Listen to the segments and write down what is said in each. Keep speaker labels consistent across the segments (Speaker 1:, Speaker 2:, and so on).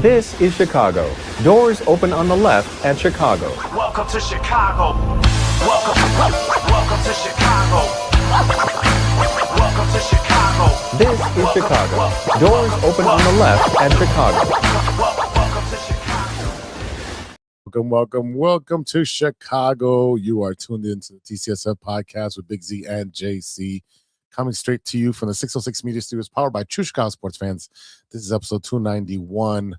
Speaker 1: This is Chicago. Doors open on the left at Chicago.
Speaker 2: Welcome to Chicago. Welcome to Chicago. Welcome to Chicago.
Speaker 1: This is Chicago. Doors open on the left at Chicago.
Speaker 2: Welcome to Chicago.
Speaker 3: Welcome to Chicago. You are tuned into the TCSF podcast with Big Z and JC, coming straight to you from the 606 Media Studios, powered by True Chicago Sports Fans. This is episode 291,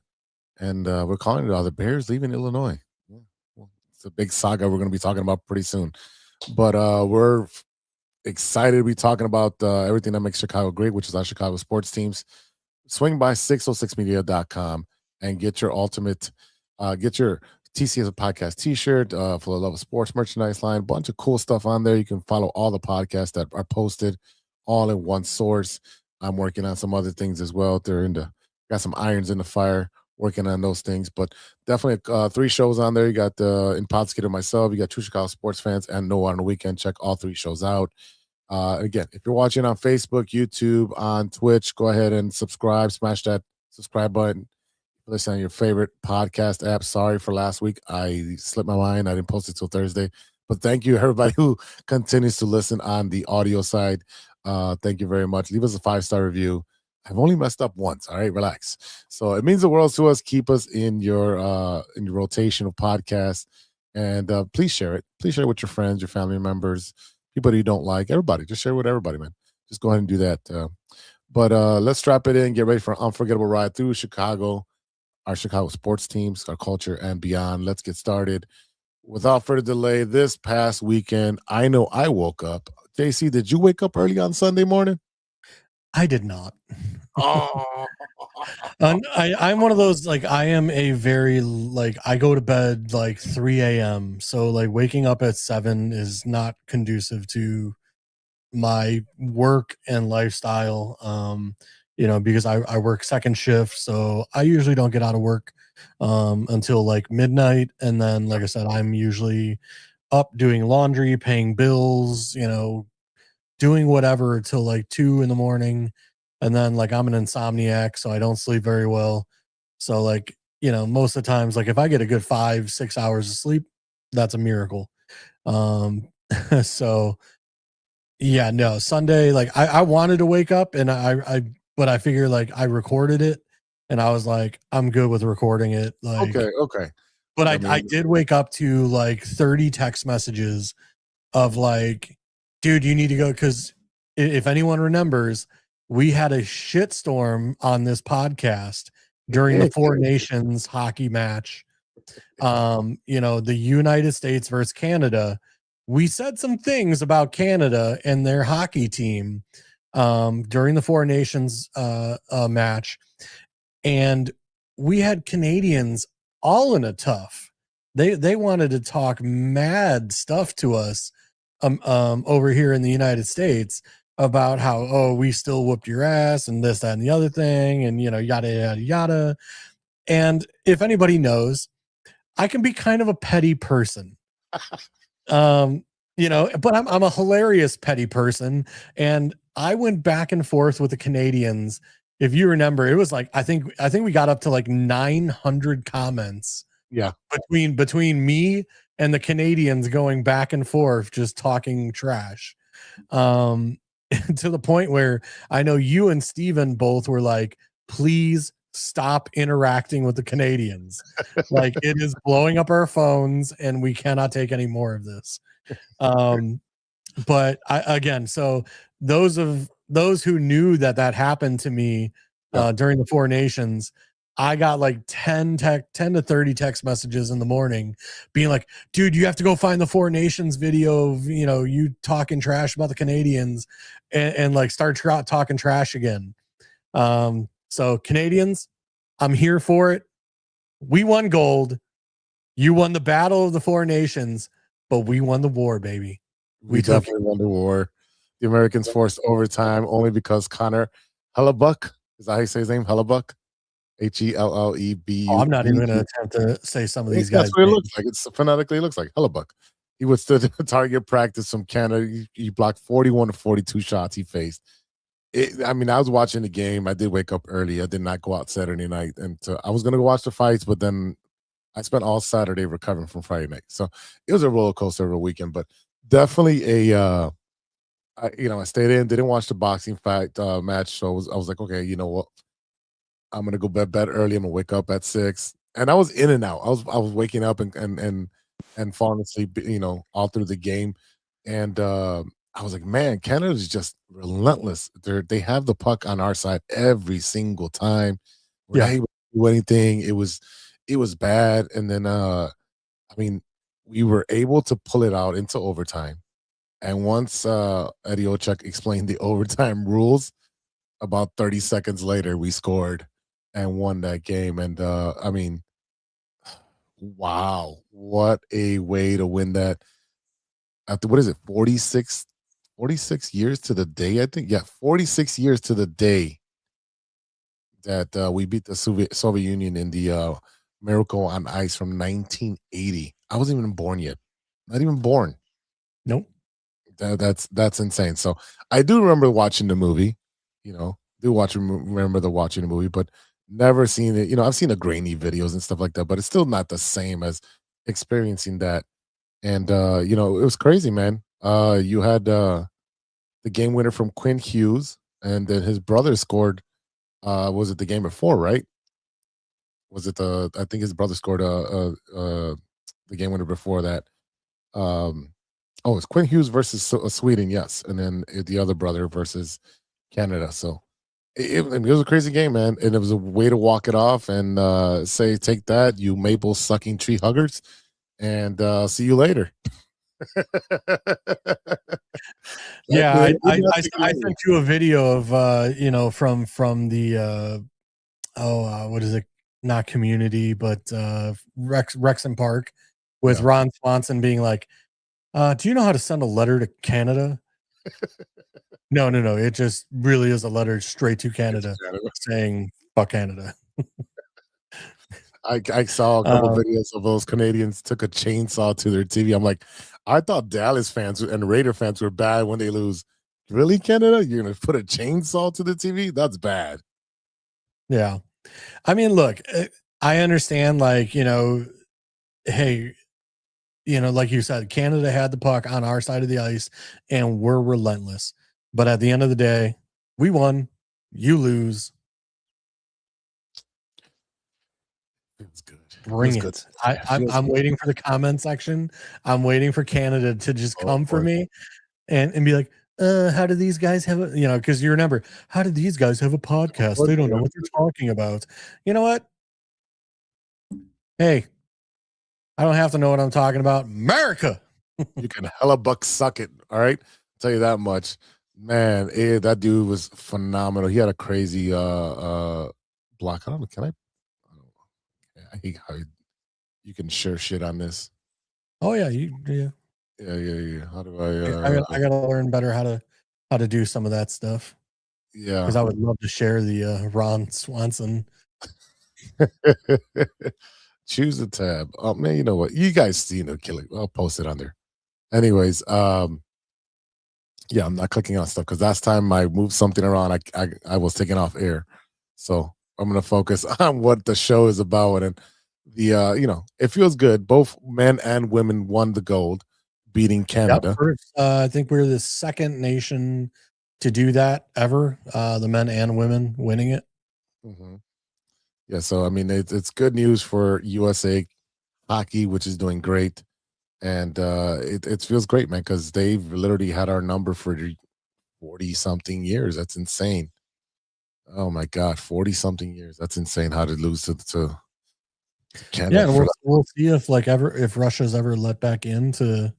Speaker 3: and we're calling it the Bears leaving Illinois. Well, it's a big saga we're going to be talking about pretty soon, but we're excited to be talking about everything that makes Chicago great, which is our Chicago sports teams. Swing by 606media.com and get your get your TCS podcast t-shirt for the love of sports merchandise line. Bunch of cool stuff on there. You can follow all the podcasts that are posted all in one source. I'm working on some other things as well. Got some irons in the fire, working on those things, but definitely 3 shows on there. You got In Podskater myself, you got True Chicago Sports Fans, and No on the Weekend. Check all 3 shows out. Again, if you're watching on Facebook, YouTube, on Twitch, go ahead and subscribe. Smash that subscribe button. Listen on your favorite podcast app. Sorry for last week. I slipped my mind. I didn't post it till Thursday. But thank you, everybody who continues to listen on the audio side. Thank you very much. Leave us a 5-star review. I've only messed up once. All right, relax. So it means the world to us. Keep us in your rotation of podcasts. And please share it. Please share it with your friends, your family members, people that you don't like. Everybody. Just share it with everybody, man. Just go ahead and do that. But let's strap it in. Get ready for an unforgettable ride through Chicago. Our Chicago sports teams, our culture, and beyond. Let's get started. Without further delay, this past weekend, I know I woke up. JC, did you wake up early on Sunday morning?
Speaker 4: I did not.
Speaker 3: Oh.
Speaker 4: I'm one of those, I am a very, I go to bed 3 a.m. So waking up at 7 is not conducive to my work and lifestyle. Because I work second shift, so I usually don't get out of work until midnight. And then, like I said, I'm usually up doing laundry, paying bills, doing whatever till 2 in the morning. And then I'm an insomniac, so I don't sleep very well. So most of the times, if I get a good 5-6 hours of sleep, that's a miracle. So yeah, no, Sunday, I wanted to wake up, and but I figure I recorded it, and I was I'm good with recording it.
Speaker 3: Okay.
Speaker 4: But I did wake up to 30 text messages of dude, you need to go. Cause if anyone remembers, we had a shitstorm on this podcast during the 4 Nations hockey match. The United States versus Canada. We said some things about Canada and their hockey team during the 4 Nations match, and we had Canadians all in a tough. They wanted to talk mad stuff to us over here in the United States about how we still whooped your ass and this, that, and the other thing, and yada yada yada. And if anybody knows, I can be kind of a petty person. But I'm a hilarious petty person, and I went back and forth with the Canadians. If you remember, it was I think we got up to 900 comments.
Speaker 3: Yeah.
Speaker 4: Between me and the Canadians going back and forth, just talking trash. To the point where I know you and Steven both were please stop interacting with the Canadians. It is blowing up our phones, and we cannot take any more of this. But so those who knew that happened to me during the 4 Nations, I got 10 to 30 text messages in the morning being dude, you have to go find the 4 Nations video of you talking trash about the Canadians, and start talking trash again. So Canadians, I'm here for it. We won gold. You won the battle of the 4 Nations, but we won the war, baby.
Speaker 3: We definitely won the war. The Americans forced overtime only because Connor Hellebuck, is that how you say his name? Hellebuck? Helleb.
Speaker 4: I'm not even going to attempt to say some of these guys.
Speaker 3: That's what it looks like. It's phonetically, it looks like Hellebuck. He withstood target practice from Canada. He blocked 41 to 42 shots he faced. I mean, I was watching the game. I did wake up early. I did not go out Saturday night, and I was gonna go watch the fights, but then I spent all Saturday recovering from Friday night. So it was a roller coaster of a weekend, but definitely a I stayed in, didn't watch the boxing fight match. So I was like, okay, you know what? I'm gonna go bed early. I'm gonna wake up at 6. And I was in and out. I was waking up and falling asleep, all through the game. And I was like, man, Canada's just relentless. They have the puck on our side every single time. We're not
Speaker 4: Yeah.
Speaker 3: able to do anything. It was bad. And then I mean, we were able to pull it out into overtime. And once Eddie Ochek explained the overtime rules, about 30 seconds later, we scored and won that game. And I mean, wow, what a way to win that. After what is it, 46 years to the day, I think. Yeah, 46 years to the day that we beat the Soviet Union in the Miracle on Ice from 1980. I wasn't even born yet. Not even born.
Speaker 4: Nope.
Speaker 3: That's insane. So I do remember watching the movie, remember watching the movie, but never seen it. I've seen the grainy videos and stuff like that, but it's still not the same as experiencing that. And it was crazy, man. You had the game winner from Quinn Hughes, and then his brother scored. Was it the game before, right? Was it I think his brother scored the game winner before that. It's Quinn Hughes versus Sweden, yes, and then the other brother versus Canada. So it was a crazy game, man, and it was a way to walk it off and say, "Take that, you maple sucking tree huggers," and see you later.
Speaker 4: Yeah, I sent you a video of from the what is it? Not Community, but Rexham Park with Ron Swanson being like, do you know how to send a letter to Canada? No. It just really is a letter straight to Canada saying fuck Canada.
Speaker 3: I saw a couple videos of those Canadians took a chainsaw to their TV. I'm like, I thought Dallas fans and Raider fans were bad when they lose. Really, Canada? You're going to put a chainsaw to the TV? That's bad.
Speaker 4: Yeah. I mean, look, I understand, hey, like you said, Canada had the puck on our side of the ice and we're relentless. But at the end of the day, we won, you lose.
Speaker 3: It's good.
Speaker 4: Bring it. I'm waiting for the comment section. I'm waiting for Canada to just come for me and be like, how do these guys have a, because you remember, how did these guys have a podcast? They don't know what they're talking about. You know what? Hey, I don't have to know what I'm talking about. America.
Speaker 3: You can hella buck suck it. All right. I'll tell you that much. Man, that dude was phenomenal. He had a crazy block. I don't know. Can I hate how you can share shit on this.
Speaker 4: Oh yeah,
Speaker 3: Yeah. How do I
Speaker 4: gotta learn better how to do some of that stuff.
Speaker 3: Yeah.
Speaker 4: Because I would love to share the Ron Swanson.
Speaker 3: Choose the tab. Oh man, you know what? You guys kill it. I'll post it on there. Anyways, yeah, I'm not clicking on stuff because last time I moved something around, I was taken off air. So I'm gonna focus on what the show is about. And the it feels good. Both men and women won the gold, beating Canada.
Speaker 4: Yep, first, I think we're the second nation to do that ever. The men and women winning it.
Speaker 3: Mm-hmm. Yeah, so I mean, it's good news for USA hockey, which is doing great, and it feels great, man, because they've literally had our number for 40-something years. That's insane. Oh my God, 40-something years. That's insane. How to lose to Canada?
Speaker 4: Yeah, and we'll see if Russia's ever let back in to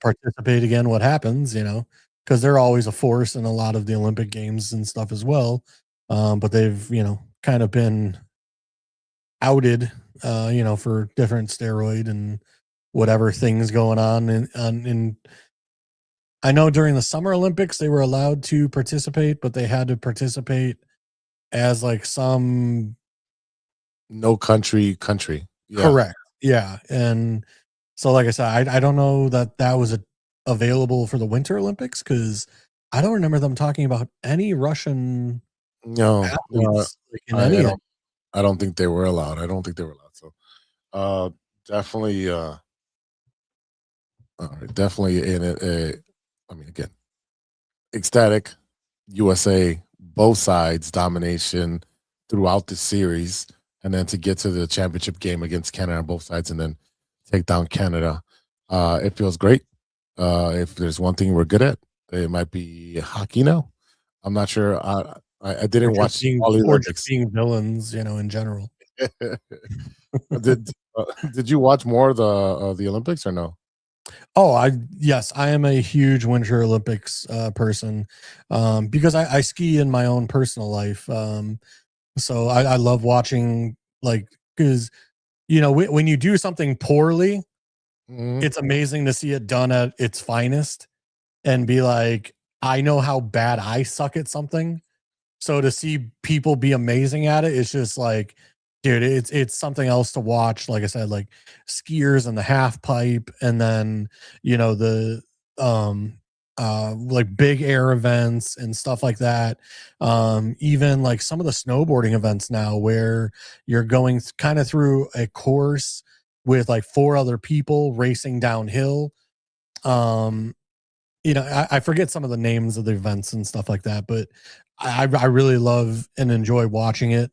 Speaker 4: participate again. What happens? Because they're always a force in a lot of the Olympic Games and stuff as well. But they've kind of been outed, for different steroid and whatever things going on. And I know during the Summer Olympics they were allowed to participate, but they had to participate as some
Speaker 3: no country. Yeah.
Speaker 4: Correct. Yeah, and so like I said, I don't know that was available for the Winter Olympics because I don't remember them talking about any Russian
Speaker 3: No,
Speaker 4: athletes like, in
Speaker 3: I,
Speaker 4: any
Speaker 3: I
Speaker 4: of
Speaker 3: don't. I don't think they were allowed. I don't think they were allowed. So, definitely, all right, definitely in it. I mean, again, ecstatic. USA, both sides domination throughout the series, and then to get to the championship game against Canada on both sides, and then take down Canada. It feels great. If there's one thing we're good at, it might be hockey now. I'm not sure. I didn't watch all the
Speaker 4: or just
Speaker 3: Olympics.
Speaker 4: being villains, in general.
Speaker 3: did did you watch more of the Olympics or no?
Speaker 4: Oh, yes, I am a huge Winter Olympics person because I ski in my own personal life. So I love watching, like, because when you do something poorly,
Speaker 3: Mhm.
Speaker 4: it's amazing to see it done at its finest and be like, I know how bad I suck at something. So to see people be amazing at it, it's just like, dude, it's something else to watch. Like I said, like skiers and the half pipe, and then the like big air events and stuff like that. Even like some of the snowboarding events now where you're going kind of through a course with like 4 other people racing downhill. Um, I forget some of the names of the events and stuff like that, but I really love and enjoy watching it.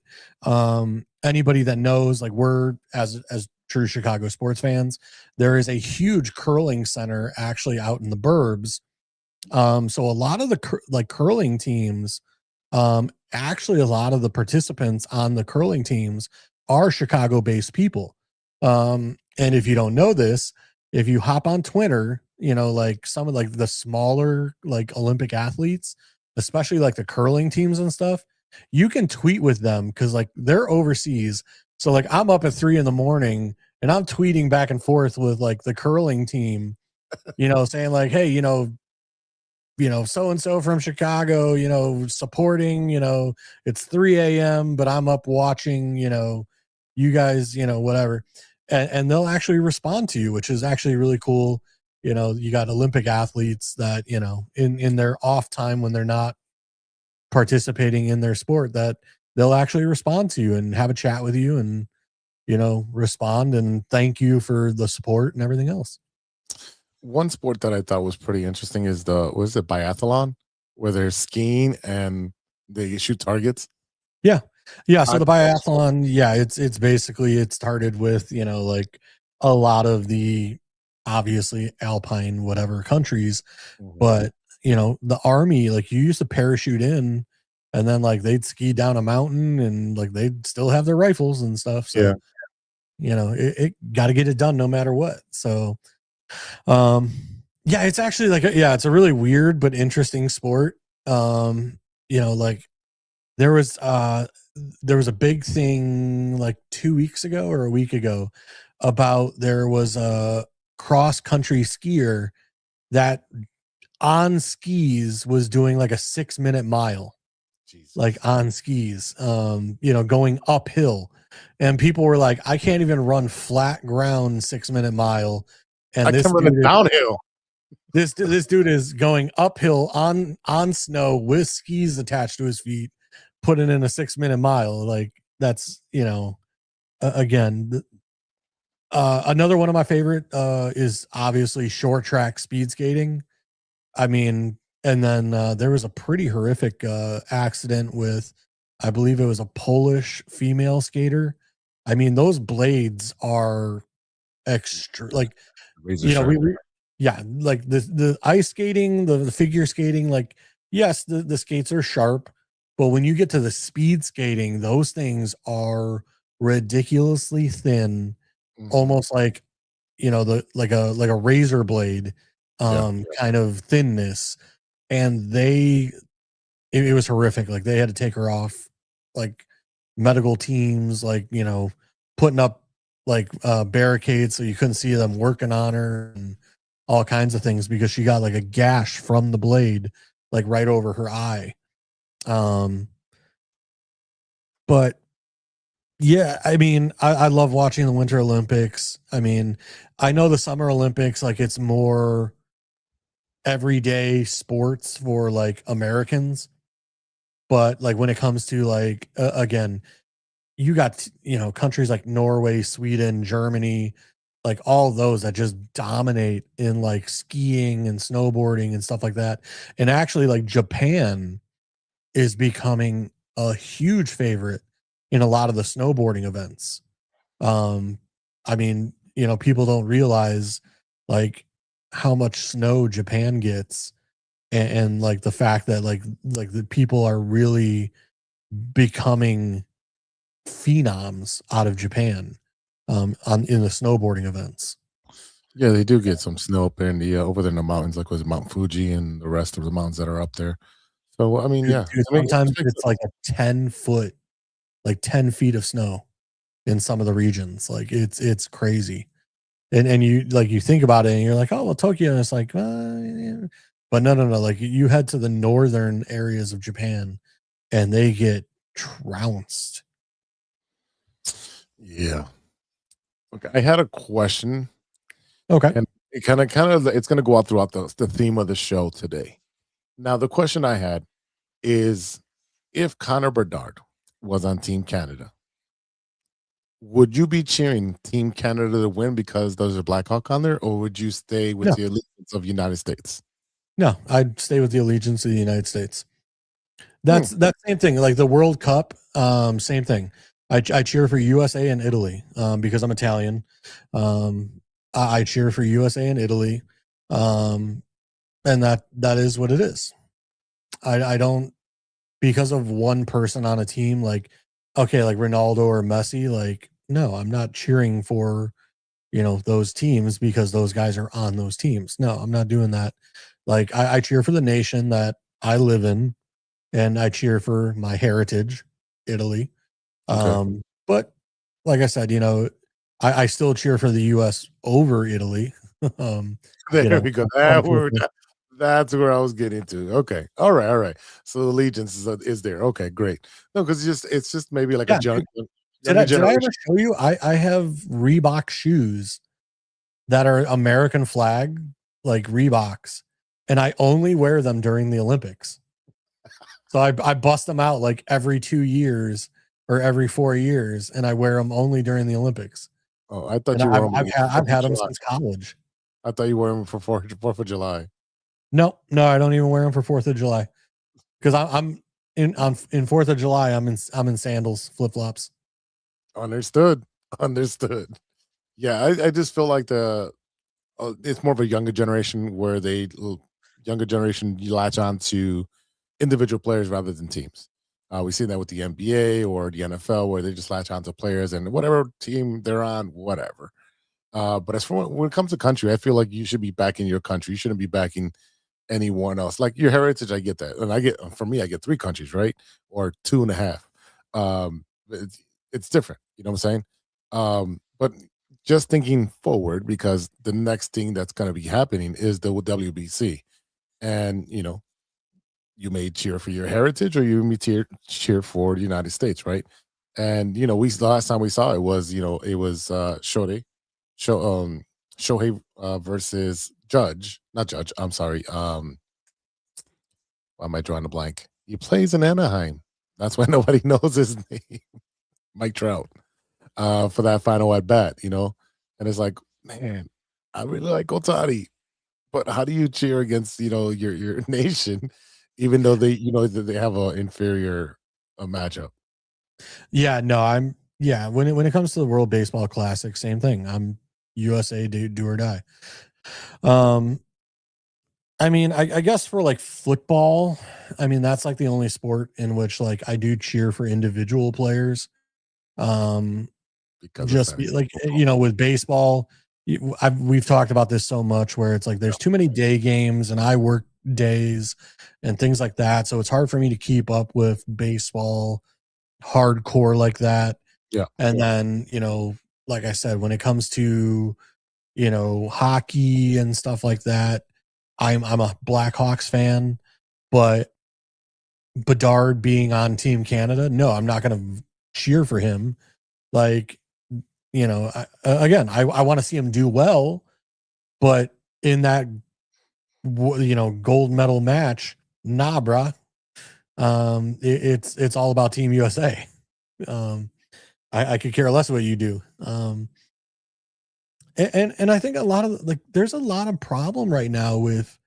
Speaker 4: Anybody that knows, like, we're as true Chicago sports fans, there is a huge curling center actually out in the burbs. So a lot of the curling teams, actually a lot of the participants on the curling teams are Chicago based people. And if you don't know this, if you hop on Twitter, like some of like the smaller like Olympic athletes, especially like the curling teams and stuff, you can tweet with them because like they're overseas. So like I'm up at 3 a.m. and I'm tweeting back and forth with like the curling team, saying like, hey, so and so from Chicago, supporting, it's 3 a.m., but I'm up watching, you guys, whatever. And they'll actually respond to you, which is actually really cool. You got Olympic athletes that, in their off time when they're not participating in their sport, that they'll actually respond to you and have a chat with you and, respond and thank you for the support and everything else.
Speaker 3: One sport that I thought was pretty interesting is was it biathlon, where they're skiing and they shoot targets.
Speaker 4: Yeah. Yeah. So
Speaker 3: I
Speaker 4: the biathlon, yeah, it's basically, it started with, like a lot of the obviously alpine, whatever countries,
Speaker 3: Mhm.
Speaker 4: but the army, like you used to parachute in and then like they'd ski down a mountain and like they'd still have their rifles and stuff. So, it got to get it done no matter what. So, um, yeah, it's actually like, it's a really weird but interesting sport. Like there was a big thing like 2 weeks ago or a week ago about there was a cross country skier that on skis was doing like a 6-minute mile,
Speaker 3: Jesus.
Speaker 4: like on skis, going uphill. And people were like, I can't even run flat ground 6-minute mile. And
Speaker 3: I
Speaker 4: this
Speaker 3: can run it downhill.
Speaker 4: This dude is going uphill on snow with skis attached to his feet, putting in a 6-minute mile. Like that's, again, another one of my favorite is obviously short track speed skating. I mean, and then there was a pretty horrific accident with, I believe it was a Polish female skater. I mean, those blades are extra, like,
Speaker 3: Razor sharp.
Speaker 4: like the ice skating, the figure skating, like, yes, the skates are sharp, but when you get to the speed skating, those things are ridiculously thin,
Speaker 3: Mhm.
Speaker 4: almost like, the like a razor blade kind of thinness. And it was horrific. Like they had to take her off, like medical teams, like, putting up like barricades so you couldn't see them working on her and all kinds of things because she got like a gash from the blade, like right over her eye. But yeah, I mean, I love watching the Winter Olympics. I mean, I know the Summer Olympics, like it's more everyday sports for like Americans. But like when it comes to like, again, you got, countries like Norway, Sweden, Germany, like all those that just dominate in like skiing and snowboarding and stuff like that. And actually, like Japan is becoming a huge favorite in a lot of the snowboarding events. I mean, people don't realize like how much snow Japan gets, and like the fact that like the people are really becoming phenoms out of Japan in the snowboarding events.
Speaker 3: Yeah, they do get some snow up there in the over there in the mountains, like was it Mount Fuji and the rest of the mountains that are up there. So I mean, yeah,
Speaker 4: Dude,
Speaker 3: I mean,
Speaker 4: sometimes it's like a 10 foot, like 10 feet of snow in some of the regions. Like it's crazy. And you think about it and you're like, oh well, Tokyo, and it's like, yeah. But no. Like you head to the northern areas of Japan and they get trounced.
Speaker 3: yeah. Okay, I had a question.
Speaker 4: Okay.
Speaker 3: And it kind of it's going to go out throughout the theme of the show today. Now, the question I had is, if Connor Bedard was on Team Canada, would you be cheering Team Canada to win because there's a Blackhawk on there, or would you stay with the allegiance of United States?
Speaker 4: No, I'd stay with the allegiance of the United States. That's that same thing. Like the World Cup, same thing. I cheer for USA and Italy because I'm Italian. I cheer for USA and Italy, and that is what it is. I don't, because of one person on a team, like okay, like Ronaldo or Messi, like no, I'm not cheering for those teams because those guys are on those teams. No, I'm not doing that. Like I cheer for the nation that I live in, and I cheer for my heritage, Italy.
Speaker 3: Okay.
Speaker 4: But like I said, I still cheer for the U.S. over Italy.
Speaker 3: There we go. That's where I was getting to. Okay. All right. So the allegiance is there. Okay, great. No, because it's just maybe like a junk.
Speaker 4: Did I ever show you? I have Reebok shoes that are American flag, like Reeboks, and I only wear them during the Olympics. So I bust them out like every 2 years or every 4 years, and I wear them only during the Olympics.
Speaker 3: Oh, I thought
Speaker 4: And
Speaker 3: you wore them.
Speaker 4: I've had them since college.
Speaker 3: I thought you wore them for 4th of July.
Speaker 4: No, I don't even wear them for 4th of July because I'm in 4th of July. I'm in sandals, flip flops.
Speaker 3: Understood. Yeah, I just feel like it's more of a younger generation where younger generation you latch on to individual players rather than teams. We've seen that with the NBA or the NFL where they just latch on to players and whatever team they're on, whatever. But as for when it comes to country, I feel like you should be backing your country. You shouldn't be backing anyone else. Like your heritage, I get that. And I get 3 countries, right? Or 2.5. It's different. You know what I'm saying? But just thinking forward, because the next thing that's going to be happening is the WBC. And, you may cheer for your heritage or you may cheer for the United States, right? And, last time we saw it was, Shohei versus not Judge. I'm sorry. Why am I drawing a blank? He plays in Anaheim. That's why nobody knows his name. Mike Trout. For that final at bat, and it's like, man, I really like Otani, but how do you cheer against your nation, even though they they have an inferior matchup?
Speaker 4: Yeah, no, when it comes to the World Baseball Classic, same thing. I'm USA, do or die. I mean, I guess for like football, I mean that's like the only sport in which like I do cheer for individual players.
Speaker 3: Because
Speaker 4: just be like with baseball, we've talked about this so much where it's like there's too many day games and I work days and things like that, so it's hard for me to keep up with baseball hardcore like that.
Speaker 3: Yeah.
Speaker 4: And then like I said, when it comes to hockey and stuff like that, I'm a Blackhawks fan, but Bedard being on Team Canada, no, I'm not going to cheer for him. Like, I want to see him do well, but in that gold medal match. Nah, bruh. It's all about Team USA. I could care less what you do. And I think a lot of there's a lot of problem right now with,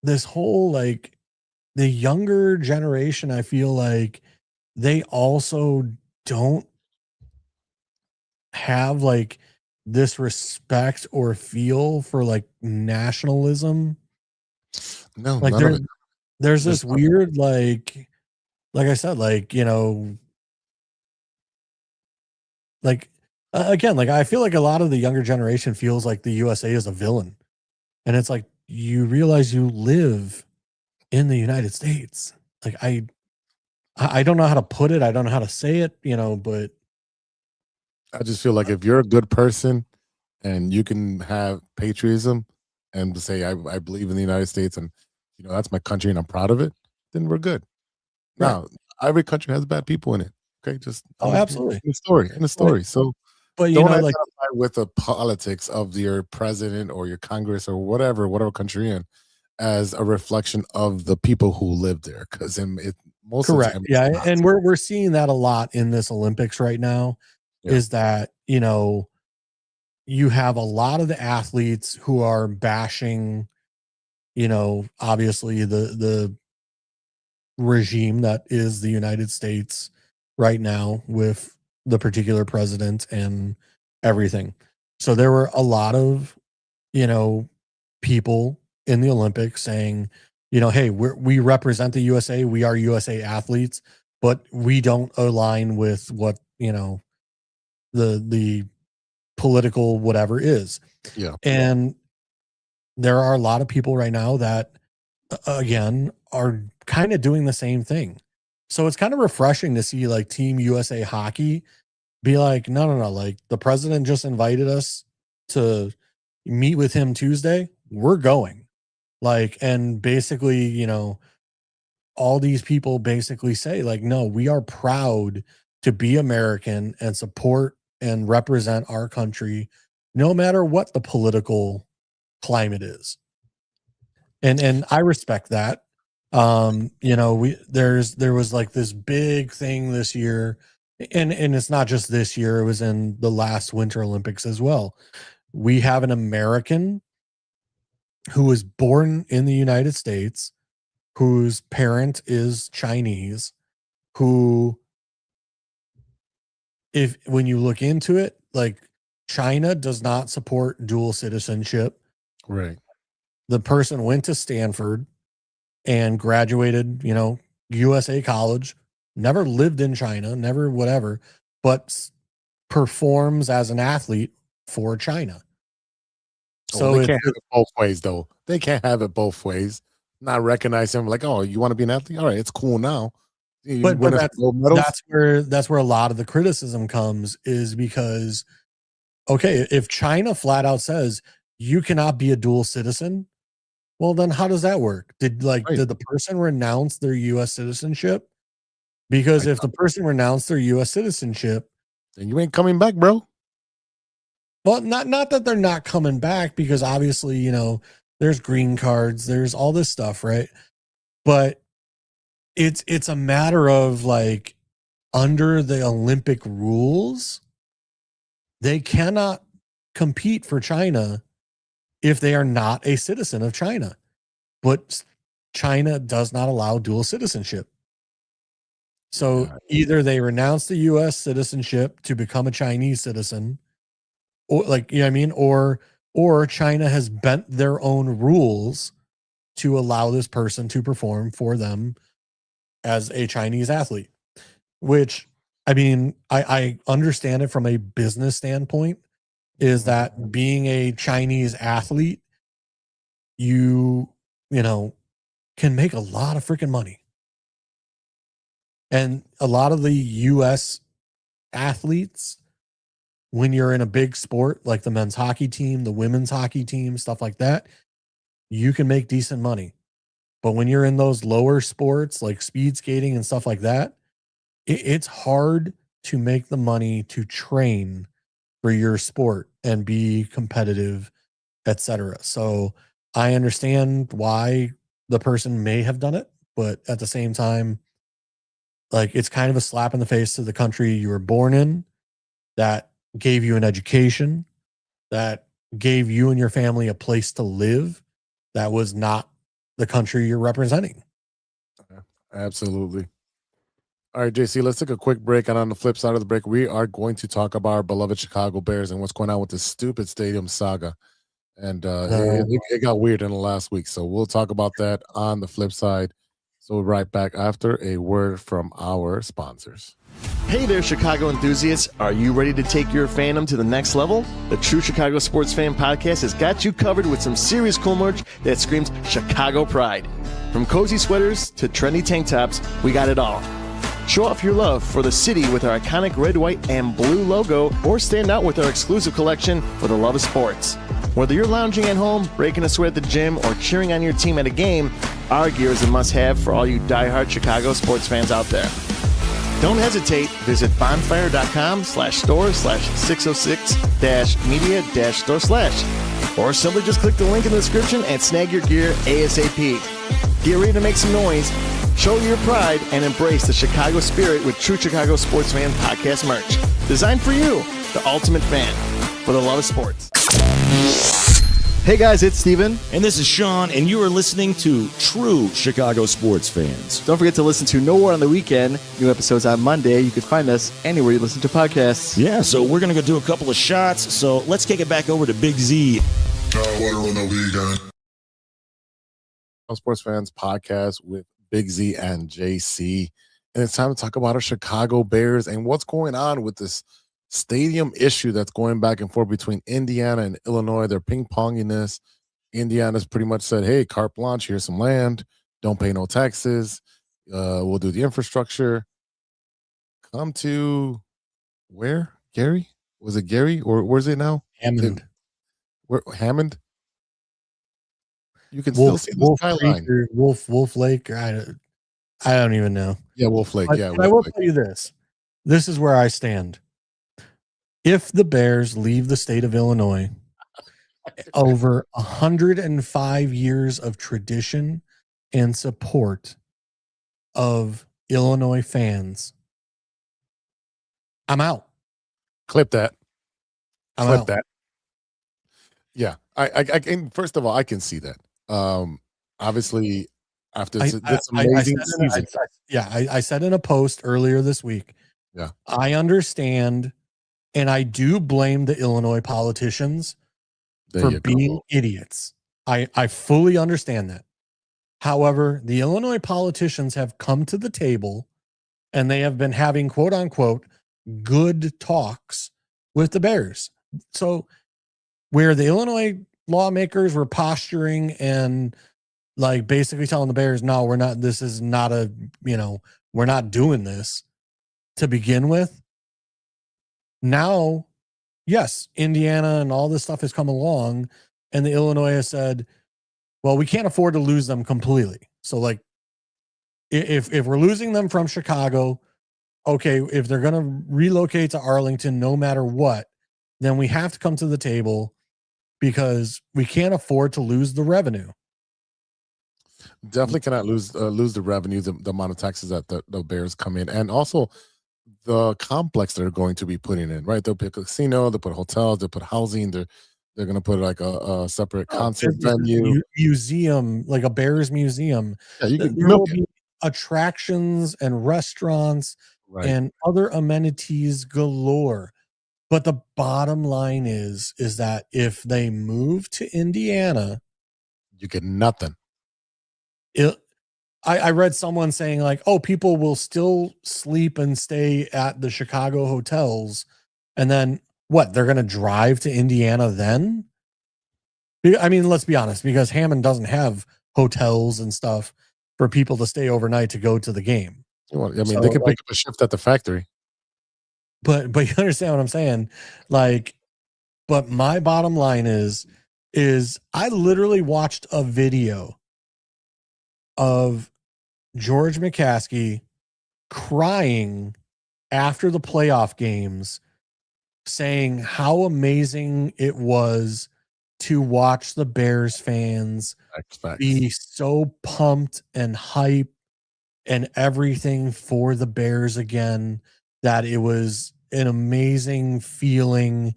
Speaker 4: this whole the younger generation. I feel like they also don't have this respect or feel for nationalism.
Speaker 3: No,
Speaker 4: Like
Speaker 3: none of it.
Speaker 4: there's
Speaker 3: There's
Speaker 4: this weird like I said, again, I feel like a lot of the younger generation feels like the USA is a villain. And it's like, you realize you live in the United States. Like I don't know how to put it. I don't know how to say it, but
Speaker 3: I just feel like if you're a good person and you can have patriotism and to say I believe in the United States and that's my country and I'm proud of it, then we're good.
Speaker 4: Right.
Speaker 3: Now, every country has bad people in it. Okay, just
Speaker 4: absolutely.
Speaker 3: in the story. So
Speaker 4: But
Speaker 3: don't identify with the politics of your president or your Congress or whatever country you're in as a reflection of the people who live there. Because most of the
Speaker 4: correct.
Speaker 3: time,
Speaker 4: Yeah.
Speaker 3: it's not.
Speaker 4: And we're seeing that a lot in this Olympics right now,
Speaker 3: Yeah.
Speaker 4: is that, you have a lot of the athletes who are bashing, obviously the regime that is the United States right now with the particular president and everything. So there were a lot of, people in the Olympics saying, hey, we represent the USA. We are USA athletes, but we don't align with what, the political whatever is.
Speaker 3: Yeah.
Speaker 4: And there are a lot of people right now that, again, are kind of doing the same thing. So it's kind of refreshing to see Team USA hockey be like, no. Like, the president just invited us to meet with him Tuesday. We're going. And basically, all these people basically say no, we are proud to be American and support and represent our country, no matter what the political climate is. And I respect that. There was this big thing this year, and it's not just this year, it was in the last Winter Olympics as well. We have an American who was born in the United States, whose parent is Chinese, who, when you look into it, China does not support dual citizenship.
Speaker 3: Right.
Speaker 4: The person went to Stanford and graduated, USA college, never lived in China, never whatever, but performs as an athlete for China.
Speaker 3: So they can't have it both ways, though. They can't have it both ways. Not recognize him oh, you want to be an athlete? All right, it's cool now.
Speaker 4: But that's where a lot of the criticism comes, is because, okay, if China flat out says you cannot be a dual citizen, well, then how does that work? Did the person renounce their U.S. citizenship? Because if the person renounced their U.S. citizenship,
Speaker 3: then you ain't coming back, bro.
Speaker 4: Well, not that they're not coming back, because obviously, there's green cards, there's all this stuff, right? But it's a matter of under the Olympic rules, they cannot compete for China if they are not a citizen of China. But China does not allow dual citizenship. So either they renounce the US citizenship to become a Chinese citizen, or or China has bent their own rules to allow this person to perform for them as a Chinese athlete, which, I understand it from a business standpoint, is that being a Chinese athlete, you can make a lot of freaking money. And a lot of the US athletes, when you're in a big sport like the men's hockey team, the women's hockey team, stuff like that, you can make decent money. But when you're in those lower sports like speed skating and stuff like that, it's hard to make the money to train for your sport and be competitive, etc. So I understand why the person may have done it, but at the same time, like, it's kind of a slap in the face to the country you were born in, that gave you an education, that gave you and your family a place to live, that was not the country you're representing.
Speaker 3: Absolutely. All right, JC, let's take a quick break. And on the flip side of the break, we are going to talk about our beloved Chicago Bears and what's going on with this stupid stadium saga. And it got weird in the last week. So we'll talk about that on the flip side. So we'll be right back after a word from our sponsors.
Speaker 5: Hey there, Chicago enthusiasts. Are you ready to take your fandom to the next level? The True Chicago Sports Fan Podcast has got you covered with some serious cool merch that screams Chicago pride. From cozy sweaters to trendy tank tops, we got it all. Show off your love for the city with our iconic red, white, and blue logo, or stand out with our exclusive collection for the love of sports. Whether you're lounging at home, breaking a sweat at the gym, or cheering on your team at a game, our gear is a must-have for all you diehard Chicago sports fans out there. Don't hesitate. Visit bonfire.com/store/606-media-store/, or simply just click the link in the description and snag your gear ASAP. Get ready to make some noise, show your pride, and embrace the Chicago spirit with True Chicago Sports Fan Podcast merch. Designed for you, the ultimate fan, for the love of sports. Hey guys, it's Steven.
Speaker 6: And this is Sean, and you are listening to True Chicago Sports Fans.
Speaker 5: Don't forget to listen to No War on the Weekend. New episodes on Monday. You can find us anywhere you listen to podcasts.
Speaker 6: Yeah, so we're going to go do a couple of shots. So let's kick it back over to Big Z.
Speaker 3: Sports Fans Podcast with Big Z and JC. And it's time to talk about our Chicago Bears and what's going on with this stadium issue that's going back and forth between Indiana and Illinois. They're ping-ponging this. Indiana's pretty much said, hey, carte blanche, here's some land. Don't pay no taxes. We'll do the infrastructure. Come to where? Gary? Was it Gary or where's it now?
Speaker 4: Hammond.
Speaker 3: Hammond? You can still see the skyline.
Speaker 4: Wolf Lake. I don't even know.
Speaker 3: Yeah, Wolf Lake.
Speaker 4: But
Speaker 3: Yeah,
Speaker 4: I will tell you this. This is where I stand. If the Bears leave the state of Illinois, over 105 years of tradition and support of Illinois fans, I'm out.
Speaker 3: Clip that.
Speaker 4: I'm
Speaker 3: Clip
Speaker 4: out.
Speaker 3: that. Yeah, I can. First of all, I can see that. Obviously, after this amazing season,
Speaker 4: I said in a post earlier this week.
Speaker 3: Yeah,
Speaker 4: I understand, and I do blame the Illinois politicians for being idiots. I fully understand that. However, the Illinois politicians have come to the table, and they have been having quote unquote good talks with the Bears. So, where the Illinois lawmakers were posturing and like basically telling the Bears, no, we're not, this is not a, we're not doing this to begin with. Now, yes, Indiana and all this stuff has come along, and the Illinois has said, well, we can't afford to lose them completely. So like, if we're losing them from Chicago, okay, if they're going to relocate to Arlington, no matter what, then we have to come to the table because we can't afford to lose the revenue.
Speaker 3: Definitely cannot lose the revenue, the amount of taxes that the Bears come in, and also the complex they're going to be putting in. Right, they'll put a casino, they'll put hotels, they'll put housing. They're going to put like a separate concert venue,
Speaker 4: museum, like a Bears museum.
Speaker 3: Yeah,
Speaker 4: there will be attractions and restaurants and other amenities galore. But the bottom line is that if they move to Indiana,
Speaker 3: you get nothing.
Speaker 4: I read someone saying like, oh, people will still sleep and stay at the Chicago hotels. And then what? They're going to drive to Indiana then? I mean, let's be honest, because Hammond doesn't have hotels and stuff for people to stay overnight to go to the game.
Speaker 3: Well, I mean, they can pick up a shift at the factory.
Speaker 4: But you understand what I'm saying? Like, but my bottom line is I literally watched a video of George McCaskey crying after the playoff games, saying how amazing it was to watch the Bears fans
Speaker 3: Facts.
Speaker 4: be so pumped and hype and everything for the Bears again, that it was an amazing feeling.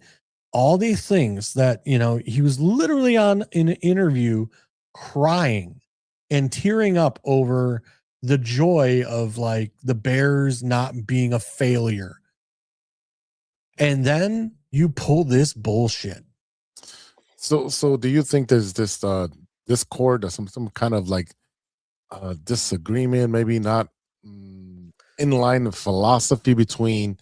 Speaker 4: All these things that, he was literally on in an interview crying and tearing up over the joy of like the Bears not being a failure. And then you pull this bullshit.
Speaker 3: So do you think there's this discord or some kind of like disagreement, maybe not in line of philosophy between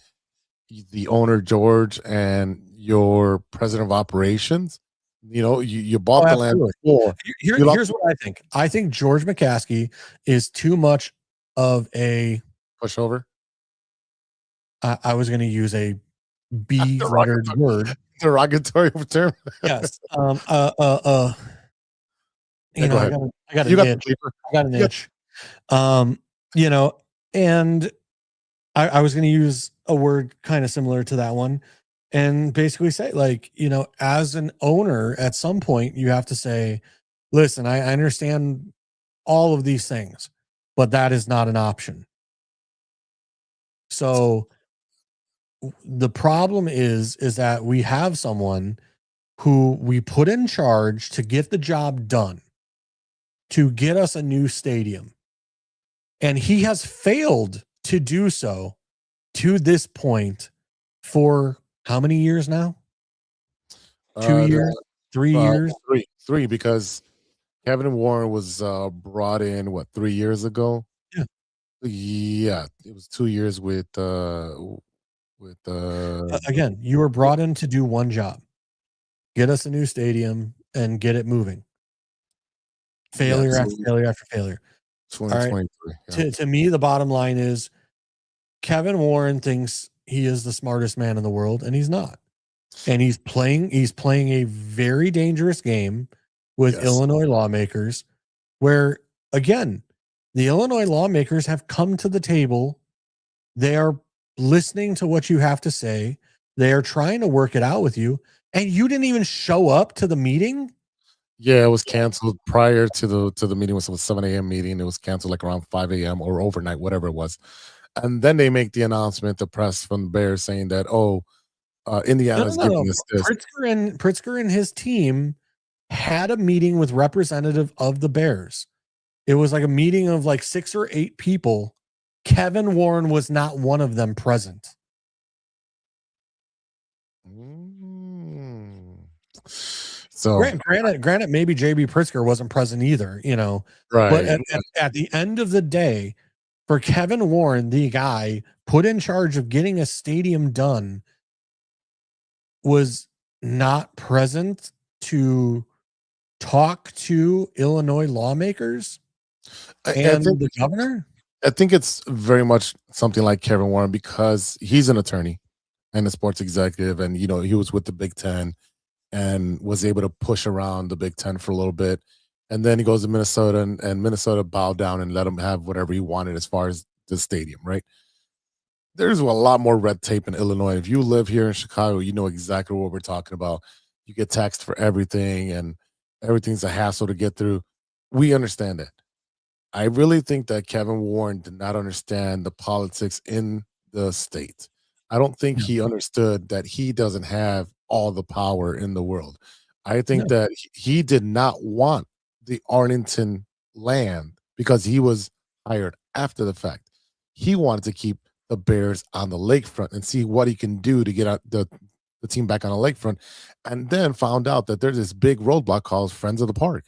Speaker 3: the owner George and your president of operations? You bought the land before.
Speaker 4: Here's what I think. I think George McCaskey is too much of a
Speaker 3: pushover.
Speaker 4: I was going to use a B-lettered word.
Speaker 3: Derogatory term.
Speaker 4: Yes. I got an itch. And I was going to use a word kind of similar to that one, and basically say, like, as an owner, at some point you have to say, listen, I understand all of these things, but that is not an option. So the problem is that we have someone who we put in charge to get the job done, to get us a new stadium. And he has failed to do so to this point for how many years now? 2 years? 3 years?
Speaker 3: Three, because Kevin Warren was brought in 3 years ago? Yeah, it was 2 years with
Speaker 4: again, you were brought in to do one job: get us a new stadium and get it moving. Failure after failure after failure.
Speaker 3: 2023.
Speaker 4: Right. To me, the bottom line is Kevin Warren thinks he is the smartest man in the world, and he's not. And he's playing a very dangerous game with Illinois lawmakers, where, again, the Illinois lawmakers have come to the table. They are listening to what you have to say. They are trying to work it out with you, and you didn't even show up to the meeting.
Speaker 3: Yeah, it was canceled prior to the meeting. Was a 7 a.m. meeting. It was canceled like around 5 a.m. or overnight, whatever it was. And then they make the announcement, the press from the Bears, saying that, Indiana's giving us this.
Speaker 4: Pritzker and his team had a meeting with representative of the Bears. It was like a meeting of like 6 or 8 people. Kevin Warren was not one of them present.
Speaker 3: So
Speaker 4: granted, maybe JB Pritzker wasn't present either,
Speaker 3: right.
Speaker 4: But at the end of the day, for Kevin Warren, the guy put in charge of getting a stadium done, was not present to talk to Illinois lawmakers and the governor.
Speaker 3: I think it's very much something like Kevin Warren, because he's an attorney and a sports executive, and he was with the Big Ten and was able to push around the Big Ten for a little bit. And then he goes to Minnesota, and Minnesota bowed down and let him have whatever he wanted as far as the stadium, right? There's a lot more red tape in Illinois. If you live here in Chicago, you know exactly what we're talking about. You get taxed for everything, and everything's a hassle to get through. We understand that. I really think that Kevin Warren did not understand the politics in the state. I don't think he understood that he doesn't have all the power in the world. I think that he did not want the Arlington land because he was hired after the fact. He wanted to keep the Bears on the lakefront and see what he can do to get out the team back on the lakefront, and then found out that there's this big roadblock called Friends of the Park.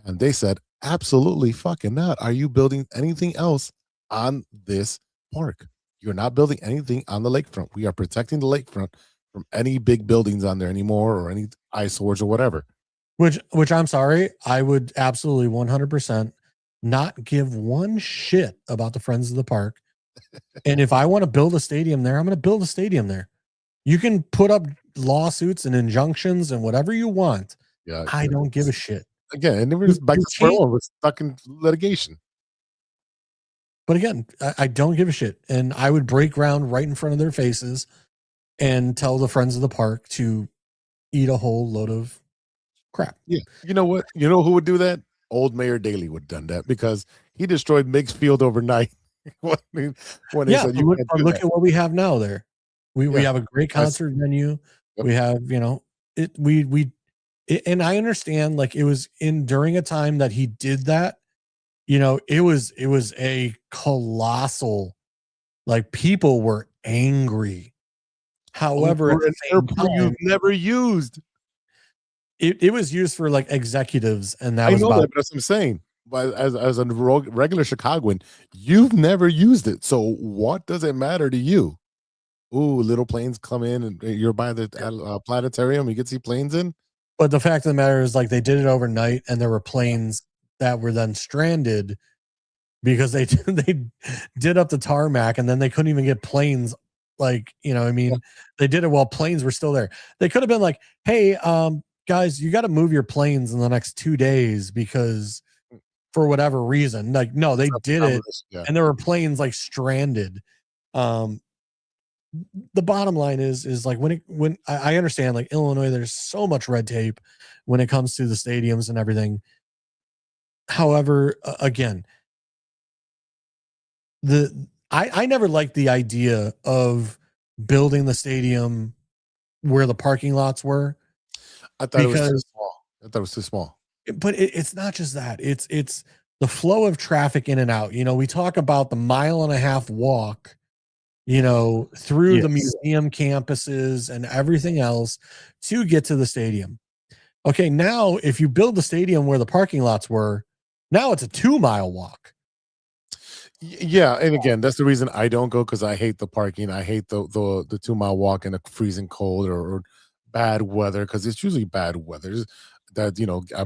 Speaker 3: And they said, absolutely fucking not. Are you building anything else on this park? You're not building anything on the lakefront. We are protecting the lakefront from any big buildings on there anymore, or any eyesores or whatever.
Speaker 4: Which I'm sorry, I would absolutely 100% not give one shit about the Friends of the Park. And if I want to build a stadium there, I'm going to build a stadium there. You can put up lawsuits and injunctions and whatever you want.
Speaker 3: Yeah,
Speaker 4: I don't give a shit.
Speaker 3: Again, and we're back to square one. We're stuck in litigation.
Speaker 4: But again, I don't give a shit. And I would break ground right in front of their faces and tell the Friends of the Park to eat a whole load of crap.
Speaker 3: Yeah. You know what? You know who would do that? Old Mayor Daley would have done that because he destroyed Meigs Field overnight when he said you can't do
Speaker 4: look
Speaker 3: that.
Speaker 4: at what we have now there. We
Speaker 3: Yeah.
Speaker 4: have a great concert venue.
Speaker 3: Yep.
Speaker 4: We have, and I understand like it was during a time that he did that, it was a colossal, like people were angry. However, at the same time,
Speaker 3: you've never used.
Speaker 4: It was used for like executives, and that
Speaker 3: I
Speaker 4: was
Speaker 3: know
Speaker 4: about
Speaker 3: that, but that's what I'm saying. But as a regular Chicagoan, you've never used it. So what does it matter to you? Ooh, little planes come in, and you're by the planetarium. You can see planes in.
Speaker 4: But the fact of the matter is, like, they did it overnight, and there were planes that were then stranded because they did up the tarmac, and then they couldn't even get planes. Like, they did it while planes were still there. They could have been like, "Hey, guys, you got to move your planes in the next 2 days because for whatever reason." Like, no, they did it, and there were planes like stranded. The bottom line is like when I understand, like, Illinois, there's so much red tape when it comes to the stadiums and everything. However, again, I never liked the idea of building the stadium where the parking lots were.
Speaker 3: I thought it was too small. I thought it was too small.
Speaker 4: But it's not just that. It's the flow of traffic in and out. We talk about the 1.5 mile walk, through the museum campuses and everything else to get to the stadium. Okay, now if you build the stadium where the parking lots were, now it's a 2-mile walk.
Speaker 3: Yeah, and again, that's the reason I don't go, because I hate the parking. I hate the 2-mile walk in the freezing cold or bad weather, because it's usually bad weather that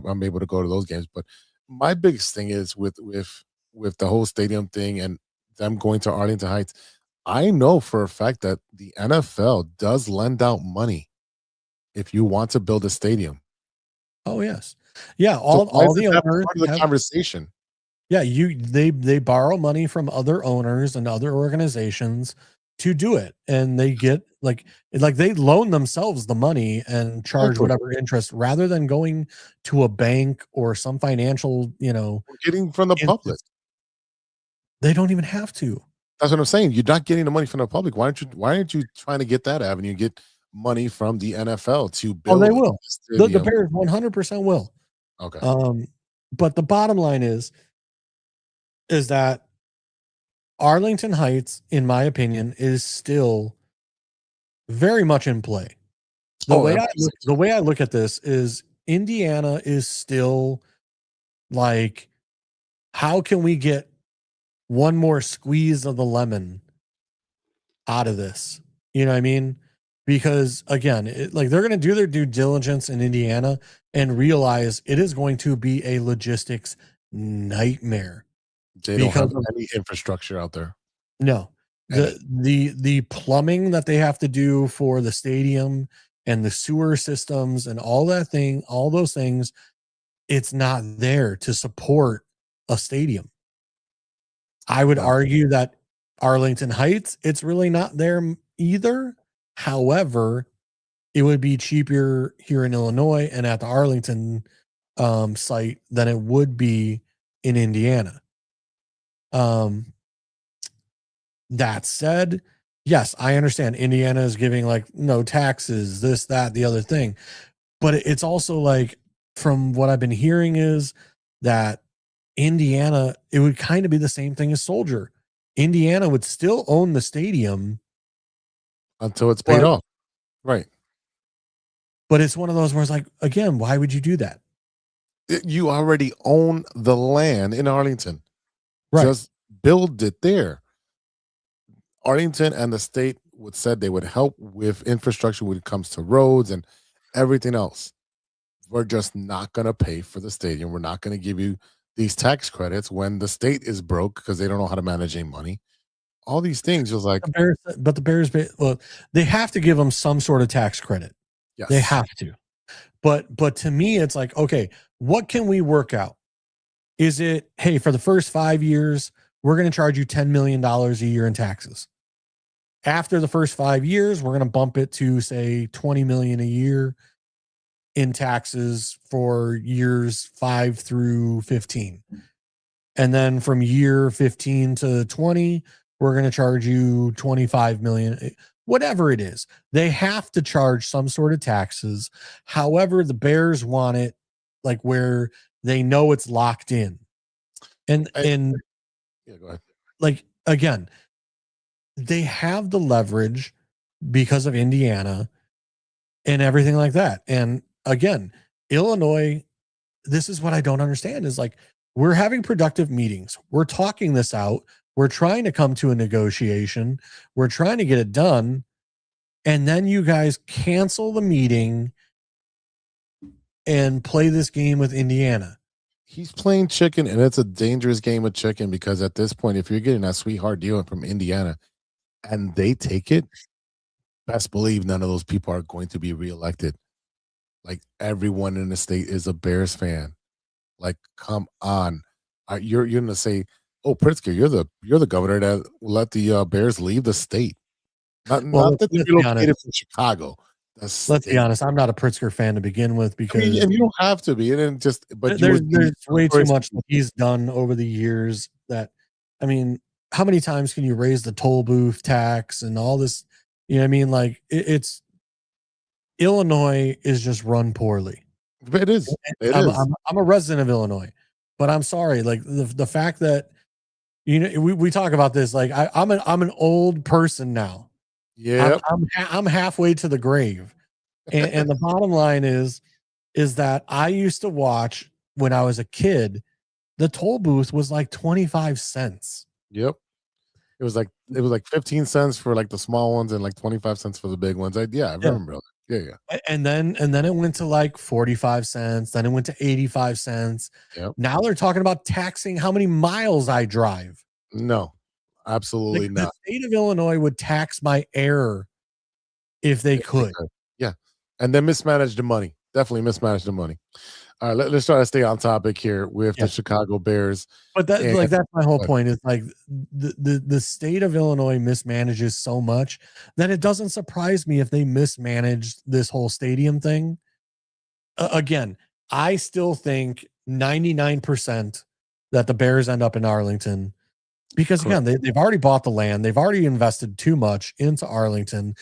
Speaker 3: I'm able to go to those games. But my biggest thing is with the whole stadium thing and them going to Arlington Heights. I know for a fact that the NFL does lend out money if you want to build a stadium.
Speaker 4: Oh yes, yeah. All the owners
Speaker 3: part of the conversation.
Speaker 4: Yeah, they borrow money from other owners and other organizations to do it, and they get like they loan themselves the money and charge whatever interest rather than going to a bank or some financial,
Speaker 3: getting from the public.
Speaker 4: They don't even have to.
Speaker 3: That's what I'm saying. You're not getting the money from the public. Why aren't you trying to get that avenue? Get money from the NFL to build.
Speaker 4: Oh, they will. The Bears 100% will.
Speaker 3: Okay.
Speaker 4: But the bottom line is that Arlington Heights, in my opinion, is still very much in play. The way I look at this is Indiana is still like, how can we get one more squeeze of the lemon out of this? You know what I mean? Because again, they're going to do their due diligence in Indiana and realize it is going to be a logistics nightmare.
Speaker 3: They don't have any infrastructure out there.
Speaker 4: No, the plumbing that they have to do for the stadium and the sewer systems and all those things, it's not there to support a stadium. I would argue that Arlington Heights, it's really not there either. However, it would be cheaper here in Illinois and at the Arlington site than it would be in Indiana. That said, yes, I understand Indiana is giving like no taxes, this, that, the other thing. But it's also like, from what I've been hearing, is that Indiana, it would kind of be the same thing as Soldier. Indiana would still own the stadium
Speaker 3: until it's paid off. Right.
Speaker 4: But it's one of those where it's like, again, why would you do that?
Speaker 3: You already own the land in Arlington.
Speaker 4: Right.
Speaker 3: Just build it there. Arlington and the state said they would help with infrastructure when it comes to roads and everything else. We're just not going to pay for the stadium. We're not going to give you these tax credits when the state is broke because they don't know how to manage any money. All these things was like,
Speaker 4: the Bears, well, they have to give them some sort of tax credit.
Speaker 3: Yes.
Speaker 4: They have to. But to me, it's like, okay, what can we work out? Is it, hey, for the first 5 years, we're going to charge you $10 million a year in taxes. After the first 5 years, we're going to bump it to, say, $20 million a year. in taxes for years 5 through 15. And then from year 15 to 20, we're going to charge you 25 million, whatever it is. They have to charge some sort of taxes. However, the Bears want it like where they know it's locked in. And
Speaker 3: Yeah, go ahead.
Speaker 4: like, again, they have the leverage because of Indiana and everything like that. And again, Illinois, this is what I don't understand is like, we're having productive meetings. We're talking this out. We're trying to come to a negotiation. We're trying to get it done. And then you guys cancel the meeting and play this game with Indiana.
Speaker 3: He's playing chicken, and it's a dangerous game of chicken because at this point, if you're getting that sweetheart deal from Indiana and they take it, best believe none of those people are going to be reelected. Like everyone in the state is a Bears fan. Like, come on, you're gonna say, "Oh, Pritzker, you're the governor that will let the Bears leave the state." Not that they're relocated from Chicago.
Speaker 4: Let's be honest. I'm not a Pritzker fan to begin with because
Speaker 3: and you don't have to be. And just but
Speaker 4: there's way too much that he's done over the years. That I mean, how many times can you raise the toll booth tax and all this? You know what I mean? Like it's Illinois is just run poorly.
Speaker 3: It is.
Speaker 4: I'm a resident of Illinois, but I'm sorry. Like the fact that we talk about this. Like I'm an old person now.
Speaker 3: Yeah,
Speaker 4: I'm halfway to the grave, and the bottom line is that I used to watch when I was a kid. The toll booth was like 25 cents.
Speaker 3: Yep. It was like 15 cents for like the small ones and like 25 cents for the big ones. I remember. Yeah.
Speaker 4: And then it went to like 45 cents. Then it went to 85 cents.
Speaker 3: Yep.
Speaker 4: Now they're talking about taxing how many miles I drive.
Speaker 3: No, absolutely not.
Speaker 4: The state of Illinois would tax my air if they could.
Speaker 3: Yeah. And then mismanage the money. Definitely mismanage the money. All right, let's try to stay on topic here with the Chicago Bears.
Speaker 4: But that's my whole point is like the state of Illinois mismanages so much that it doesn't surprise me if they mismanaged this whole stadium thing. Again, I still think 99% that the Bears end up in Arlington because again, they've already bought the land. They've already invested too much into Arlington.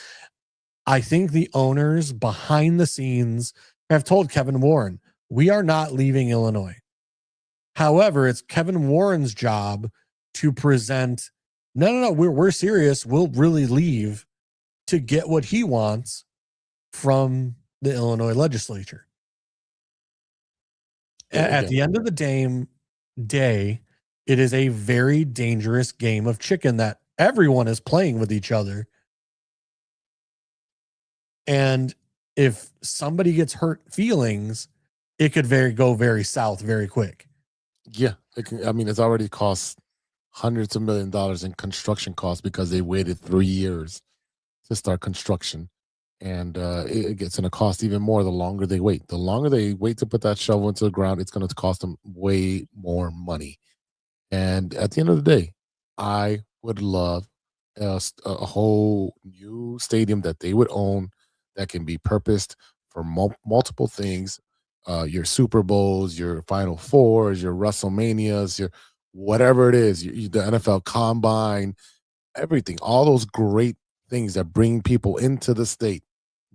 Speaker 4: I think the owners behind the scenes have told Kevin Warren, we are not leaving Illinois. However, it's Kevin Warren's job to present, no, we're serious. We'll really leave to get what he wants from the Illinois legislature. At the end of the day, it is a very dangerous game of chicken that everyone is playing with each other. And if somebody gets hurt feelings, it could go very south very quick.
Speaker 3: Yeah. It's already cost hundreds of $millions in construction costs because they waited 3 years to start construction. And it gets going to cost even more the longer they wait. The longer they wait to put that shovel into the ground, it's going to cost them way more money. And at the end of the day, I would love a whole new stadium that they would own that can be purposed for multiple things. Your Super Bowls, your Final Fours, your WrestleManias, your whatever it is, the NFL Combine, everything, all those great things that bring people into the state.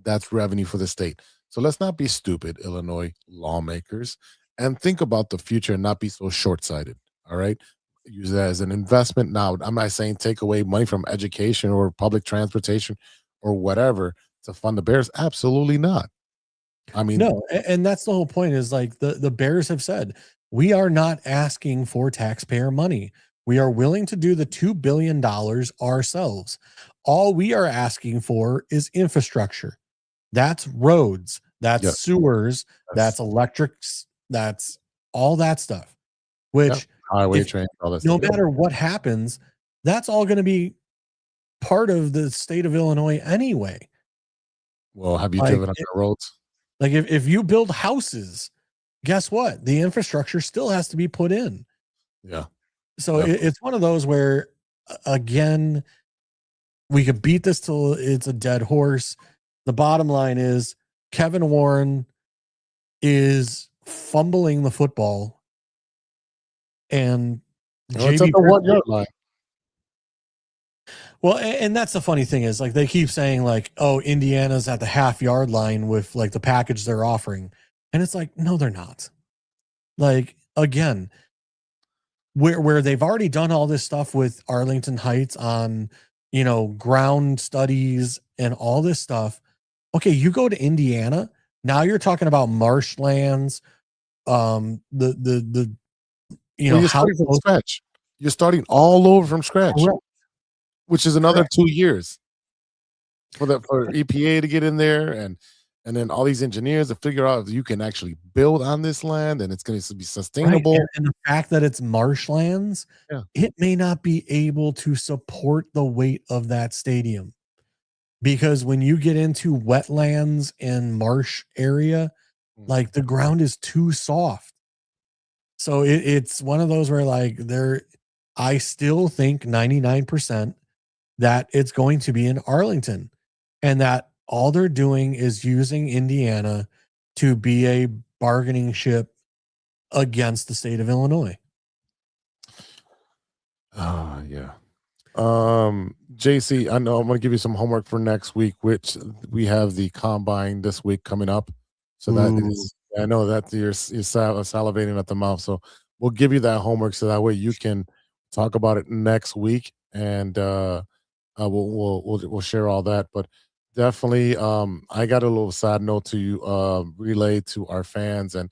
Speaker 3: That's revenue for the state. So let's not be stupid, Illinois lawmakers, and think about the future and not be so short-sighted. All right. Use that as an investment. Now, I'm not saying take away money from education or public transportation or whatever to fund the Bears. Absolutely not.
Speaker 4: No, and that's the whole point is like the Bears have said, we are not asking for taxpayer money. We are willing to do the $2 billion ourselves. All we are asking for is infrastructure. That's roads, that's sewers, that's electrics, that's all that stuff, which
Speaker 3: highway train, all that
Speaker 4: no
Speaker 3: stuff.
Speaker 4: matter what happens, that's all going to be part of the state of Illinois anyway.
Speaker 3: Well, have you driven on the roads?
Speaker 4: Like if you build houses, guess what? The infrastructure still has to be put in.
Speaker 3: Yeah.
Speaker 4: So it's one of those where, again, we could beat this till it's a dead horse. The bottom line is Kevin Warren is fumbling the football, and
Speaker 3: It's at the 1 yard line.
Speaker 4: Well, and that's the funny thing is, like, they keep saying, like, oh, Indiana's at the half-yard line with, like, the package they're offering. And it's like, no, they're not. Like, again, where they've already done all this stuff with Arlington Heights on, ground studies and all this stuff. Okay, you go to Indiana, now you're talking about marshlands, the
Speaker 3: you're starting from scratch. You're starting all over from scratch.
Speaker 4: Correct.
Speaker 3: Which is another 2 years for EPA to get in there, and then all these engineers to figure out if you can actually build on this land and it's going to be sustainable.
Speaker 4: Right. And the fact that it's marshlands, it may not be able to support the weight of that stadium, because when you get into wetlands and marsh area, like, the ground is too soft. So it's one of those where, like, I still think 99% that it's going to be in Arlington, and that all they're doing is using Indiana to be a bargaining chip against the state of Illinois.
Speaker 3: Yeah. JC, I know I'm going to give you some homework for next week, which we have the combine this week coming up. So that is, I know that you're salivating at the mouth. So we'll give you that homework so that way you can talk about it next week, and we'll share all that. But definitely, I got a little sad note to relay to our fans and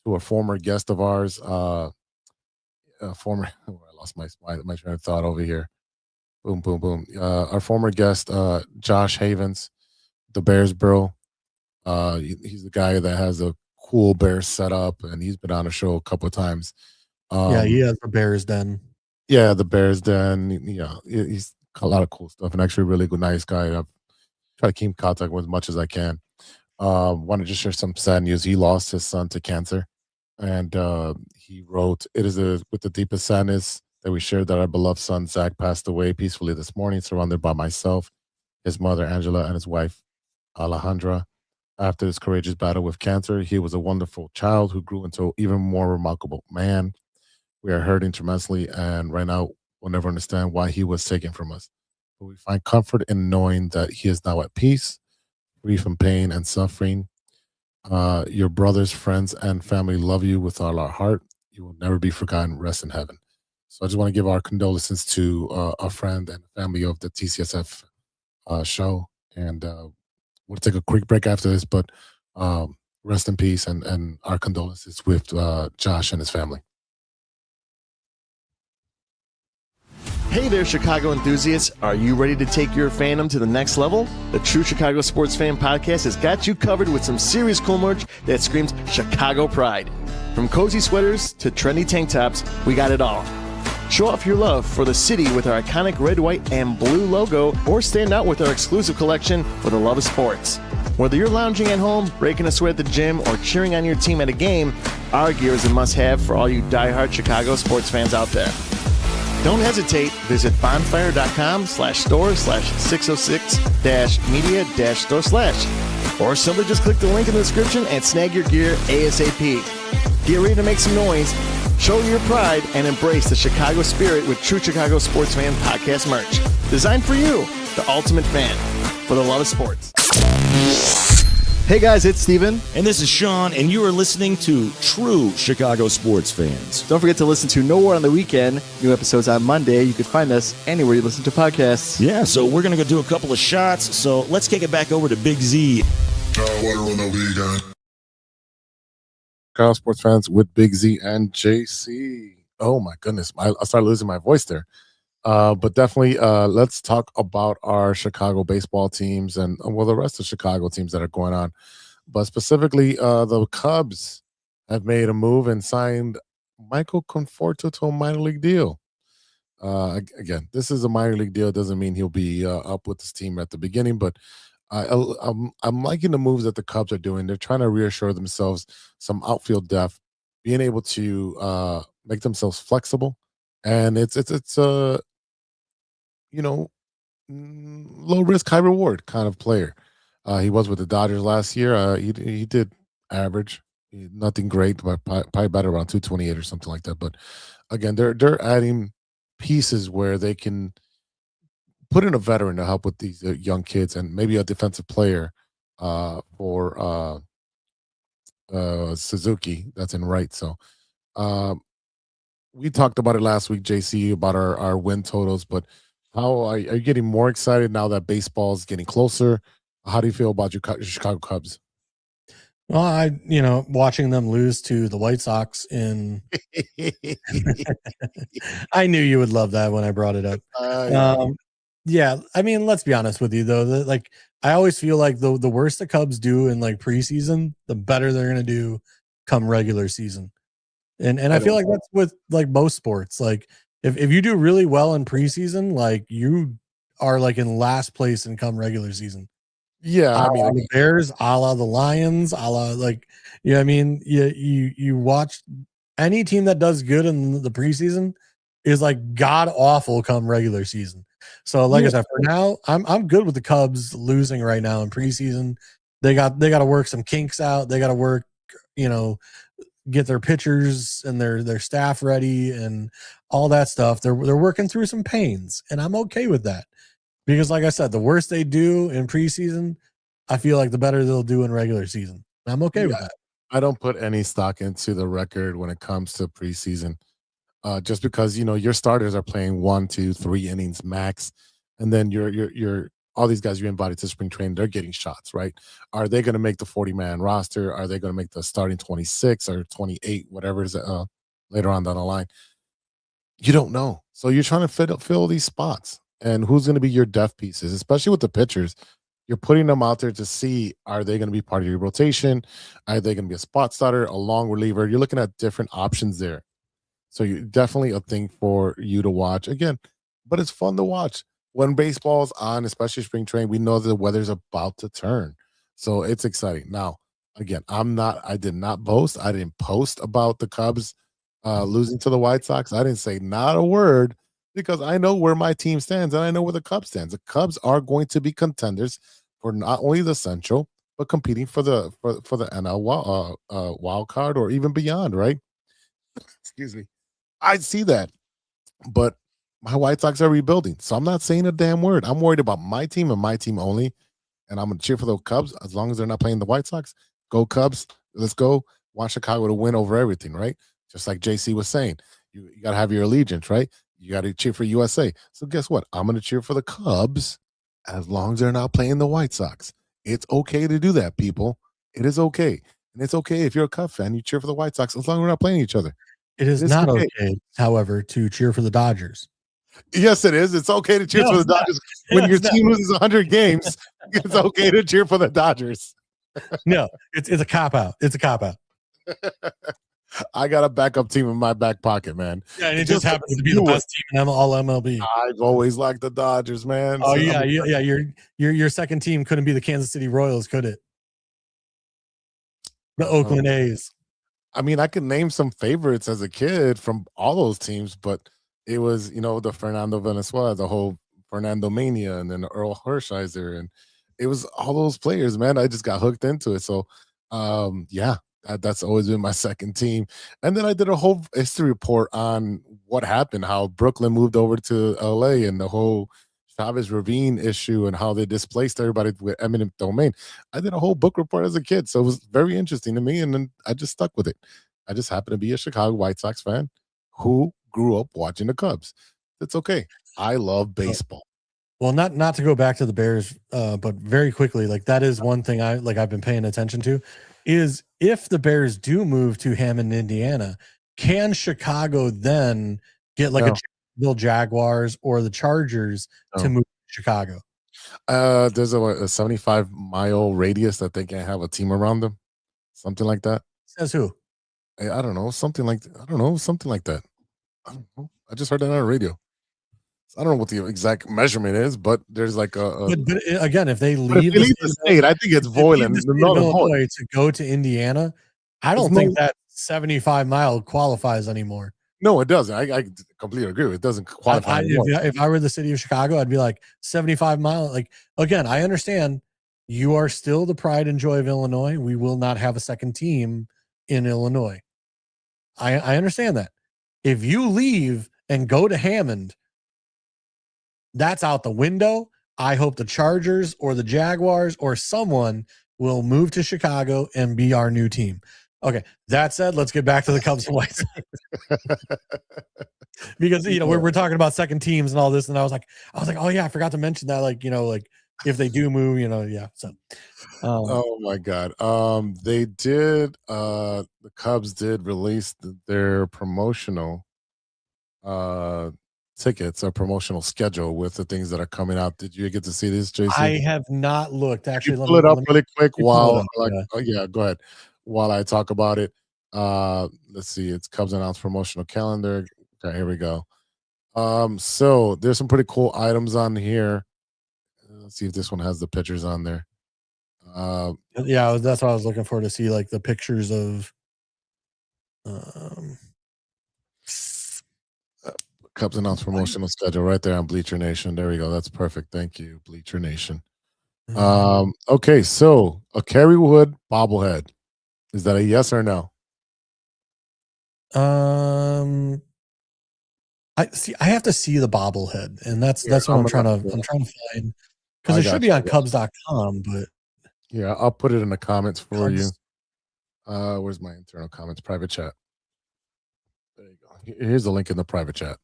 Speaker 3: to a former guest of ours, I lost my train of thought over here. Boom, boom, boom. Our former guest, Josh Havens, the Bears bro. He's the guy that has a cool Bears setup, and he's been on the show a couple of times.
Speaker 4: He has the Bears Den.
Speaker 3: Yeah, the Bears Den. Yeah, he's a lot of cool stuff, and actually a really good, nice guy. I try to keep in contact with as much as I can. Want to just share some sad news. He lost his son to cancer, and he wrote, "It is with the deepest sadness that we shared that our beloved son Zach passed away peacefully this morning, surrounded by myself, his mother Angela, and his wife Alejandra. After this courageous battle with cancer, he was a wonderful child who grew into an even more remarkable man. We are hurting tremendously, and right now we'll never understand why he was taken from us. But we find comfort in knowing that he is now at peace, free from pain and suffering. Your brothers, friends, and family love you with all our heart. You will never be forgotten. Rest in heaven." So I just want to give our condolences to a friend and family of the TCSF show. And we'll take a quick break after this, but rest in peace, and our condolences with Josh and his family.
Speaker 5: Hey there, Chicago enthusiasts. Are you ready to take your fandom to the next level? The True Chicago Sports Fan Podcast has got you covered with some serious cool merch that screams Chicago pride. From cozy sweaters to trendy tank tops, we got it all. Show off your love for the city with our iconic red, white, and blue logo, or stand out with our exclusive collection for the love of sports. Whether you're lounging at home, breaking a sweat at the gym, or cheering on your team at a game, our gear is a must-have for all you diehard Chicago sports fans out there. Don't hesitate. Visit bonfire.com/store/606-media-store/, or simply just click the link in the description and snag your gear ASAP. Get ready to make some noise, show your pride, and embrace the Chicago spirit with True Chicago Sports Fan Podcast merch. Designed for you, the ultimate fan, for the love of sports.
Speaker 7: Hey guys, it's Steven.
Speaker 6: And this is Sean, and you are listening to True Chicago Sports Fans.
Speaker 7: Don't forget to listen to No War on the Weekend. New episodes on Monday. You can find us anywhere you listen to podcasts.
Speaker 6: Yeah, so we're going to go do a couple of shots, so let's kick it back over to Big Z.
Speaker 3: Chicago sports fans with Big Z and JC. Oh my goodness, I started losing my voice there. But definitely, let's talk about our Chicago baseball teams and the rest of Chicago teams that are going on. But specifically, the Cubs have made a move and signed Michael Conforto to a minor league deal. Again, this is a minor league deal. It doesn't mean he'll be up with this team at the beginning, but I'm liking the moves that the Cubs are doing. They're trying to reassure themselves some outfield depth, being able to make themselves flexible, and it's low risk, high reward kind of player. He was with the Dodgers last year. He did average Nothing great, but probably better around 228 or something like that. But again, they're adding pieces where they can put in a veteran to help with these young kids, and maybe a defensive player for Suzuki that's in right. So we talked about it last week, JC, about our win totals. But how are you getting more excited now that baseball's getting closer? How do you feel about your Chicago Cubs?
Speaker 4: Well, watching them lose to the White Sox I knew you would love that when I brought it up. Yeah, I mean, let's be honest with you though. I always feel like the worse the Cubs do in like preseason, the better they're gonna do come regular season. And I feel like that's with like most sports. Like if you do really well in preseason, like you are like in last place in come regular season.
Speaker 3: Yeah,
Speaker 4: I mean, the Bears, a la the Lions, a la like, you know what I mean? You watch any team that does good in the preseason is like god awful come regular season. So like I said, for now, I'm good with the Cubs losing right now in preseason. They got to work some kinks out. They got to work, get their pitchers and their staff ready and all that stuff. They're working through some pains, and I'm okay with that. Because like I said, the worse they do in preseason, I feel like the better they'll do in regular season. I'm okay with that.
Speaker 3: I don't put any stock into the record when it comes to preseason. Just because, your starters are playing 1, 2, 3 innings max. And then you're all these guys you invited to spring training, they're getting shots, right? Are they going to make the 40-man roster? Are they going to make the starting 26 or 28, whatever is later on down the line? You don't know. So you're trying to fill these spots. And who's going to be your depth pieces, especially with the pitchers? You're putting them out there to see, are they going to be part of your rotation? Are they going to be a spot starter, a long reliever? You're looking at different options there. So you definitely a thing for you to watch again, but it's fun to watch when baseball's on, especially spring training. We know the weather's about to turn, so it's exciting. Now, again, I did not boast. I didn't post about the Cubs losing to the White Sox. I didn't say not a word because I know where my team stands and I know where the Cubs stands. The Cubs are going to be contenders for not only the Central, but competing for the NL wild card or even beyond, right? Excuse me. I see that, but my White Sox are rebuilding, so I'm not saying a damn word. I'm worried about my team and my team only, and I'm going to cheer for the Cubs as long as they're not playing the White Sox. Go Cubs. Let's go. Want Chicago to win over everything, right? Just like JC was saying, you got to have your allegiance, right? You got to cheer for USA. So guess what? I'm going to cheer for the Cubs as long as they're not playing the White Sox. It's okay to do that, people. It is okay. And it's okay if you're a Cubs fan, you cheer for the White Sox as long as we're not playing each other.
Speaker 4: It is not okay, however, to cheer for the Dodgers.
Speaker 3: Yes, it is. It's okay to cheer for the Dodgers. When your team loses 100 games, it's okay to cheer for the Dodgers.
Speaker 4: No, it's a cop-out. It's a cop-out.
Speaker 3: I got a backup team in my back pocket, man.
Speaker 4: Yeah, and it just happens to be the best team in all MLB.
Speaker 3: I've always liked the Dodgers, man.
Speaker 4: Oh, so your second team couldn't be the Kansas City Royals, could it? The Oakland A's.
Speaker 3: I mean, I could name some favorites as a kid from all those teams, but it was, the Fernando Venezuela, the whole Fernando Mania, and then Earl Hershiser, and it was all those players, man. I just got hooked into it. So, that's always been my second team. And then I did a whole history report on what happened, how Brooklyn moved over to LA and the whole Chavez Ravine issue and how they displaced everybody with eminent domain. I did a whole book report as a kid. So it was very interesting to me. And then I just stuck with it. I just happen to be a Chicago White Sox fan who grew up watching the Cubs. It's okay. I love baseball.
Speaker 4: Well, not to go back to the Bears, but very quickly, like that is one thing I've been paying attention to is if the Bears do move to Hammond, Indiana, can Chicago then get like a Bill Jaguars or the Chargers to move to Chicago?
Speaker 3: There's a 75-mile radius that they can have a team around them. Something like that.
Speaker 4: Says who?
Speaker 3: I don't know. Something like that. I don't know. I just heard that on the radio. I don't know what the exact measurement is, but there's like
Speaker 4: but again, if they leave
Speaker 3: the state, I think it's Voiland,
Speaker 4: Illinois, to go to Indiana, I don't think that 75-mile qualifies anymore.
Speaker 3: No, it doesn't. I completely agree. It doesn't qualify.
Speaker 4: If I were the city of Chicago, I'd be like 75-mile. Like, again, I understand you are still the pride and joy of Illinois. We will not have a second team in Illinois. I understand that. If you leave and go to Hammond, that's out the window. I hope the Chargers or the Jaguars or someone will move to Chicago and be our new team. Okay. That said, let's get back to the Cubs and White Sox. Because, we're talking about second teams and all this. And I was like, oh yeah, I forgot to mention that. Like, if they do move, yeah. So,
Speaker 3: oh my God. They did, the Cubs did release their promotional, tickets or promotional schedule with the things that are coming out. Did you get to see this, Jason?
Speaker 4: I have not looked. Actually,
Speaker 3: pull it up really quick while
Speaker 4: go
Speaker 3: ahead. While I talk about it. Let's see. It's Cubs announced promotional calendar. Okay, here we go. So there's some pretty cool items on here. Let's see if this one has the pictures on there.
Speaker 4: Yeah, that's what I was looking for, to see like the pictures of
Speaker 3: Cubs announced promotional schedule right there on Bleacher Nation. There we go. That's perfect. Thank you, Bleacher Nation. Okay, so a Kerry Wood bobblehead. Is that a yes or no?
Speaker 4: I have to see the bobblehead, and that's what I'm trying to find, because it should be on Cubs.com, but
Speaker 3: yeah, I'll put it in the comments for you. Where's my internal comments? Private chat. There you go. Here's the link in the private chat,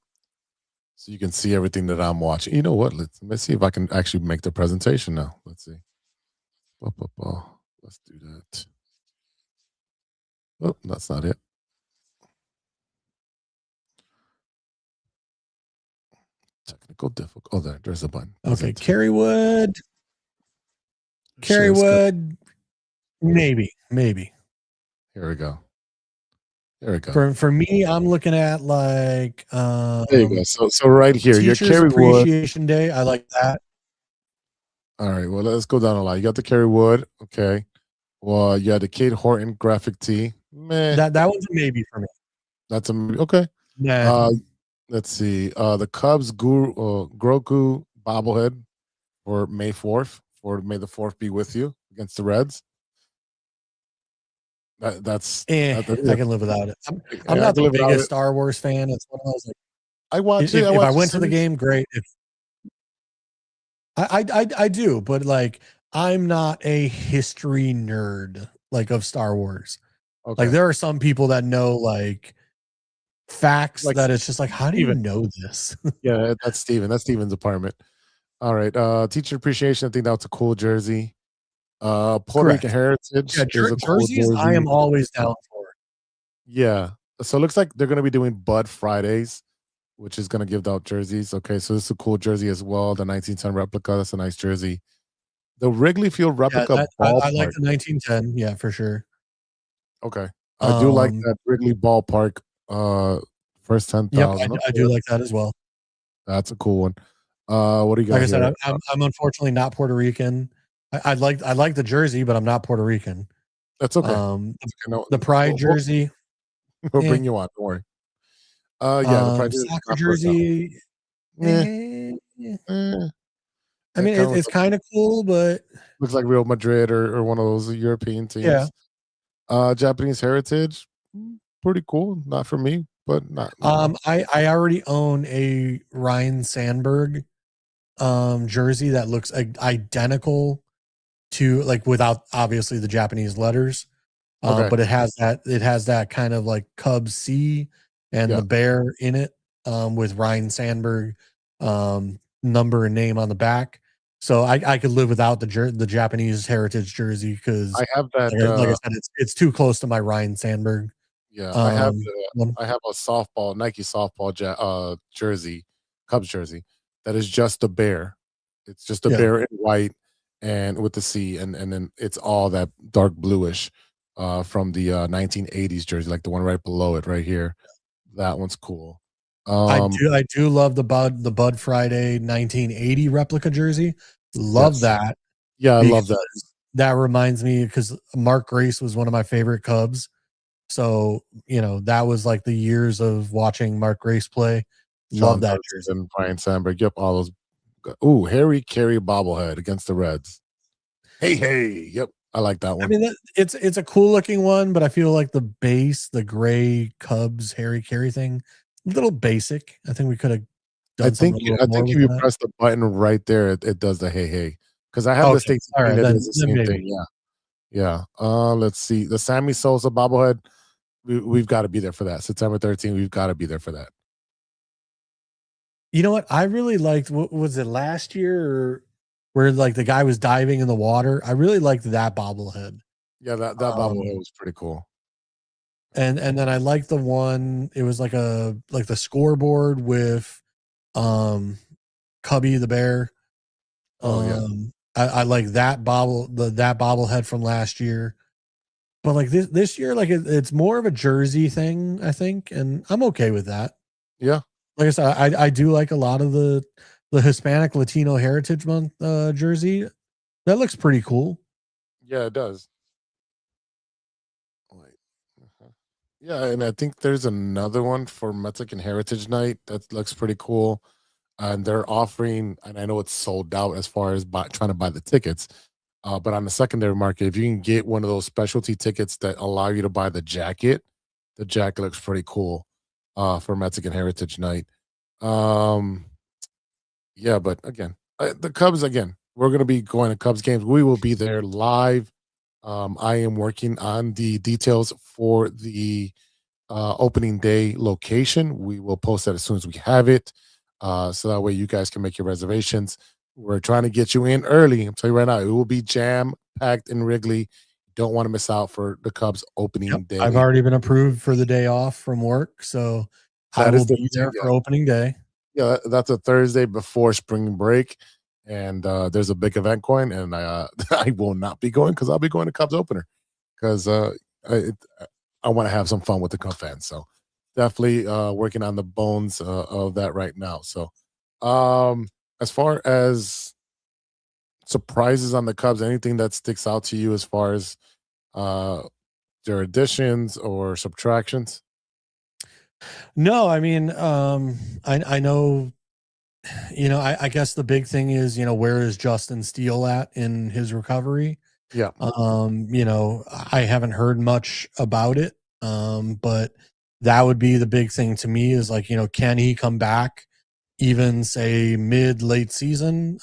Speaker 3: so you can see everything that I'm watching. You know what? Let's see if I can actually make the presentation now. Let's see. Let's do that. Oh, that's not it. Technical difficult. Oh, there's a button.
Speaker 4: Okay, Kerry Wood. Maybe.
Speaker 3: Here we go.
Speaker 4: For me, I'm looking at like
Speaker 3: there you go. So right here, your
Speaker 4: Teachers
Speaker 3: Kerry Wood
Speaker 4: Appreciation Day. I like that.
Speaker 3: All right. Well, let's go down a lot. You got the Kerry Wood. Okay. Well, you had the Kate Horton graphic tee. Meh.
Speaker 4: That one's a maybe for me.
Speaker 3: That's a okay.
Speaker 4: Nah.
Speaker 3: Let's see. The Cubs Grogu bobblehead for May 4th. For May the 4th be with you against the Reds. I
Speaker 4: can live without it. I'm not the biggest Star Wars fan. It's one of those, like,
Speaker 3: I watch it.
Speaker 4: If I went to the game, great. I do, but like, I'm not a history nerd like of Star Wars.
Speaker 3: Okay.
Speaker 4: Like, there are some people that know like facts,
Speaker 3: like,
Speaker 4: that it's just like, how do you know this?
Speaker 3: Yeah, that's Steven. That's Steven's apartment. All right. Teacher appreciation. I think that's a cool jersey. Puerto Rican heritage.
Speaker 4: Yeah, jerseys, I am always down for.
Speaker 3: Yeah. So it looks like they're going to be doing Bud Fridays, which is going to give out jerseys. Okay. So this is a cool jersey as well. The 1910 replica. That's a nice jersey. The Wrigley Field replica.
Speaker 4: I like the 1910. Yeah, for sure.
Speaker 3: Okay. I do like that Wrigley ballpark. First 10,000.
Speaker 4: Yep, I do like that as well.
Speaker 3: That's a cool one. What do you got?
Speaker 4: Like I said, I'm unfortunately not Puerto Rican. I like the jersey, but I'm not Puerto Rican.
Speaker 3: That's okay.
Speaker 4: The Pride jersey.
Speaker 3: We'll bring you on. Don't worry. The Pride
Speaker 4: soccer jersey. I mean, it's kind of cool, but
Speaker 3: looks like Real Madrid or one of those European teams.
Speaker 4: Yeah.
Speaker 3: Japanese heritage, pretty cool. Not for me, but not.
Speaker 4: I already own a Ryan Sandberg jersey that looks identical to, like, without obviously the Japanese letters, but it has that kind of like Cubs C and the bear in it, with Ryan Sandberg number and name on the back. So I could live without the Japanese heritage jersey, because
Speaker 3: I have that.
Speaker 4: Like I said, it's too close to my Ryan Sandberg.
Speaker 3: Yeah, I have a softball Nike softball jersey, Cubs jersey, that is just a bear. It's just a bear in white and with the C, and then it's all that dark bluish from the 1980s jersey, like the one right below it, right here. That one's cool. I
Speaker 4: do love the Bud Friday 1980 replica jersey. Love that.
Speaker 3: Yeah, I love that.
Speaker 4: That reminds me, because Mark Grace was one of my favorite Cubs. So, that was like the years of watching Mark Grace play. Love that jersey.
Speaker 3: And Ryan Sandberg. Yep, all those. Ooh, Harry Carey bobblehead against the Reds. Hey. Yep, I like that one.
Speaker 4: I mean, it's a cool looking one, but I feel like the base, the gray Cubs Harry Carey thing, a little basic. I think we could have done something.
Speaker 3: I think if you press the button right there, it does the hey. Because I have the Stacey
Speaker 4: all right,
Speaker 3: that
Speaker 4: then
Speaker 3: does the same
Speaker 4: maybe.
Speaker 3: thing. Yeah. Let's see. The Sammy Sosa bobblehead. We've got to be there for that. September 13th. We've got to be there for that.
Speaker 4: You know what? I really liked. What was it last year? Where like the guy was diving in the water. I really liked that bobblehead.
Speaker 3: Yeah, that bobblehead was pretty cool.
Speaker 4: And then I liked the one. It was like the scoreboard with Cubby the bear. I like that that bobblehead from last year. But like this year, like it's more of a jersey thing, I think, and I'm okay with that.
Speaker 3: Yeah.
Speaker 4: Like I said, I do like a lot of the Hispanic Latino Heritage Month jersey. That looks pretty cool.
Speaker 3: Yeah, it does. Yeah, and I think there's another one for Mexican Heritage Night that looks pretty cool. And they're offering, and I know it's sold out as far as trying to buy the tickets. But on the secondary market, if you can get one of those specialty tickets that allow you to buy the jacket looks pretty cool for Mexican Heritage Night. Yeah, but again, the Cubs, we're going to be going to Cubs games. We will be there live. I am working on the details for the opening day location. We will post that as soon as we have it. So that way you guys can make your reservations. We're trying to get you in early. I'm telling you right now, it will be jam-packed in Wrigley. Don't want to miss out for the Cubs opening day.
Speaker 4: I've already been approved for the day off from work, so I will be there for opening day.
Speaker 3: Yeah, that's a Thursday before spring break, and there's a big event going, and I will not be going because I'll be going to Cubs opener because I want to have some fun with the Cubs fans. So definitely working on the bones of that right now. So as far as surprises on the Cubs, anything that sticks out to you as far as their additions or subtractions?
Speaker 4: No, I mean, I know, I guess the big thing is, where is Justin Steele at in his recovery?
Speaker 3: Yeah.
Speaker 4: I haven't heard much about it. But that would be the big thing to me is like, can he come back even say late season?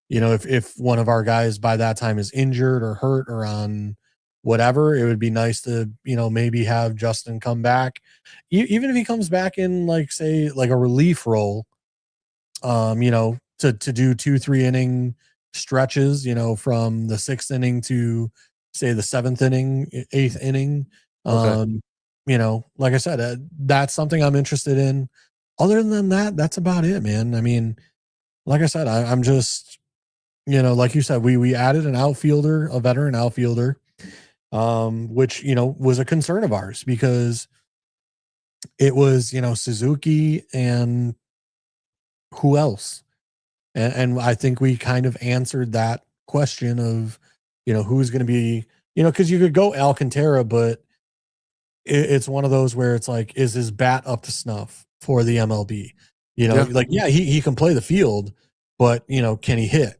Speaker 4: If one of our guys by that time is injured or hurt or on whatever, it would be nice to, maybe have Justin come back. Even if he comes back in like, say, like a relief role, to do 2-3 inning stretches, from the 6th inning to say the 7th inning, 8th inning.
Speaker 3: Okay.
Speaker 4: Like I said, that's something I'm interested in. Other than that, that's about it, man. I mean, like I said, I'm just, like you said, we added an outfielder, a veteran outfielder, which, was a concern of ours because it was, Suzuki and who else? And I think we kind of answered that question of, who's going to be, because you could go Alcantara, but it's one of those where it's like, is his bat up to snuff for the MLB? He can play the field, but, can he hit?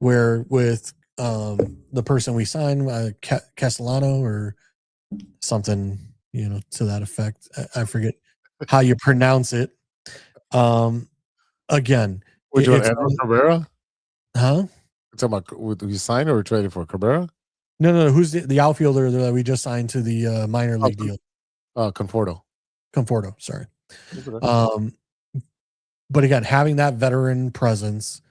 Speaker 4: Where with the person we signed, Castellano or something, to that effect. I forget how you pronounce it. Again,
Speaker 3: would you want Cabrera?
Speaker 4: Huh?
Speaker 3: You're talking about would you sign or traded for Cabrera?
Speaker 4: No. Who's the outfielder that we just signed to the minor league deal?
Speaker 3: Conforto,
Speaker 4: sorry. But again, having that veteran presence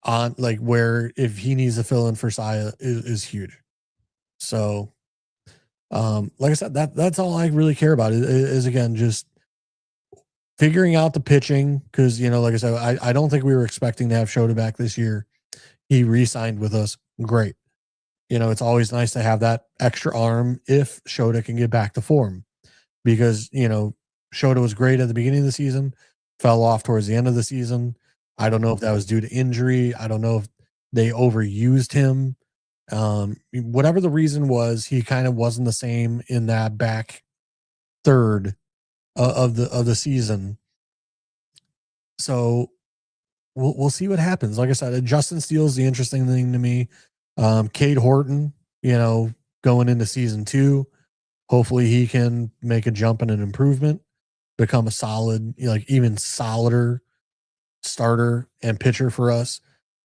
Speaker 4: on like where if he needs to fill in for Saya is huge. So, like I said, that's all I really care about is again just figuring out the pitching because like I said, I don't think we were expecting to have Shota back this year. He re-signed with us. Great. It's always nice to have that extra arm if Shota can get back to form because, Shota was great at the beginning of the season, fell off towards the end of the season. I don't know if that was due to injury. I don't know if they overused him. Whatever the reason was, he kind of wasn't the same in that back third of the season. So we'll see what happens. Like I said, Justin Steele's the interesting thing to me. Cade Horton, going into season 2, hopefully he can make a jump and an improvement, become a solid, even solider starter and pitcher for us,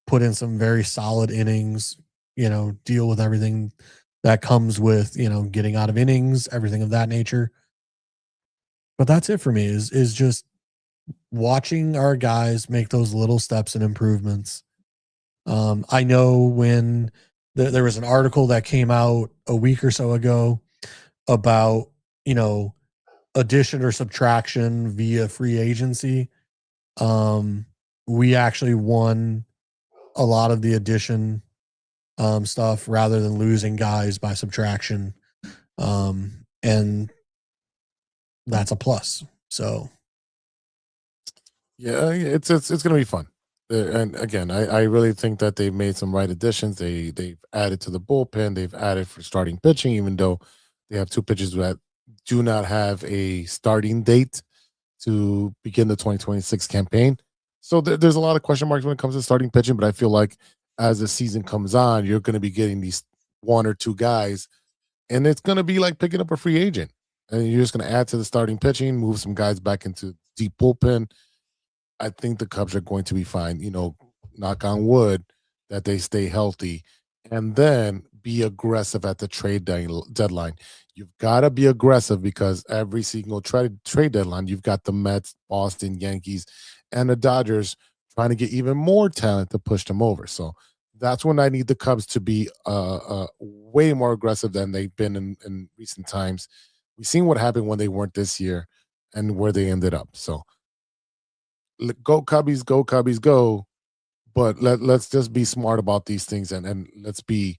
Speaker 4: put in some very solid innings, deal with everything that comes with, getting out of innings, everything of that nature. But that's it for me is just watching our guys make those little steps and improvements. I know when there was an article that came out a week or so ago about, addition or subtraction via free agency. We actually won a lot of the addition stuff rather than losing guys by subtraction. And that's a plus. So
Speaker 3: Yeah, it's gonna be fun. And again, I really think that they've made some right additions. They've added to the bullpen. They've added for starting pitching, even though they have 2 pitchers that do not have a starting date to begin the 2026 campaign. So there's a lot of question marks when it comes to starting pitching. But I feel like as the season comes on, you're going to be getting these 1 or 2 guys, and it's going to be like picking up a free agent. And you're just going to add to the starting pitching, move some guys back into deep bullpen. I think the Cubs are going to be fine. Knock on wood that they stay healthy, and then be aggressive at the trade deadline. You've got to be aggressive because every single trade deadline, you've got the Mets, Boston, Yankees, and the Dodgers trying to get even more talent to push them over. So that's when I need the Cubs to be way more aggressive than they've been in recent times. We've seen what happened when they weren't this year and where they ended up. So go Cubbies, go Cubbies, go. But let's just be smart about these things and let's be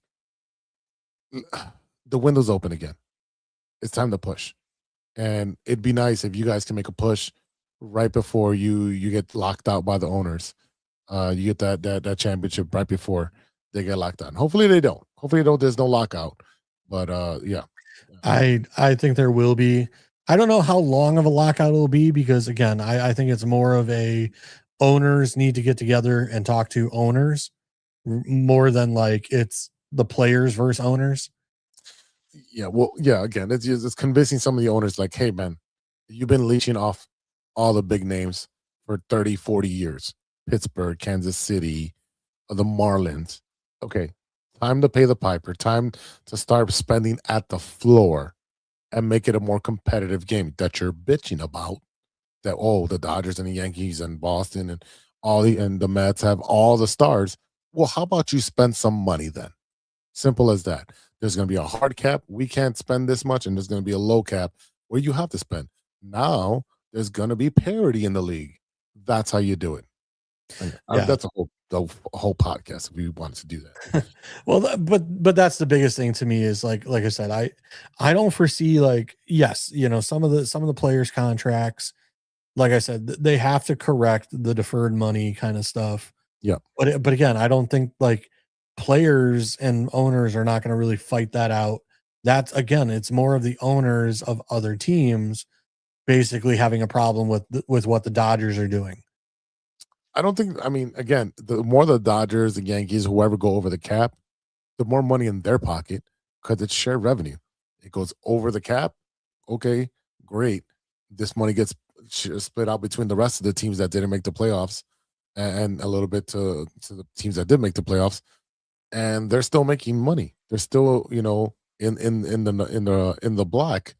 Speaker 3: the window's open again. It's time to push. And it'd be nice if you guys can make a push right before you get locked out by the owners. You get that championship right before they get locked out. Hopefully they don't. There's no lockout. But yeah.
Speaker 4: I think there will be. I don't know how long of a lockout it will be because again, I think it's more of a owners need to get together and talk to owners more than like it's the players versus owners.
Speaker 3: Yeah, well, yeah, again, it's convincing some of the owners like, hey man, you've been leeching off all the big names for 30, 40 years. Pittsburgh, Kansas City, the Marlins. Okay, time to pay the piper, time to start spending at the floor and make it a more competitive game that you're bitching about. That the Dodgers and the Yankees and Boston and the Mets have all the stars. Well, how about you spend some money then? Simple as that. There's going to be a hard cap. We can't spend this much, and there's going to be a low cap where you have to spend. Now there's going to be parity in the league. That's how you do it. That's the whole podcast if we wanted to do that.
Speaker 4: Well, but that's the biggest thing to me is like I said, I don't foresee yes, some of the players' contracts. Like I said, they have to correct the deferred money kind of stuff.
Speaker 3: Yeah.
Speaker 4: But again, I don't think players and owners are not going to really fight that out. That's again, it's more of the owners of other teams basically having a problem with what the Dodgers are doing.
Speaker 3: Again, the more the Dodgers, the Yankees, whoever go over the cap, the more money in their pocket because it's shared revenue. It goes over the cap. Okay, great. This money gets split out between the rest of the teams that didn't make the playoffs and a little bit to the teams that did make the playoffs. And they're still making money. They're still, in the black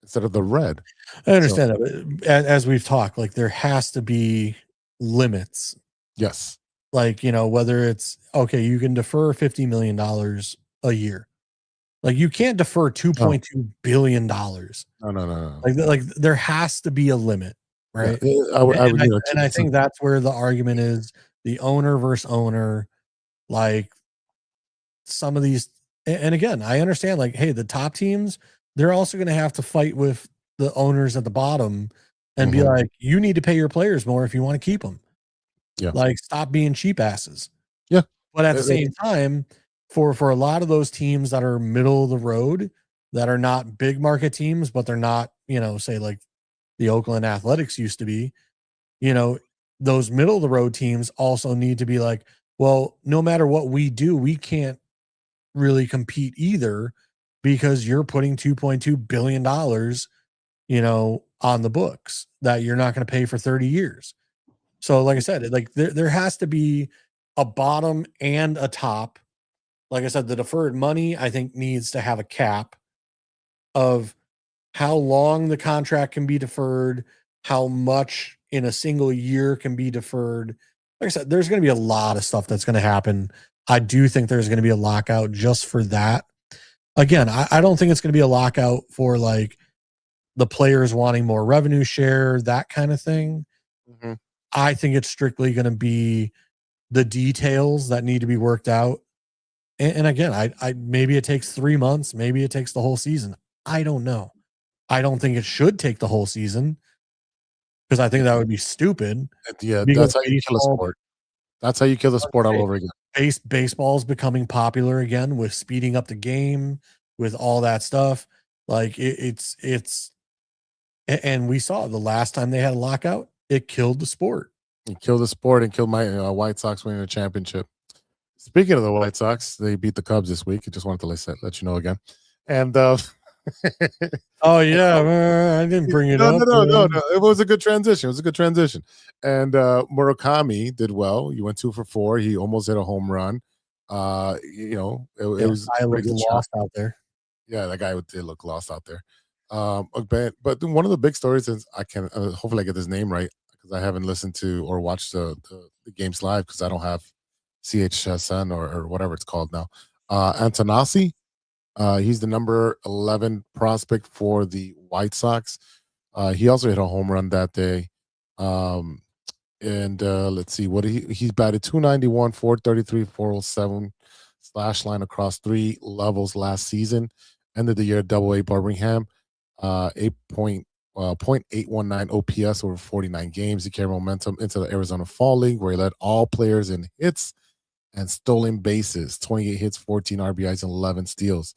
Speaker 3: instead of the red.
Speaker 4: I understand that. As we've talked, there has to be limits.
Speaker 3: Yes.
Speaker 4: Whether it's okay, you can defer $50 million a year. You can't defer $2.2 billion.
Speaker 3: No.
Speaker 4: There has to be a limit, right?
Speaker 3: Yeah,
Speaker 4: I think that's where the argument is the owner versus owner. Some of these, and again, I understand. Hey, the top teams, they're also going to have to fight with the owners at the bottom and be like, you need to pay your players more if you want to keep them.
Speaker 3: Yeah.
Speaker 4: Stop being cheap asses.
Speaker 3: Yeah.
Speaker 4: But at the same time, for a lot of those teams that are middle of the road, that are not big market teams, but they're not, say the Oakland Athletics used to be, those middle of the road teams also need to be well, no matter what we do, we can't really compete either, because you're putting $2.2 billion, on the books that you're not going to pay for 30 years. So like I said, like there has to be a bottom and a top. Like I said, the deferred money, I think, needs to have a cap of how long the contract can be deferred, how much in a single year can be deferred. Like I said, there's going to be a lot of stuff that's going to happen. I do think there's going to be a lockout just for that. Again, I don't think it's going to be a lockout for like the players wanting more revenue share, that kind of thing.
Speaker 3: Mhm.
Speaker 4: I think it's strictly going to be the details that need to be worked out. And again, I maybe it takes 3 months, maybe it takes the whole season. I don't know. I don't think it should take the whole season, because I think that would be stupid.
Speaker 3: Yeah,
Speaker 4: Because
Speaker 3: that's how you kill a sport. That's how you kill the sport all over again.
Speaker 4: Baseball's becoming popular again with speeding up the game, with all that stuff. Like and we saw the last time they had a lockout, it killed the sport.
Speaker 3: You killed the sport and killed my White Sox winning a championship. Speaking of the White Sox, they beat the Cubs this week. I just wanted to let you know again. And
Speaker 4: Oh yeah, I didn't bring it
Speaker 3: no,
Speaker 4: up.
Speaker 3: no. It was a good transition. And Murakami did well. He went 2 for 4. He almost hit a home run. It was
Speaker 4: I
Speaker 3: a
Speaker 4: looked
Speaker 3: pretty good
Speaker 4: lost out there.
Speaker 3: Yeah, that guy did look lost out there. But one of the big stories is I can hopefully I get his name right, because I haven't listened to or watched the games live, because I don't have CHSN or whatever it's called now. Antonasi, he's the number 11 prospect for the White Sox. He also hit a home run that day. Let's see what he's batted 291, 433, 407 slash line across 3 levels last season. Ended the year at Double-A Birmingham, 0.819 OPS over 49 games. He carried momentum into the Arizona Fall League, where he led all players in hits and stolen bases, 28 hits, 14 RBIs, and 11 steals.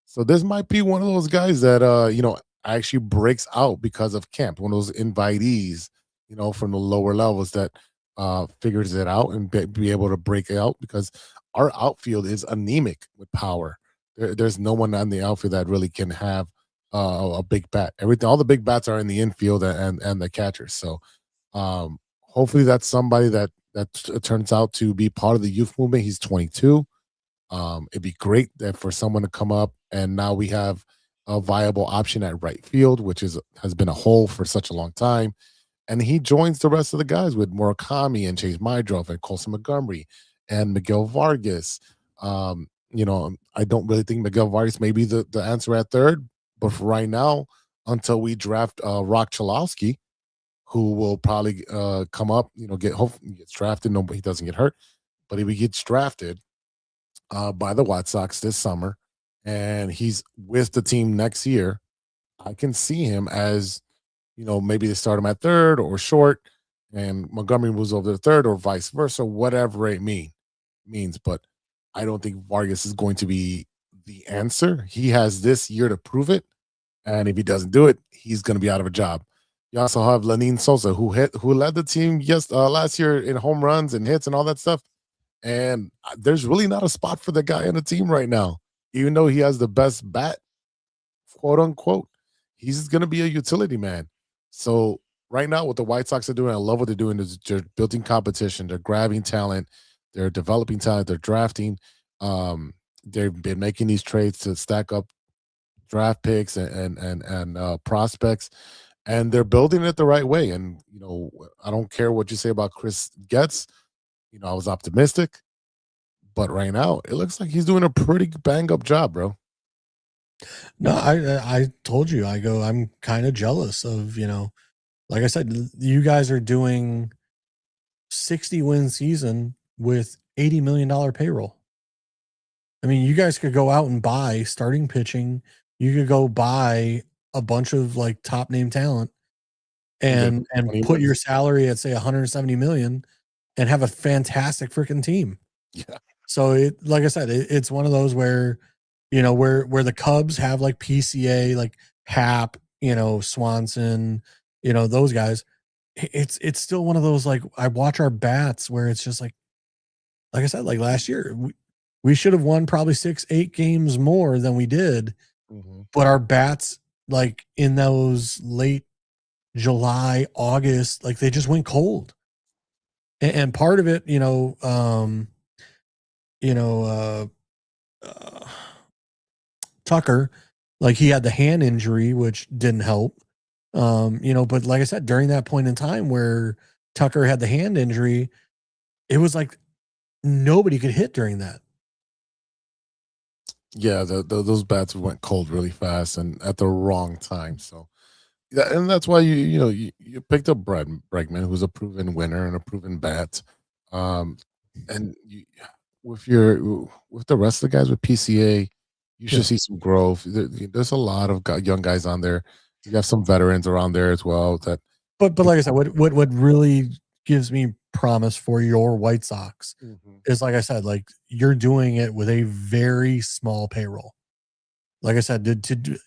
Speaker 3: So this might be one of those guys that actually breaks out because of camp, one of those invitees, from the lower levels that figures it out and be able to break out, because our outfield is anemic with power. There's no one on the outfield that really can have a big bat. All the big bats are in the infield and the catchers. So hopefully that's somebody that turns out to be part of the youth movement. He's 22. It'd be great that for someone to come up, and now we have a viable option at right field, which has been a hole for such a long time. And he joins the rest of the guys with Murakami and Chase Mydroff and Colson Montgomery and Miguel Vargas. I don't really think Miguel Vargas may be the answer at third, but for right now, until we draft Rock Chalowski, who will probably come up, hopefully he gets drafted. No, he doesn't get hurt, but if he gets drafted by the White Sox this summer, and he's with the team next year, I can see him as, maybe they start him at third or short, and Montgomery moves over to third, or vice versa, whatever it means. But I don't think Vargas is going to be the answer. He has this year to prove it, and if he doesn't do it, he's going to be out of a job. You also have Lenin Sosa, who led the team last year in home runs and hits and all that stuff. And there's really not a spot for the guy on the team right now, even though he has the best bat, quote unquote. He's going to be a utility man. So right now, what the White Sox are doing, I love what they're doing, is they're building competition. They're grabbing talent. They're developing talent. They're drafting. They've been making these trades to stack up draft picks and prospects, and they're building it the right way. And I don't care what you say about Chris Getz. I was optimistic, but right now it looks like he's doing a pretty bang up job, bro.
Speaker 4: No, I told you, I'm kind of jealous of, like I said, you guys are doing 60 win season with $80 million payroll. I mean, you guys could go out and buy starting pitching. You could go buy a bunch of like top name talent and put your salary at say 170 million and have a fantastic freaking team.
Speaker 3: Yeah.
Speaker 4: So like I said, it's one of those where, where the Cubs have like PCA, like Hap, Swanson, those guys. It's still one of those, like, I watch our bats where it's just like I said, like last year, we should have won probably 6-8 games more than we did.
Speaker 3: Mm-hmm.
Speaker 4: But our bats, like in those late July, August, like they just went cold. And part of it, Tucker, like he had the hand injury, which didn't help. But like I said, during that point in time where Tucker had the hand injury, it was like nobody could hit during that.
Speaker 3: Yeah, those bats went cold really fast and at the wrong time. So, yeah, and that's why you picked up Bregman, who's a proven winner and a proven bat. And with the rest of the guys with PCA, you should see some growth. There's a lot of young guys on there. You have some veterans around there as well.
Speaker 4: But like I said, what really gives me promise for your White Sox is, like I said, like you're doing it with a very small payroll. Like I said, did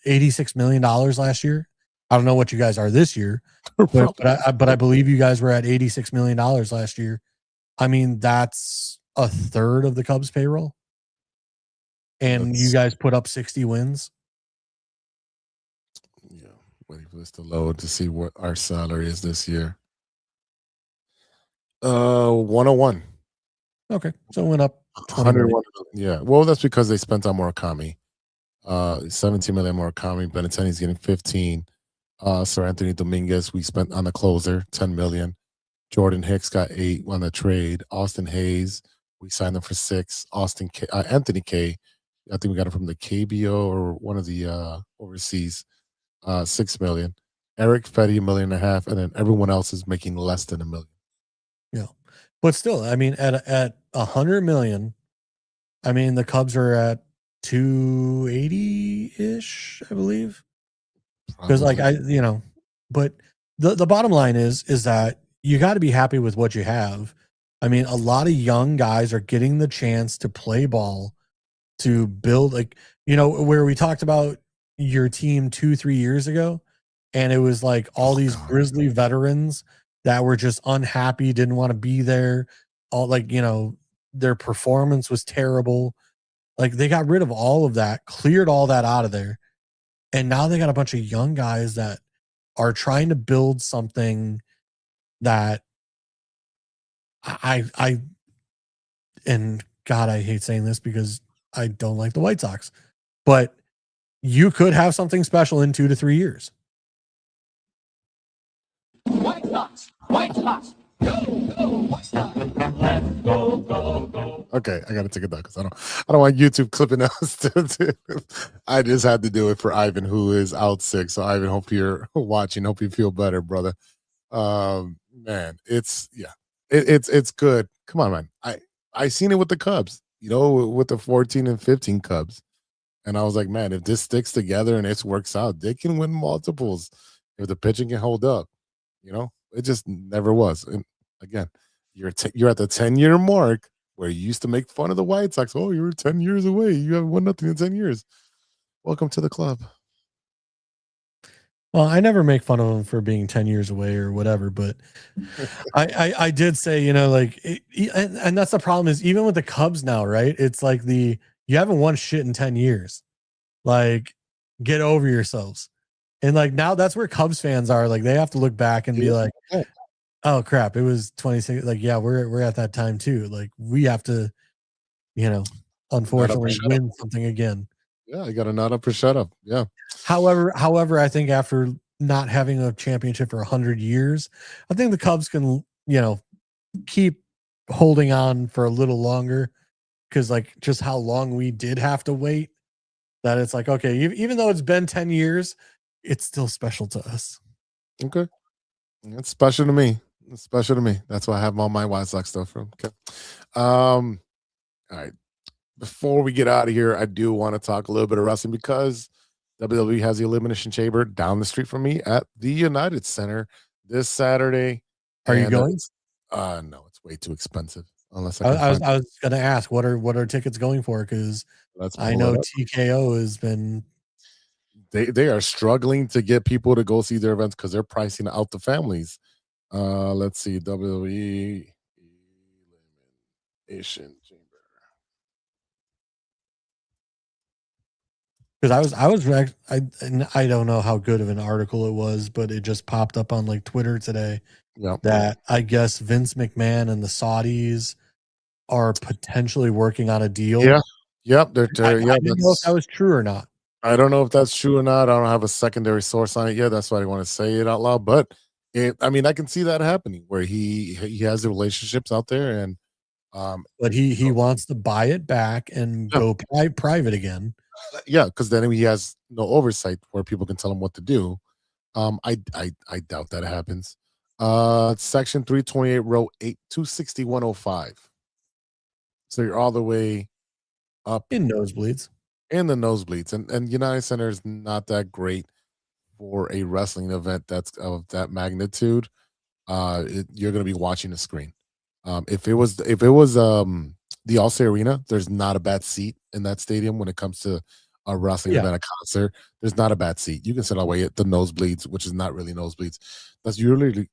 Speaker 4: $86 million last year. I don't know what you guys are this year, but I believe you guys were at $86 million last year. I mean, that's a third of the Cubs payroll. And you guys put up 60 wins.
Speaker 3: Yeah, waiting for this to load to see what our salary is this year. 101.
Speaker 4: Okay, so it went up
Speaker 3: 101. Yeah, well, that's because they spent on Murakami. 17 million Murakami. Benintendi's getting 15. Sir Anthony Dominguez, we spent on the closer 10 million. Jordan Hicks got 8 on the trade. Austin Hayes, we signed him for 6. Anthony K, I think we got him from the KBO or one of the overseas. 6 million. Eric Fetty, $1.5 million, and then everyone else is making less than $1 million.
Speaker 4: Yeah, but still, I mean, at $100 million, I mean the Cubs are at 280-ish, I believe. Because but the bottom line is that you got to be happy with what you have. I mean, a lot of young guys are getting the chance to play ball, to build, like, where we talked about your team 2-3 years ago, and it was like all these Grizzly veterans that were just unhappy, didn't want to be there. All their performance was terrible. Like they got rid of all of that, cleared all that out of there. And now they got a bunch of young guys that are trying to build something that and God, I hate saying this because I don't like the White Sox, but you could have something special in 2 to 3 years.
Speaker 8: White Sox, White Sox, go, White Sox. Let's go.
Speaker 3: Okay, I gotta take it down because I don't want YouTube clipping us. I just had to do it for Ivan, who is out sick. So Ivan, hope you're watching. Hope you feel better, brother. Man, it's good. Come on, man. I seen it with the Cubs, with the 14 and 15 Cubs. And I was like, man, if this sticks together and it works out, they can win multiples if the pitching can hold up. It just never was. And again, you're at the 10-year mark where you used to make fun of the White Sox. Oh, you were 10 years away. You haven't won nothing in 10 years. Welcome to the club.
Speaker 4: Well, I never make fun of them for being 10 years away or whatever, but I did say, and that's the problem is even with the Cubs now, right? It's like you haven't won shit in 10 years. Like, get over yourselves. And like now that's where Cubs fans are. Like they have to look back and be like, oh crap, it was 26. Like, yeah, we're at that time too. Like we have to, unfortunately win something again.
Speaker 3: Yeah, I got to nod up or shut up. Yeah.
Speaker 4: However, I think after not having a championship for 100 years, I think the Cubs can, keep holding on for a little longer because like just how long we did have to wait, that it's like, okay, even though it's been 10 years, it's still special to us.
Speaker 3: Okay. It's special to me. It's special to me. That's why I have all my White Sox stuff from. Okay. All right. Before we get out of here, I do want to talk a little bit of wrestling because WWE has the Elimination Chamber down the street from me at the United Center this Saturday.
Speaker 4: Are you going?
Speaker 3: No, it's way too expensive. Unless
Speaker 4: I was going to ask, what are tickets going for? Because I know TKO has been.
Speaker 3: They are struggling to get people to go see their events because they're pricing out the families. Let's see, WWE Elimination Chamber.
Speaker 4: Because I don't know how good of an article it was, but it just popped up on like Twitter today
Speaker 3: Yeah.
Speaker 4: that I guess Vince McMahon and the Saudis are potentially working on a deal.
Speaker 3: Yeah. Yep.
Speaker 4: I
Speaker 3: Yeah.
Speaker 4: didn't know if that was true or not.
Speaker 3: I don't know if that's true or not. I don't have a secondary source on it yet. That's why I want to say it out loud. But I mean, I can see that happening where he has the relationships out there, and
Speaker 4: But he wants to buy it back and
Speaker 3: Yeah.
Speaker 4: go private again.
Speaker 3: yeah, because then he has no oversight where people can tell him what to do. I doubt that happens. Section 328, row 8, 26105. So you're all the way up
Speaker 4: In nosebleeds.
Speaker 3: in the nosebleeds, and United Center is not that great for a wrestling event that's of that magnitude. You're going to be watching the screen. If it was the Allstate Arena, there's not a bad seat in that stadium when it comes to a wrestling event, a concert. There's not a bad seat. You can sit all the way at the nosebleeds, which is not really nosebleeds. That's usually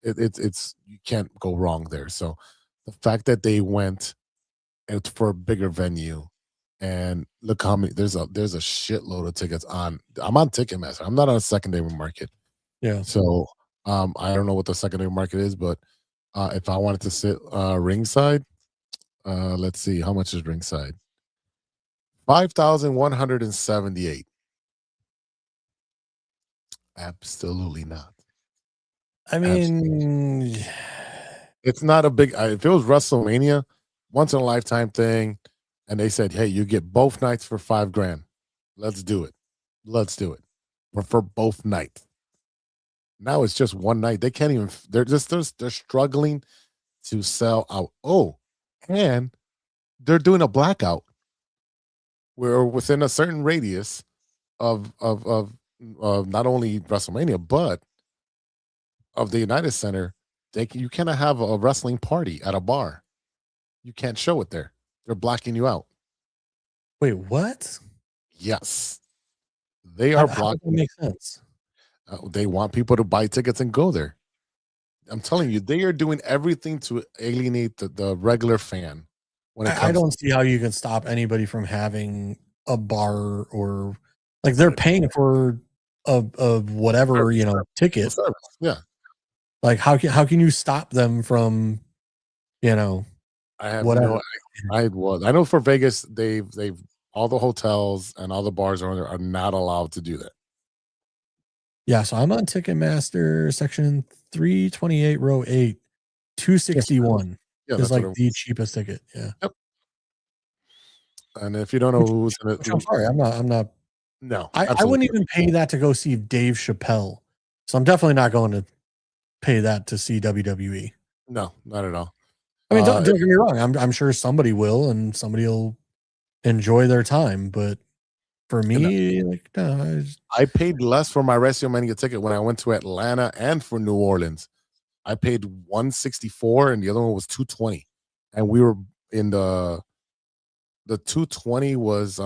Speaker 3: it's you can't go wrong there. So the fact that they went for a bigger venue, and look how many there's a shitload of tickets on. I'm on Ticketmaster. I'm not on a secondary market.
Speaker 4: Yeah.
Speaker 3: So I don't know what the secondary market is, but if I wanted to sit ringside, let's see, how much is ringside? 5,178. Absolutely not.
Speaker 4: I mean,
Speaker 3: It's not a big. If it was WrestleMania, once in a lifetime thing, and they said, "Hey, you get both nights for $5,000," let's do it. Let's do it. For both nights. Now it's just one night. They can't even. They're struggling to sell out. Oh, and they're doing a blackout where within a certain radius of not only WrestleMania but of the United Center, you cannot have a wrestling party at a bar. You can't show it there. They're blocking you out.
Speaker 4: wait, what?
Speaker 3: Yes, they are
Speaker 4: How does
Speaker 3: blocking.
Speaker 4: that make sense?
Speaker 3: They want people to buy tickets and go there. I'm telling you, they are doing everything to alienate the regular fan. When it comes
Speaker 4: I don't see how you can stop anybody from having a bar or like they're paying for a whatever ticket.
Speaker 3: service. Yeah,
Speaker 4: Like how can you stop them from
Speaker 3: I have
Speaker 4: whatever?
Speaker 3: I know for Vegas, they've all the hotels and all the bars are not allowed to do that.
Speaker 4: Yeah, so I'm on Ticketmaster section 328 row 8 261
Speaker 3: Yeah,
Speaker 4: is
Speaker 3: that's
Speaker 4: like
Speaker 3: what
Speaker 4: the cheapest ticket. Yeah.
Speaker 3: And if you don't know who's in
Speaker 4: Which I'm
Speaker 3: it,
Speaker 4: sorry, I'm not
Speaker 3: no,
Speaker 4: I
Speaker 3: absolutely.
Speaker 4: wouldn't even pay that to go see Dave Chappelle. So I'm definitely not going to pay that to see WWE.
Speaker 3: No, not at all.
Speaker 4: I mean, don't get me wrong. I'm sure somebody will, and somebody will enjoy their time. But for me, like, no,
Speaker 3: I paid less for my WrestleMania ticket when I went to Atlanta and for New Orleans. I paid $164 and the other one was $220, and we were in the $220 was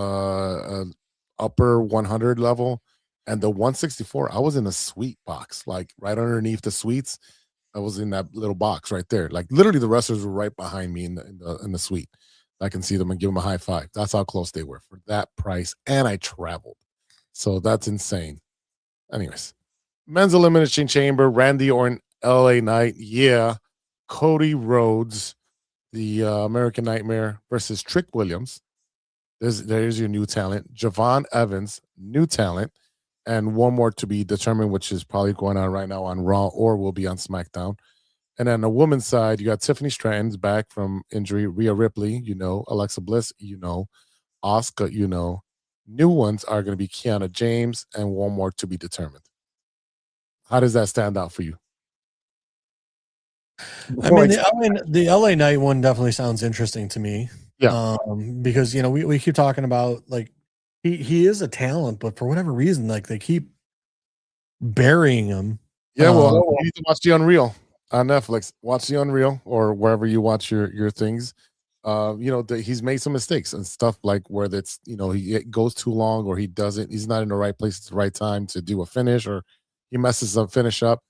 Speaker 3: upper 100 level, and the $164 I was in a suite box, like right underneath the suites. I was in that little box right there. Like literally, the wrestlers were right behind me in the suite. I can see them and give them a high five. That's how close they were for that price, and I traveled, so that's insane. Anyways, men's elimination chamber: Randy Orton, LA Knight, Cody Rhodes, the American Nightmare versus Trick Williams. There's your new talent. Javon Evans, new talent. And one more to be determined, which is probably going on right now on Raw or will be on SmackDown. And then the women's side, you got Tiffany Stratton's back from injury, Rhea Ripley, Alexa Bliss, Asuka, New ones are going to be Kiana James and one more to be determined. How does that stand out for you?
Speaker 4: I mean, the LA Knight one definitely sounds interesting to me.
Speaker 3: Yeah.
Speaker 4: Because we keep talking about like he is a talent, but for whatever reason, like they keep burying him.
Speaker 3: Yeah, well, you need to watch the Unreal on Netflix. Watch the Unreal or wherever you watch your things. He's made some mistakes and stuff like where that's he goes too long or he's not in the right place at the right time to do a finish or he messes up finish up.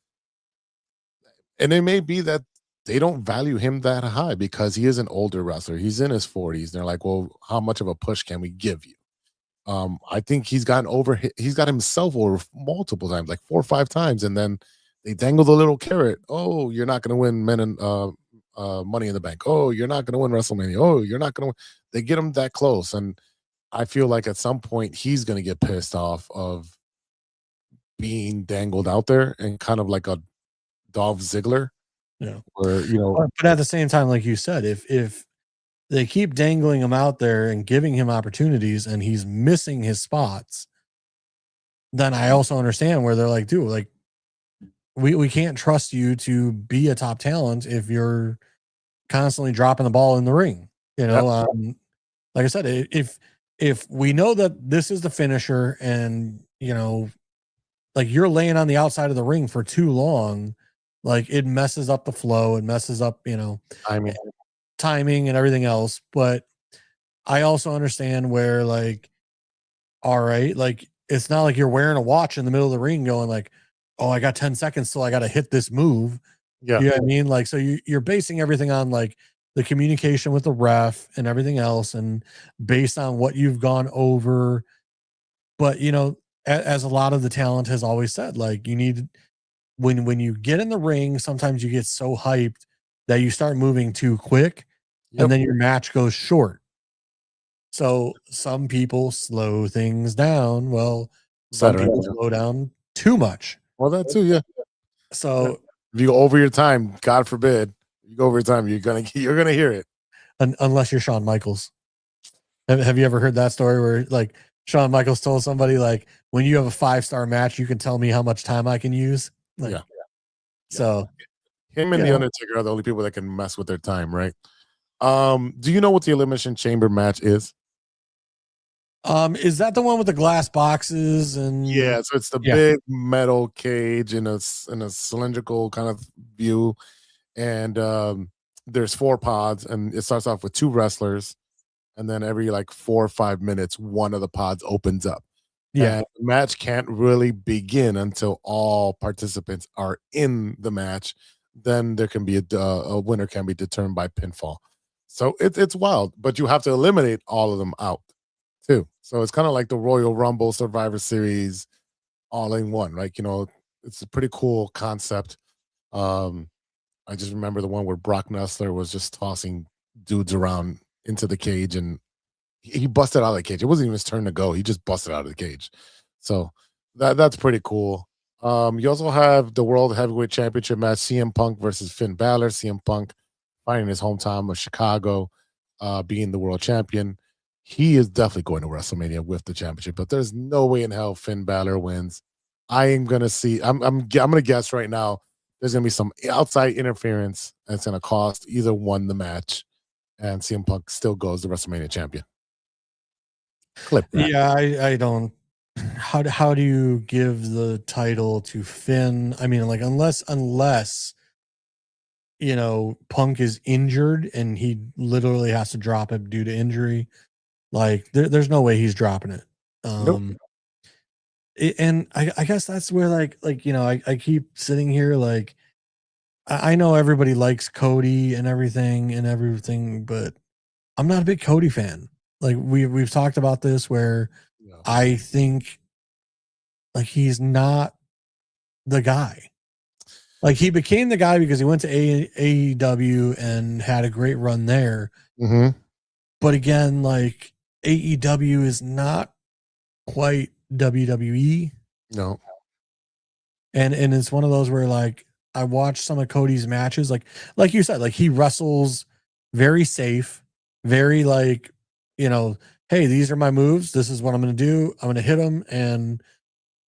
Speaker 3: And it may be that they don't value him that high because he is an older wrestler. He's in his 40s. They're like, well, how much of a push can we give you? I think he's got himself over multiple times, like 4 or 5 times, and then they dangle the little carrot. Oh, you're not going to win Money in the Bank. Oh, you're not going to win WrestleMania. Oh, you're not going to win. They get him that close, and I feel like at some point he's going to get pissed off of being dangled out there, and kind of like a Dolph Ziggler.
Speaker 4: Yeah.
Speaker 3: Where,
Speaker 4: but at the same time, like you said, if they keep dangling him out there and giving him opportunities and he's missing his spots, then I also understand where they're like, dude, like we can't trust you to be a top talent if you're constantly dropping the ball in the ring. Like I said, if we know that this is the finisher and, like you're laying on the outside of the ring for too long, like it messes up the flow. It messes up, timing and everything else. But I also understand where, like, all right, like it's not like you're wearing a watch in the middle of the ring going like, oh, I got 10 seconds till I got to hit this move.
Speaker 3: Yeah.
Speaker 4: You know what I mean? Like, so you're basing everything on like the communication with the ref and everything else, and based on what you've gone over. But, as a lot of the talent has always said, like you need, when you get in the ring, sometimes you get so hyped that you start moving too quick.
Speaker 3: Yep.
Speaker 4: And then your match goes short. So some people slow things down. Well, some people slow down too much.
Speaker 3: Well, that too, yeah.
Speaker 4: So
Speaker 3: if you go over your time, God forbid, you go over your time, you're gonna hear it.
Speaker 4: Unless you're Shawn Michaels. Have you ever heard that story where like Shawn Michaels told somebody like, when you have a 5-star match, you can tell me how much time I can use? Like,
Speaker 3: yeah.
Speaker 4: So
Speaker 3: him and The Undertaker are the only people that can mess with their time, right? Do you know what the Elimination Chamber match is?
Speaker 4: Is that the one with the glass boxes and
Speaker 3: so it's the big metal cage in a cylindrical kind of view, and there's 4 pods, and it starts off with 2 wrestlers, and then every like 4 or 5 minutes, one of the pods opens up. And the match can't really begin until all participants are in the match. Then there can be a winner can be determined by pinfall. So it's wild, but you have to eliminate all of them out too. So it's kind of like the Royal Rumble, Survivor Series, all in one. Like, it's a pretty cool concept. I just remember the one where Brock Lesnar was just tossing dudes around into the cage, and he busted out of the cage. It wasn't even his turn to go. He just busted out of the cage. So that's pretty cool. You also have the World Heavyweight Championship match, CM Punk versus Finn Balor. CM Punk fighting his hometown of Chicago, being the world champion. He is definitely going to WrestleMania with the championship, but there's no way in hell Finn Balor wins. I'm gonna guess right now there's gonna be some outside interference and it's gonna cost either one the match, and CM Punk still goes the WrestleMania champion. Clip that.
Speaker 4: Yeah, I don't. How do you give the title to Finn? I mean, like unless Punk is injured and he literally has to drop it due to injury, like there's no way he's dropping it.
Speaker 3: Nope.
Speaker 4: And I guess that's where I keep sitting here like I know everybody likes Cody and everything, but I'm not a big Cody fan. Like we've talked about this where I think like he's not the guy. Like he became the guy because he went to AEW and had a great run there.
Speaker 3: Mm-hmm.
Speaker 4: But again, like AEW is not quite WWE.
Speaker 3: No.
Speaker 4: And it's one of those where like I watched some of Cody's matches, like you said, like he wrestles very safe, very like, hey, these are my moves. This is what I'm going to do. I'm going to hit them. And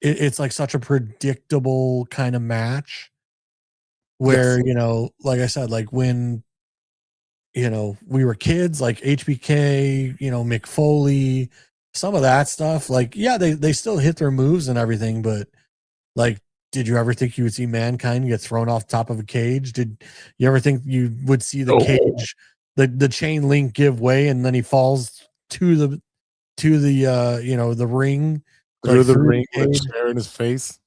Speaker 4: it's like such a predictable kind of match where, like I said, like when, we were kids, like HBK, Mick Foley, some of that stuff, like, yeah, they still hit their moves and everything, but like, did you ever think you would see Mankind get thrown off the top of a cage? Did you ever think you would see the cage, the chain link give way and then he falls to the ring,
Speaker 3: through the ring with a chair in his face?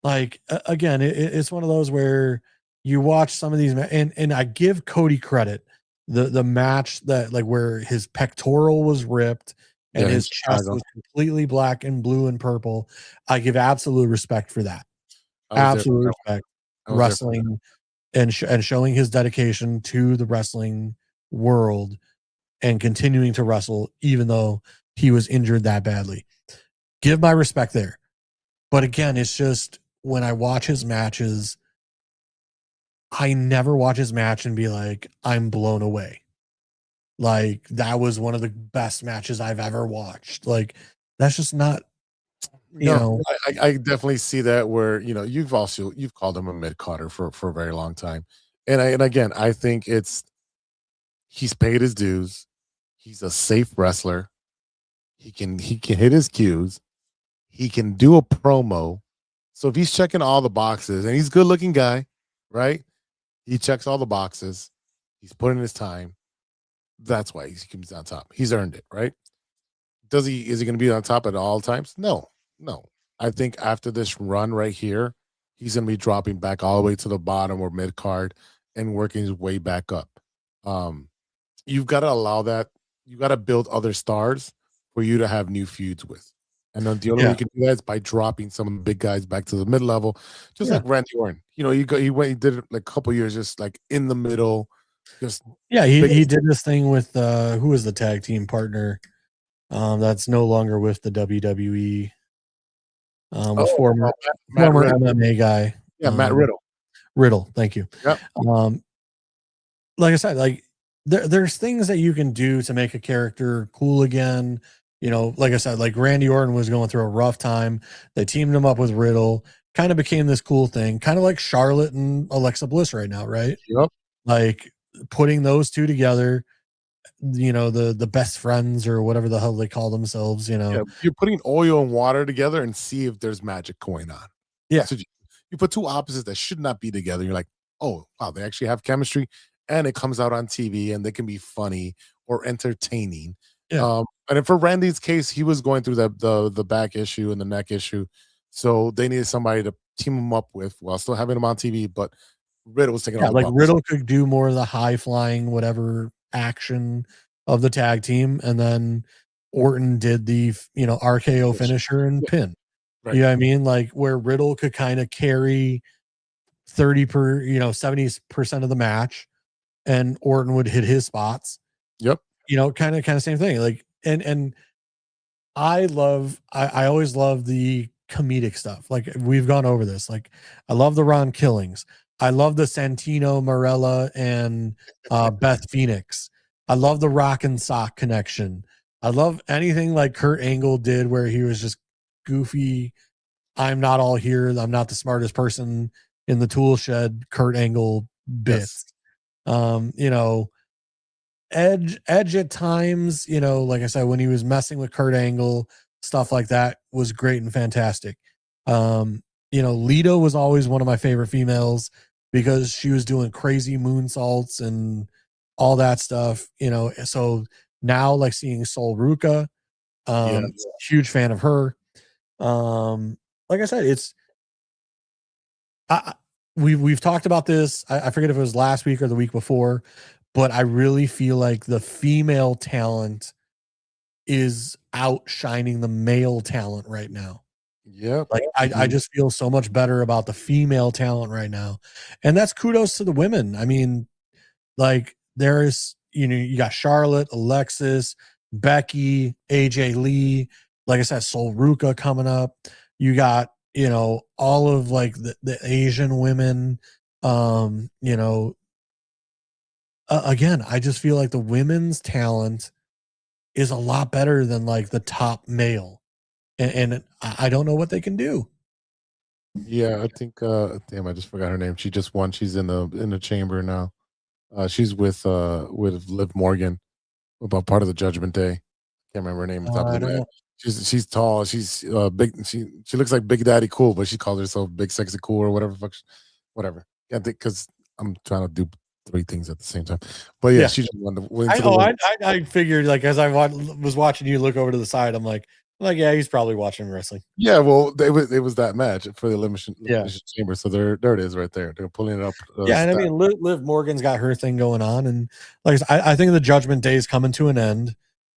Speaker 4: Like again, it's one of those where you watch some of these and I give Cody credit. The match that like where his pectoral was ripped and
Speaker 3: Yeah,
Speaker 4: his
Speaker 3: in
Speaker 4: chest
Speaker 3: Chicago.
Speaker 4: was completely black and blue and purple. I give absolute respect for that.
Speaker 3: I was there for
Speaker 4: Absolute
Speaker 3: that
Speaker 4: respect.
Speaker 3: one. I was there for that.
Speaker 4: Wrestling and showing his dedication to the wrestling world and continuing to wrestle even though he was injured that badly. Give my respect there. But again, it's just when I watch his matches, I never watch his match and be like, I'm blown away. Like, that was one of the best matches I've ever watched. Like, that's just not, you know.
Speaker 3: I definitely see that where, you know, you've called him a mid-carder for a very long time. And again, I think he's paid his dues. He's a safe wrestler. He can hit his cues. He can do a promo. So if he's checking all the boxes, and he's a good-looking guy, right? He checks all the boxes. He's putting his time. That's why he's on top. He's earned it, right? Is he going to be on top at all times? No. I think after this run right here, he's going to be dropping back all the way to the bottom or mid card and working his way back up. You've got to allow that. You got to build other stars for you to have new feuds with. And then the only way you can do that is by dropping some of the big guys back to the mid level, just like Randy Orton. You know, he did it like a couple years, just like in the middle. Just
Speaker 4: he did this thing with who was the tag team partner that's no longer with the WWE. Former MMA guy.
Speaker 3: Yeah, Matt Riddle.
Speaker 4: Riddle, thank you.
Speaker 3: Yep.
Speaker 4: Like I said, like there's things that you can do to make a character cool again. You know, like I said, like Randy Orton was going through a rough time. They teamed him up with Riddle, kind of became this cool thing, kind of like Charlotte and Alexa Bliss right now, right?
Speaker 3: Yep.
Speaker 4: Like putting those two together, you know, the best friends or whatever the hell they call themselves, you know.
Speaker 3: Yeah, you're putting oil and water together and see if there's magic going on.
Speaker 4: Yeah.
Speaker 3: So you put two opposites that should not be together. You're like, oh, wow, they actually have chemistry, and it comes out on TV and they can be funny or entertaining.
Speaker 4: Yeah.
Speaker 3: And then for Randy's case, he was going through the back issue and the neck issue. So they needed somebody to team him up with while still having him on TV. But Riddle was taking all the
Speaker 4: like
Speaker 3: bumps.
Speaker 4: Riddle could do more of the high flying, whatever action of the tag team. And then Orton did the, you know, RKO finisher and pin.
Speaker 3: Right.
Speaker 4: You know what I mean? Like where Riddle could kind of carry 70% of the match and Orton would hit his spots.
Speaker 3: Yep.
Speaker 4: You know, kind of same thing. Like, and I always love the comedic stuff. Like we've gone over this. Like I love the Ron Killings. I love the Santino Marella and Beth Phoenix. I love the Rock and Sock connection. I love anything like Kurt Angle did where he was just goofy. I'm not all here. I'm not the smartest person in the tool shed. Kurt Angle bits.
Speaker 3: Yes.
Speaker 4: You know, Edge at times, you know, like I said, when he was messing with Kurt Angle, stuff like that was great and fantastic. You know, Lita was always one of my favorite females because she was doing crazy moonsaults and all that stuff, you know. So now, like seeing Sol Ruca, huge fan of her. Like I said, we've talked about this. I forget if it was last week or the week before, but I really feel like the female talent is outshining the male talent right now.
Speaker 3: Yeah.
Speaker 4: Like I just feel so much better about the female talent right now. And that's kudos to the women. I mean, like there's, you know, you got Charlotte, Alexis, Becky, AJ Lee, like I said, Sol Ruca coming up. You got, you know, all of like the Asian women, you know, again, I just feel like the women's talent is a lot better than like the top male. And I don't know what they can do.
Speaker 3: Yeah, I think damn, I just forgot her name. She just won. She's in the chamber now. She's with Liv Morgan about part of the Judgment Day. Can't remember her name.
Speaker 4: I don't know.
Speaker 3: She's tall. She's big. She looks like Big Daddy Cool, but she calls herself Big Sexy Cool or whatever. Whatever. Yeah, because I'm trying to do three things at the same time. But yeah, she just won
Speaker 4: I figured, like, as I was watching you look over to the side, I'm like, yeah, he's probably watching wrestling.
Speaker 3: Yeah, well, it was that match for the elimination chamber. So there it is right there. They're pulling it up.
Speaker 4: And I mean, Liv Morgan's got her thing going on, and like I think the Judgment Day is coming to an end.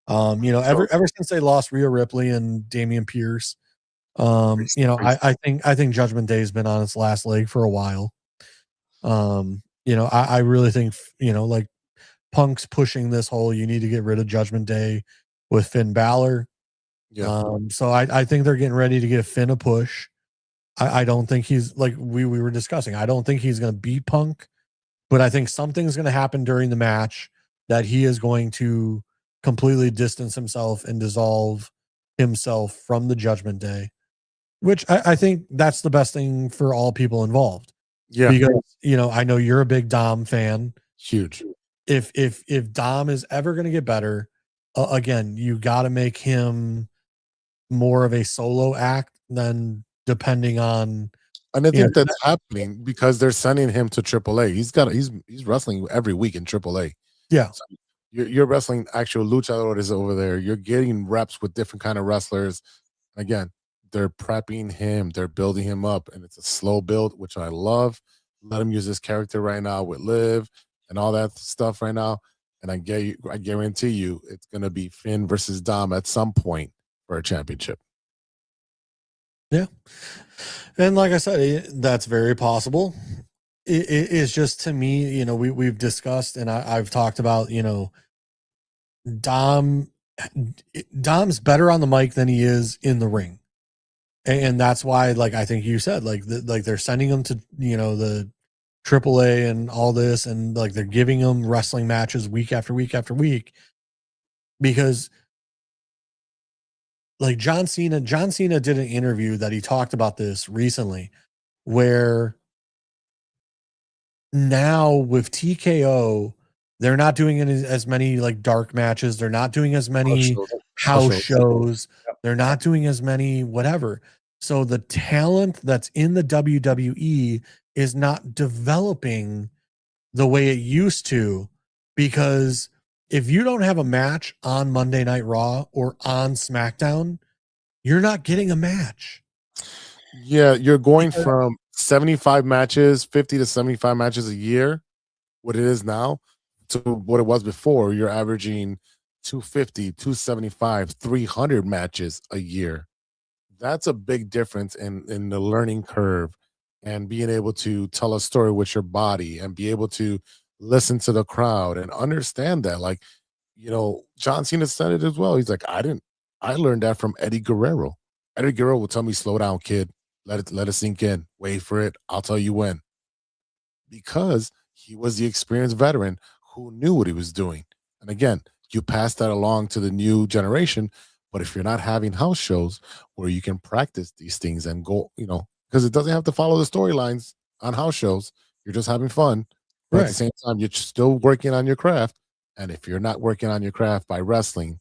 Speaker 4: Ever since they lost Rhea Ripley and Damian Pierce, I think Judgment Day has been on its last leg for a while. I really think, like Punk's pushing this whole, you need to get rid of Judgment Day with Finn Balor.
Speaker 3: Yeah.
Speaker 4: So I think they're getting ready to give Finn a push. I don't think he's like we were discussing. I don't think he's going to beat Punk, but I think something's going to happen during the match that he is going to completely distance himself and dissolve himself from the Judgment Day, which I think that's the best thing for all people involved.
Speaker 3: Yeah.
Speaker 4: Because, I know you're a big Dom fan.
Speaker 3: Huge.
Speaker 4: If Dom is ever going to get better, again, you got to make him more of a solo act than depending on.
Speaker 3: And I think that's happening because they're sending him to AAA. He's wrestling every week in AAA.
Speaker 4: Yeah.
Speaker 3: So you're wrestling actual luchadores over there. You're getting reps with different kind of wrestlers. Again, they're prepping him. They're building him up, and it's a slow build, which I love. Let him use his character right now with Liv and all that stuff right now. And I guarantee you, it's gonna be Finn versus Dom at some point for a championship.
Speaker 4: Yeah, and like I said, that's very possible. It's just, to me, we've discussed, and I've talked about, Dom's better on the mic than he is in the ring. And that's why, like, I think you said, like they're sending him to, the AAA and all this, and like they're giving him wrestling matches week after week after week, because like John Cena did an interview that he talked about this recently, where now with TKO, they're not doing as many like dark matches. They're not doing as many house shows. They're not doing as many whatever. So the talent that's in the WWE is not developing the way it used to, because if you don't have a match on Monday Night Raw or on SmackDown, you're not getting a match.
Speaker 3: Yeah, you're going from 75 matches, 50 to 75 matches a year, what it is now, to what it was before. You're averaging 250, 275, 300 matches a year. That's a big difference in the learning curve, and being able to tell a story with your body and be able to listen to the crowd and understand that. Like, John Cena said it as well. He's like, I learned that from Eddie Guerrero. Eddie Guerrero will tell me, slow down, kid. Let it sink in. Wait for it. I'll tell you when. Because he was the experienced veteran who knew what he was doing. And again, you pass that along to the new generation. But if you're not having house shows where you can practice these things and go, because it doesn't have to follow the storylines on house shows. You're just having fun. But at the same time, you're still working on your craft. And if you're not working on your craft by wrestling,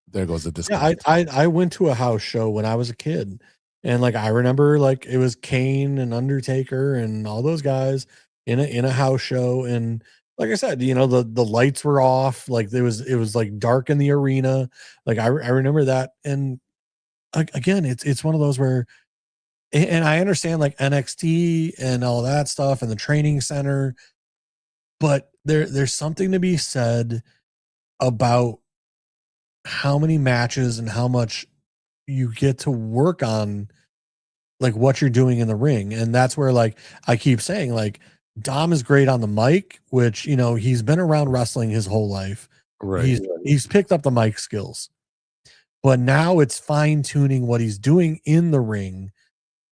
Speaker 3: there goes the disconnect.
Speaker 4: Yeah, I went to a house show when I was a kid. And like, I remember like it was Kane and Undertaker and all those guys in a house show. And like I said, the lights were off. Like it was like dark in the arena. Like I remember that. And again, it's one of those where, and I understand like NXT and all that stuff and the training center, but there's something to be said about how many matches and how much you get to work on, like what you're doing in the ring. And that's where, like, I keep saying, like, Dom is great on the mic, which, he's been around wrestling his whole life.
Speaker 3: Right.
Speaker 4: He's picked up the mic skills, but now it's fine tuning what he's doing in the ring,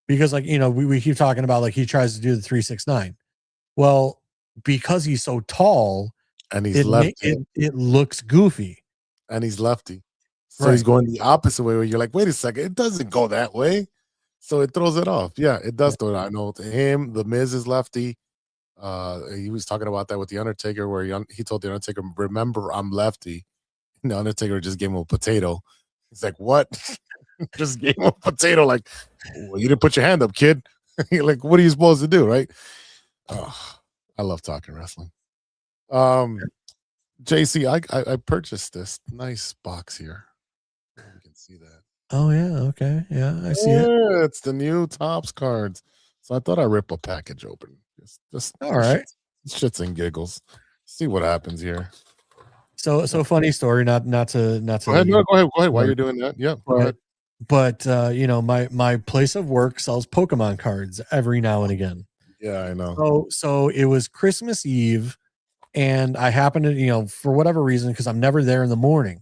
Speaker 4: because like, we keep talking about, like, he tries to do the 369. Well, because he's so tall
Speaker 3: and he's lefty,
Speaker 4: it looks goofy.
Speaker 3: And he's lefty. So he's going the opposite way, where you're like, wait a second, it doesn't go that way. So it throws it off. Yeah, it does throw it off. I know him, The Miz is lefty. He was talking about that with The Undertaker, where he told The Undertaker, remember, I'm lefty. And The Undertaker just gave him a potato. He's like, what? Just gave him a potato. Like, well, you didn't put your hand up, kid. You're like, what are you supposed to do, right? Oh, I love talking wrestling. JC, I purchased this nice box here. You can see that.
Speaker 4: Oh yeah, okay, yeah, I see it.
Speaker 3: It's the new Topps cards. So I thought I'd rip a package open. Just
Speaker 4: all right.
Speaker 3: Shits and giggles. See what happens here.
Speaker 4: So funny story. Not to.
Speaker 3: Go ahead. No, go ahead. While you're doing that, yeah. Go ahead.
Speaker 4: But you know, my place of work sells Pokemon cards every now and again.
Speaker 3: Yeah, I know.
Speaker 4: So it was Christmas Eve, and I happened to, you know, for whatever reason, because I'm never there in the morning.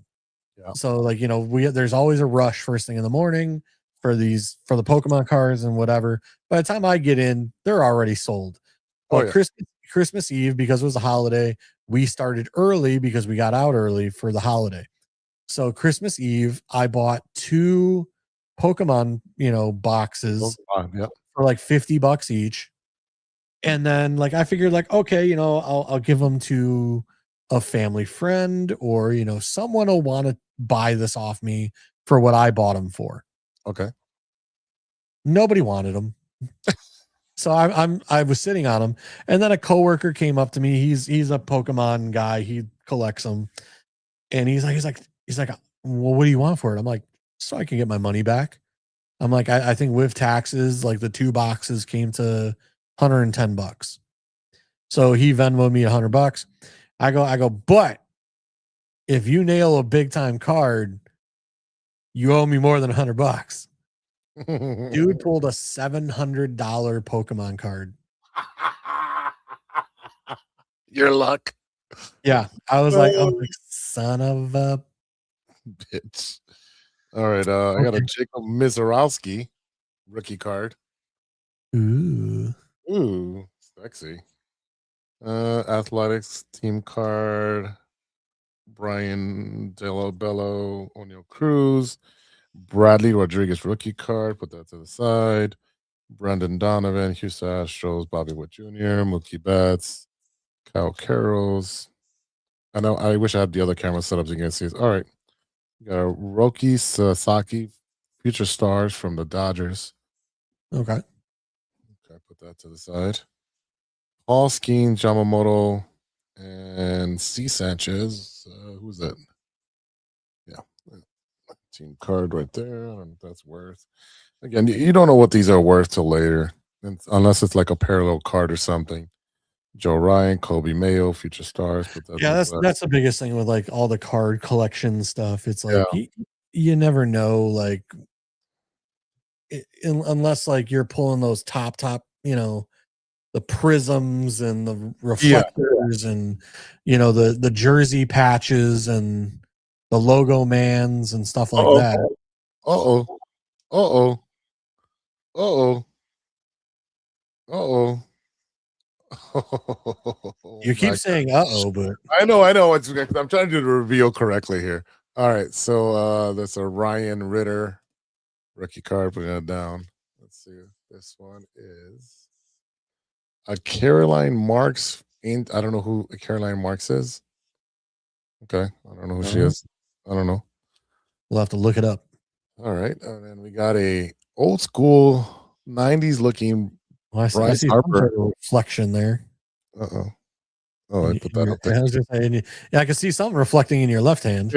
Speaker 3: Yeah.
Speaker 4: So like, you know, there's always a rush first thing in the morning for the Pokemon cards and whatever. By the time I get in, they're already sold. But Christmas Eve, because it was a holiday, we started early because we got out early for the holiday. So Christmas Eve, I bought 2 Pokemon, you know, boxes for like $50 each. And then like I figured like, okay, you know, I'll give them to a family friend, or, you know, someone will want to buy this off me for what I bought them for.
Speaker 3: Okay.
Speaker 4: Nobody wanted them. So I was sitting on them, and then a coworker came up to me. He's a Pokemon guy. He collects them. And he's like, well, what do you want for it? I'm like, so I can get my money back. I'm like, I think with taxes, like the 2 boxes came to $110. So he Venmoed me $100. I go, but if you nail a big time card, you owe me more than $100. Dude pulled a $700 Pokemon card.
Speaker 3: Your luck.
Speaker 4: Yeah. I was like, son of a
Speaker 3: bitch. All right. I got a Jacob Mizorowski rookie card.
Speaker 4: Ooh,
Speaker 3: sexy. Athletics team card. Brian Delabello, O'Neill Cruz, Bradley Rodriguez rookie card. Put that to the side. Brendan Donovan, Houston Astros, Bobby Witt Jr., Mookie Betts, Kyle Carrolls. I wish I had the other camera set up so you can see it. All right. We got a Roki Sasaki, future stars from the Dodgers.
Speaker 4: okay.
Speaker 3: Put that to the side. Paul Skeen, Yamamoto, and C. Sanchez. Who's that? Yeah. Team card right there. I don't know what that's worth. Again, you don't know what these are worth till later, unless it's like a parallel card or something. Joe Ryan, Kobe Mayo, future stars.
Speaker 4: That's the biggest thing with like all the card collection stuff. It's like you never know, like unless like you're pulling those top, you know, the prisms and the reflectors and, you know, the jersey patches and the logo mans and stuff like that. You keep saying but
Speaker 3: I know. I'm trying to do the reveal correctly here. All right, so that's a Ryan Ritter rookie card. Putting that down. Let's see. This one is a Caroline Marks. I don't know who Caroline Marks is. Okay, I don't know who she is. I don't know.
Speaker 4: We'll have to look it up.
Speaker 3: All right, and then we got a old school '90s looking
Speaker 4: I see Harper reflection there.
Speaker 3: Oh, I put that up there.
Speaker 4: I was just saying, I can see something reflecting in your left hand.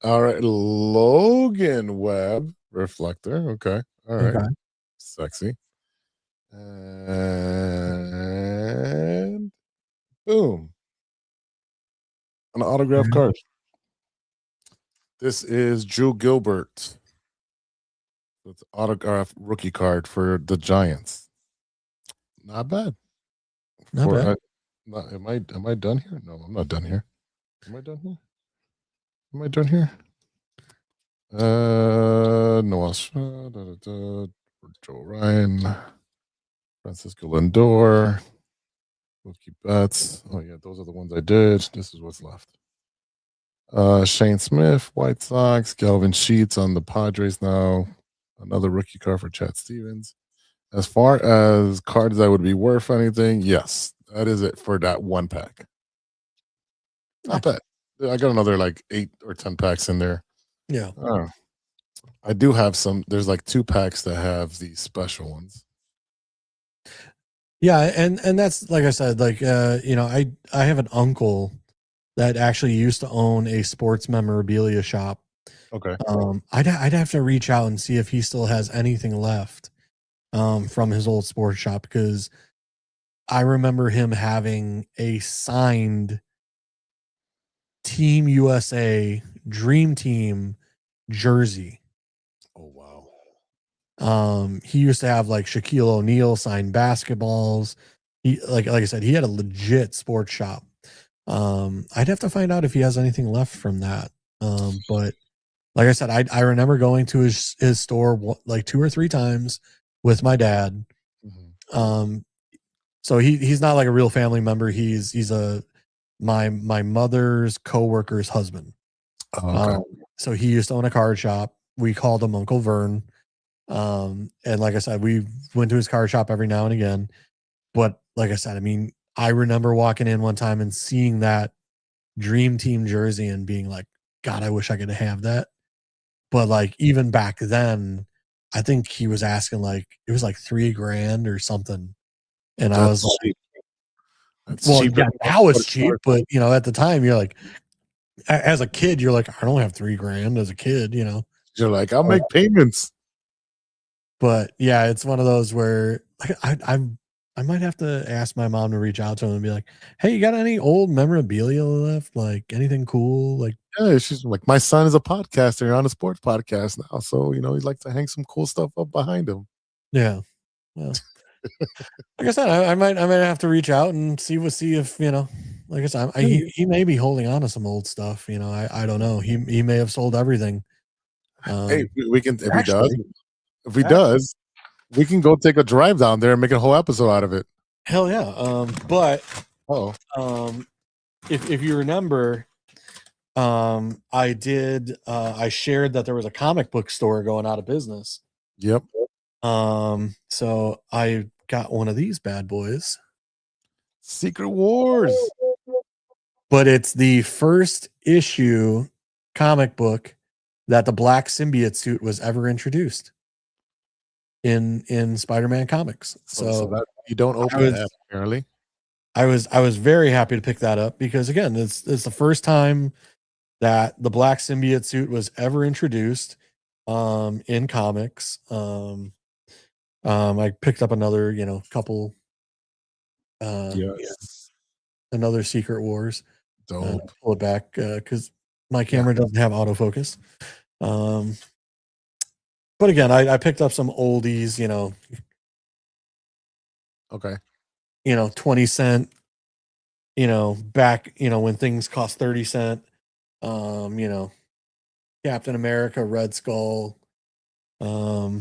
Speaker 3: All right, Logan Webb reflector. Okay, all right, sexy. And boom, an autograph card. This is Drew Gilbert. It's autograph rookie card for the Giants. Not bad.
Speaker 4: Not bad.
Speaker 3: Am I done here? No, I'm not done here. Am I done here? Am I done here? Noah Joe Ryan, Francisco Lindor, Mookie Betts. Oh yeah, those are the ones I did. This is what's left. Shane Smith, White Sox, Galvin Sheets on the Padres now. Another rookie card for Chad Stevens. As far as cards that would be worth anything, yes, that is it for that one pack. Not bad. I got another like 8 or 10 packs in there.
Speaker 4: Yeah.
Speaker 3: I do have some. There's like 2 packs that have these special ones.
Speaker 4: Yeah, and that's like I said, like you know, I have an uncle that actually used to own a sports memorabilia shop.
Speaker 3: Okay.
Speaker 4: I'd have to reach out and see if he still has anything left from his old sports shop, because I remember him having a signed Team USA Dream Team jersey.
Speaker 3: Oh wow.
Speaker 4: He used to have like Shaquille O'Neal signed basketballs. He like I said, he had a legit sports shop. I'd have to find out if he has anything left from that. But like I said, I remember going to his store like 2 or 3 times with my dad.
Speaker 3: Mhm.
Speaker 4: So he's not like a real family member. He's my mother's coworker's husband.
Speaker 3: Okay.
Speaker 4: So he used to own a card shop. We called him Uncle Vern. And like I said, we went to his card shop every now and again. But like I said, I mean, I remember walking in one time and seeing that Dream Team jersey and being like, God, I wish I could have that. But like even back then, I think he was asking like it was like $3,000 or something. And I was like,
Speaker 3: cheap. That's
Speaker 4: well,
Speaker 3: cheaper
Speaker 4: yeah,
Speaker 3: than
Speaker 4: now it's
Speaker 3: what
Speaker 4: cheap, but you know, at the time you're like, as a kid, you're like, I don't have $3,000 as a kid, you know.
Speaker 3: You're like, I'll make payments.
Speaker 4: But yeah, it's one of those where like I might have to ask my mom to reach out to him and be like, hey, you got any old memorabilia left? Like anything cool? Like,
Speaker 3: Yeah, she's like, my son is a podcaster on a sports podcast now, so you know he'd like to hang some cool stuff up behind him.
Speaker 4: yeah. Well, like I said, I might have to reach out and see if you know. Like I said, he may be holding on to some old stuff. You know, I don't know. He may have sold everything.
Speaker 3: Hey, we can if
Speaker 4: actually,
Speaker 3: he does, we can go take a drive down there and make a whole episode out of it.
Speaker 4: hell yeah. But if you remember, I shared that there was a comic book store going out of business.
Speaker 3: Yep.
Speaker 4: So I got one of these bad boys.
Speaker 3: Secret Wars.
Speaker 4: But it's the first issue comic book that the black symbiote suit was ever introduced in Spider-Man comics. So
Speaker 3: that you don't open that apparently.
Speaker 4: I was very happy to pick that up because again, it's the first time that the black symbiote suit was ever introduced in comics. I picked up another, couple another Secret Wars.
Speaker 3: Dope.
Speaker 4: Pull it back because my camera doesn't have autofocus. But again, I picked up some oldies,
Speaker 3: Okay.
Speaker 4: 20 cent, back, when things cost 30 cent. Captain America, Red Skull.
Speaker 3: Are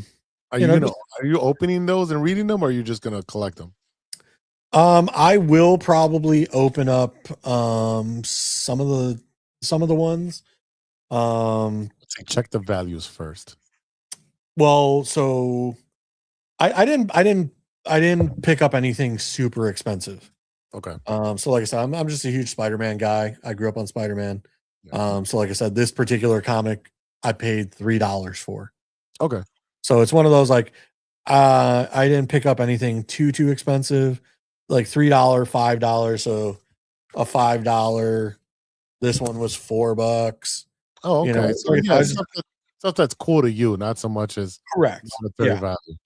Speaker 3: you opening those and reading them, or are you just gonna collect them?
Speaker 4: I will probably open up some of the ones.
Speaker 3: Let's see, check the values first.
Speaker 4: Well, so I didn't pick up anything super expensive.
Speaker 3: Okay.
Speaker 4: So like I said, I'm just a huge Spider-Man guy. I grew up on Spider-Man.
Speaker 3: Yeah.
Speaker 4: So like I said, this particular comic I paid $3 for.
Speaker 3: Okay.
Speaker 4: So it's one of those like I didn't pick up anything too expensive, like $3, $5. So a $5. This one was $4.
Speaker 3: Oh, okay. So yeah, stuff that's cool to you, not so much as
Speaker 4: correct.
Speaker 3: monetary value.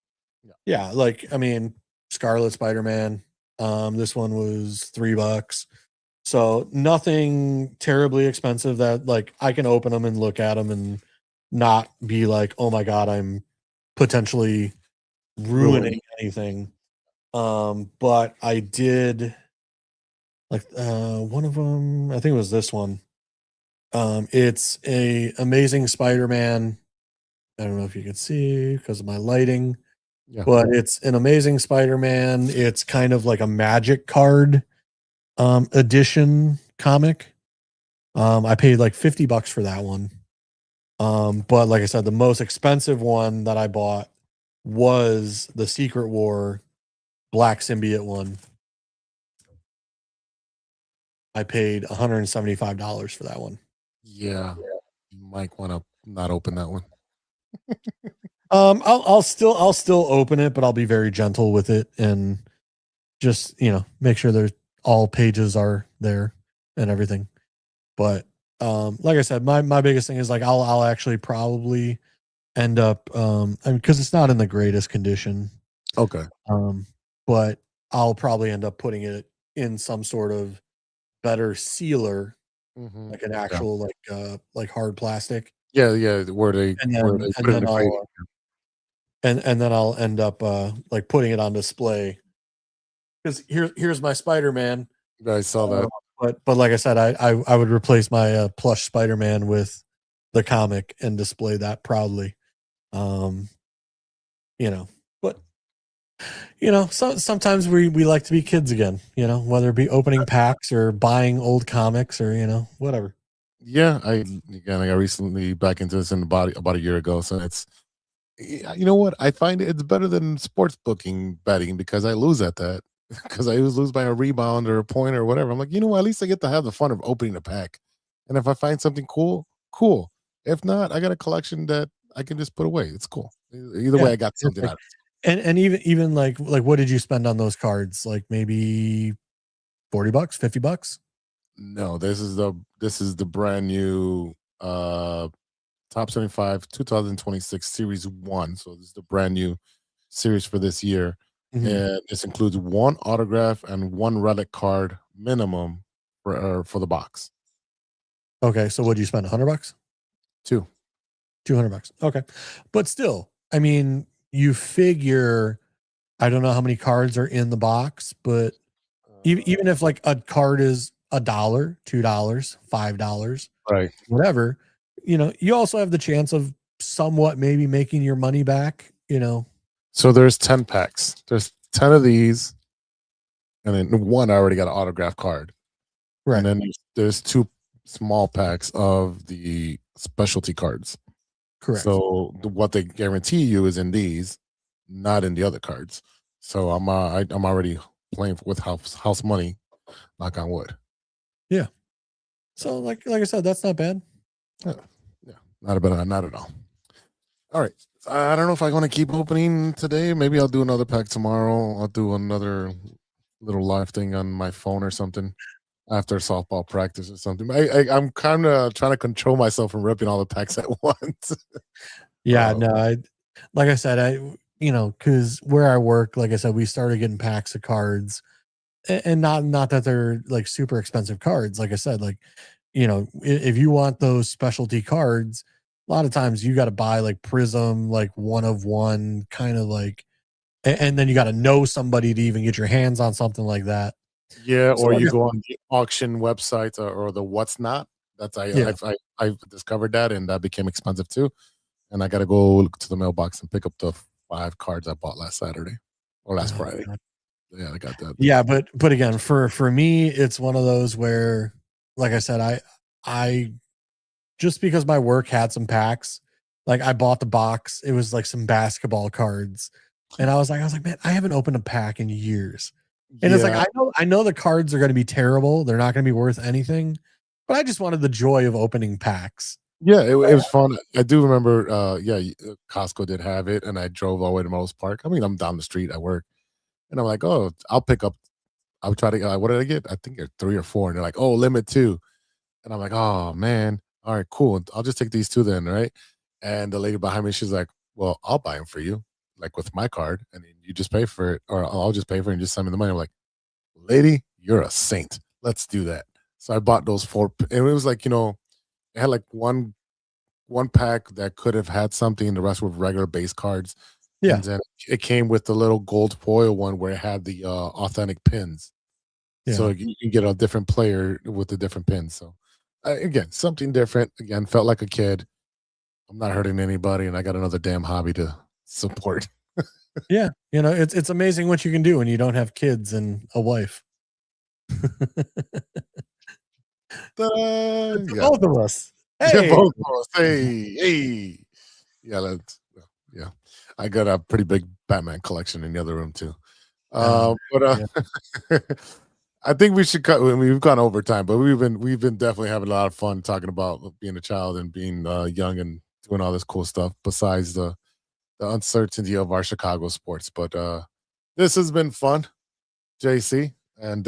Speaker 4: Yeah, like I mean, Scarlet Spider-Man. This one was $3. So nothing terribly expensive that like I can open them and look at them and not be like, oh my God, I'm potentially ruining anything. But I did like one of them, I think it was this one. It's a Amazing Spider-Man. I don't know if you can see because of my lighting.
Speaker 3: Yeah.
Speaker 4: But it's an Amazing Spider-Man. It's kind of like a magic card edition comic. I paid like $50 for that one. But like I said, the most expensive one that I bought was the Secret War Black Symbiote one. I paid $175 for that one.
Speaker 3: Yeah. You might want to not open that one.
Speaker 4: I'll still open it, but I'll be very gentle with it and just, make sure there's all pages are there and everything. But like I said, my biggest thing is like I'll actually probably end up because it's not in the greatest condition.
Speaker 3: Okay.
Speaker 4: But I'll probably end up putting it in some sort of better sealer
Speaker 3: Mhm.
Speaker 4: like an actual like hard plastic,
Speaker 3: Yeah, where they
Speaker 4: and
Speaker 3: where
Speaker 4: then
Speaker 3: they
Speaker 4: and
Speaker 3: put it in
Speaker 4: then
Speaker 3: the crate.
Speaker 4: I'll and then I'll end up like putting it on display because here's my Spider-Man.
Speaker 3: I saw that.
Speaker 4: But like I said, I would replace my plush Spider-Man with the comic and display that proudly. You know, but sometimes we like to be kids again, whether it be opening packs or buying old comics or whatever.
Speaker 3: Yeah, I got recently back into this in about a year ago. So it's you know what? I find it's better than sports booking betting because I lose at that. Because I always lose by a rebound or a point or whatever. I'm like, you know what? At least I get to have the fun of opening a pack. And if I find something cool, cool. If not, I got a collection that I can just put away. It's cool. Either way, I got
Speaker 4: It's
Speaker 3: something
Speaker 4: like-
Speaker 3: out of it.
Speaker 4: and even like what did you spend on those cards? Like maybe $40, $50?
Speaker 3: No, this is the brand new Top 75 2026 Series 1. So this is the brand new series for this year.
Speaker 4: Mhm.
Speaker 3: And this includes one autograph and one relic card minimum for the box.
Speaker 4: Okay, so what did you spend? $100?
Speaker 3: Two.
Speaker 4: $200. Okay, but still, I mean, you figure I don't know how many cards are in the box, but even if like a card is $1, $2, $5,
Speaker 3: Right.
Speaker 4: whatever, you also have the chance of somewhat maybe making your money back.
Speaker 3: So there's 10 packs. There's 10 of these, and then one I already got an autograph card.
Speaker 4: Right.
Speaker 3: And then there's 2 small packs of the specialty cards.
Speaker 4: Correct.
Speaker 3: So what they guarantee you is in these, not in the other cards. So I'm already playing with house money. Knock on wood.
Speaker 4: So like I said, that's not bad.
Speaker 3: Yeah, not at all. All right. I don't know if I want to keep opening today. Maybe I'll do another pack tomorrow. I'll do another little live thing on my phone or something after softball practice or something. I'm kind of trying to control myself from ripping all the packs at once.
Speaker 4: Yeah, no, like I said, because where I work, like I said, we started getting packs of cards, and not that they're like super expensive cards. Like I said, like if you want those specialty cards, a lot of times you got to buy like Prism, like one of one kind of like, and then you got to know somebody to even get your hands on something like that.
Speaker 3: Yeah,
Speaker 4: So
Speaker 3: or
Speaker 4: like
Speaker 3: you
Speaker 4: I
Speaker 3: go on the auction website or the what's not. That's I've discovered that, and that became expensive too. And I got to go to the mailbox and pick up the 5 cards I bought last Saturday or last Friday.
Speaker 4: God.
Speaker 3: Yeah, I got that.
Speaker 4: Yeah, but again, for me, it's one of those where, like I said, I just because my work had some packs, like I bought the box. It was like some basketball cards, and I was like, man, I haven't opened a pack in years. And it's like I know the cards are going to be terrible. They're not going to be worth anything, but I just wanted the joy of opening packs.
Speaker 3: Yeah, it was fun. I do remember. Costco did have it, and I drove all the way to Melrose Park. I mean, I'm down the street at work, and I'm like, oh, I'll pick up. I'll try to. What did I get? I think there's 3 or 4, and they're like, oh, limit 2, and I'm like, oh man, all right, cool. I'll just take these 2 then, right? And the lady behind me, she's like, well, I'll buy them for you, like with my card, and then you just pay for it, or I'll just pay for it and just send me the money. I'm like, lady, you're a saint. Let's do that. So I bought those 4, and it was like, it had like one pack that could have had something, the rest were regular base cards.
Speaker 4: Yeah.
Speaker 3: And then it came with the little gold foil one where it had the authentic pins.
Speaker 4: Yeah.
Speaker 3: So you can get a different player with the different pins. So again, something different. Again, felt like a kid. I'm not hurting anybody, and I got another damn hobby to support.
Speaker 4: Yeah, it's amazing what you can do when you don't have kids and a wife.
Speaker 3: Yeah.
Speaker 4: Both of us.
Speaker 3: Yeah,
Speaker 4: Hey,
Speaker 3: both of us. Hey. Yeah, yeah. I got a pretty big Batman collection in the other room too. I think we should cut. We've gone over time, but we've been definitely having a lot of fun talking about being a child and being young and doing all this cool stuff. Besides the uncertainty of our Chicago sports, but this has been fun, JC, and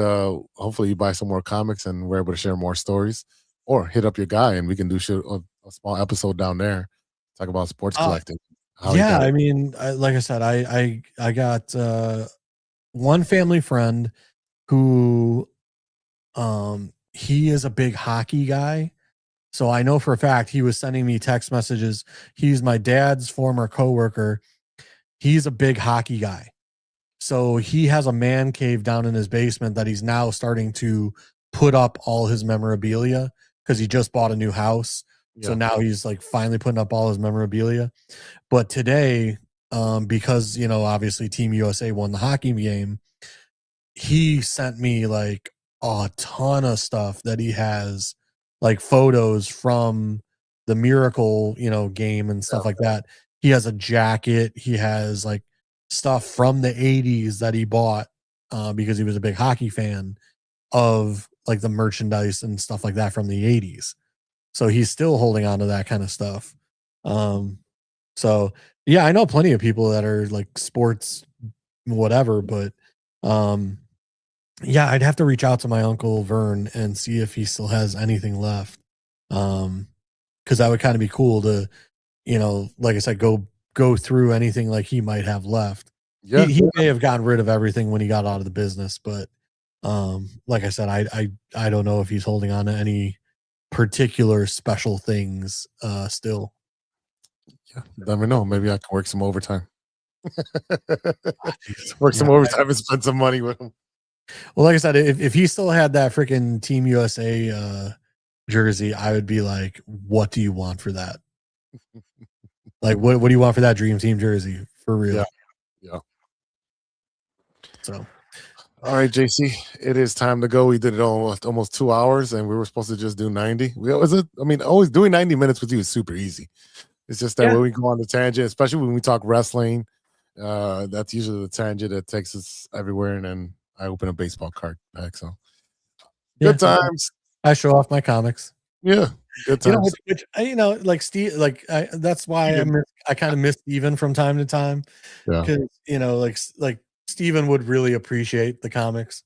Speaker 3: hopefully you buy some more comics and we're able to share more stories, or hit up your guy and we can do a small episode down there, talk about sports collecting.
Speaker 4: Yeah, I mean, like I said, I got one family friend who he is a big hockey guy. So I know for a fact he was sending me text messages. He's my dad's former coworker. He's a big hockey guy. So he has a man cave down in his basement that he's now starting to put up all his memorabilia because he just bought a new house. So now he's like finally putting up all his memorabilia. But today, because, you know, obviously Team USA won the hockey game, he sent me like a ton of stuff that he has, like photos from the Miracle, you know, game and stuff like that. He has a jacket. He has like stuff from the 80s that he bought because he was a big hockey fan of like the merchandise and stuff like that from the 80s. So he's still holding on to that kind of stuff. So yeah, I know plenty of people that are like sports, whatever, but yeah, I'd have to reach out to my uncle Vern and see if he still has anything left. Cause that would kind of be cool to, you know, like I said, go through anything like he might have left. Yeah. He may have gotten rid of everything when he got out of the business, but like I said, I don't know if he's holding on to any particular special things still.
Speaker 3: Yeah, never know. Maybe I can work some overtime. Work some overtime and spend some money with him.
Speaker 4: Well, like I said, if he still had that freaking Team USA jersey, I would be like, what do you want for that? Like, what do you want for that Dream Team jersey? For real.
Speaker 3: Yeah.
Speaker 4: So,
Speaker 3: all right, JC, it is time to go. We did it almost 2 hours, and we were supposed to just do 90. Always doing 90 minutes with you is super easy. It's just that when we go on the tangent, especially when we talk wrestling, that's usually the tangent that takes us everywhere, and then I open a baseball card back. So good times.
Speaker 4: I show off my comics.
Speaker 3: Yeah, good times.
Speaker 4: You know, like Steve, like that's why I kind of miss Steven from time to time. Because you know, like Steven would really appreciate the comics.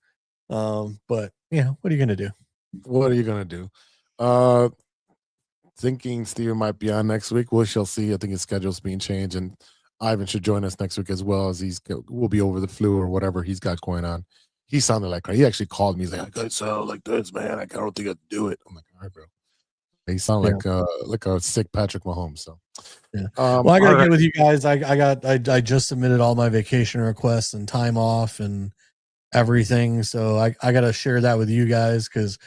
Speaker 4: But you know, what are you gonna do?
Speaker 3: What are you gonna do? Thinking Steven might be on next week. We shall see. I think his schedule's being changed, and Ivan should join us next week as well, as we'll be over the flu or whatever he's got going on. He sounded like he actually called me. He's like, "I got sound like this, man. I don't think I can do it." I'm like, "All right, bro." He sounded like a sick Patrick Mahomes. So,
Speaker 4: well, I gotta get with you guys. I just submitted all my vacation requests and time off and everything. So I gotta share that with you guys because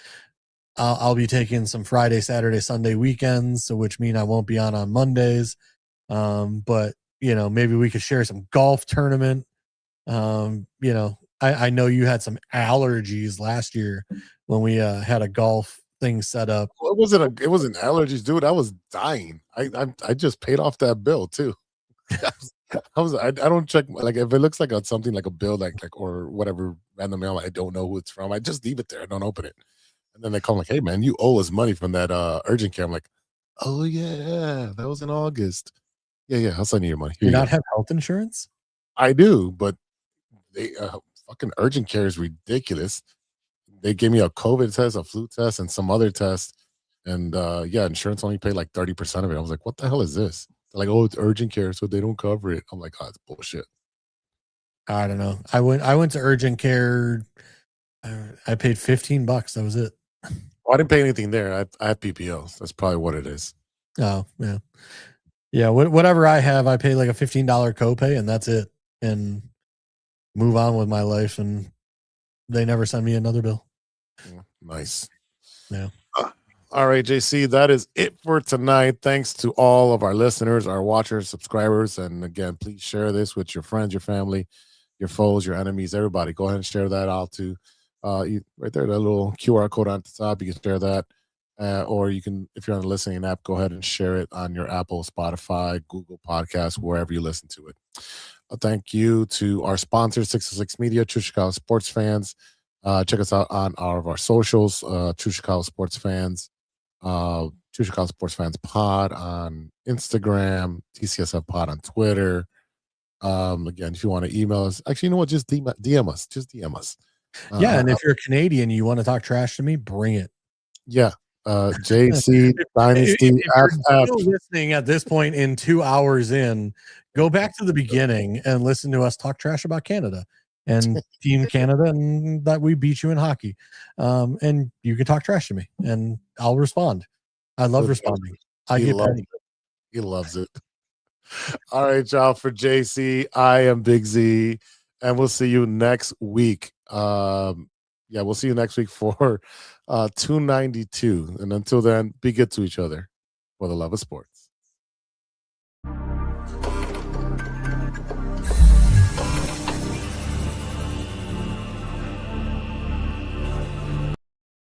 Speaker 4: I'll be taking some Friday, Saturday, Sunday weekends, so which mean I won't be on Mondays. But you know, maybe we could share some golf tournament. You know, I know you had some allergies last year when we had a golf thing set up.
Speaker 3: Well, it wasn't allergies, dude. I was dying. I just paid off that bill too. I don't check, like if it looks like something like a bill like or whatever random mail I don't know who it's from. I just leave it there. I don't open it. And then they call like, "Hey man, you owe us money from that urgent care." I'm like, "Oh yeah, that was in August." Yeah, I'll send you your money.
Speaker 4: You not have health insurance?
Speaker 3: I do, but they fucking urgent care is ridiculous. They gave me a COVID test, a flu test, and some other test. And insurance only paid like 30% of it. I was like, what the hell is this? They're like, "Oh, it's urgent care, so they don't cover it." I'm like, "Oh, it's bullshit."
Speaker 4: I don't know. I went to urgent care. I paid $15. That was it.
Speaker 3: Well, I didn't pay anything there. I have PPO. That's probably what it is.
Speaker 4: Oh, yeah. Yeah, whatever I have, I pay like a $15 copay, and that's it. And move on with my life, and they never send me another bill.
Speaker 3: Nice.
Speaker 4: Yeah.
Speaker 3: All right, JC, that is it for tonight. Thanks to all of our listeners, our watchers, subscribers. And again, please share this with your friends, your family, your foes, your enemies, everybody. Go ahead and share that out to right there, that little QR code on the top. You can share that. Or you can, if you're on the listening app, go ahead and share it on your Apple, Spotify, Google Podcasts, wherever you listen to it. Thank you to our sponsors, 606 Media, True Chicago Sports Fans. Check us out on all of our socials, True Chicago Sports Fans, True Chicago Sports Fans Pod on Instagram, TCSF Pod on Twitter. Again, if you want to email us, actually, you know what? Just DM us. Just DM us.
Speaker 4: Yeah, and if you're Canadian, you want to talk trash to me, bring it.
Speaker 3: Yeah. JC Dynasty.
Speaker 4: If you're still listening at this point in 2 hours in, go back to the beginning and listen to us talk trash about Canada. and Team Canada, and that we beat you in hockey. And you can talk trash to me, and I'll respond. I love responding. I get petty.
Speaker 3: He loves it. All right, y'all. For JC, I am Big Z, and we'll see you next week. We'll see you next week for 292. And until then, be good to each other for the love of sports.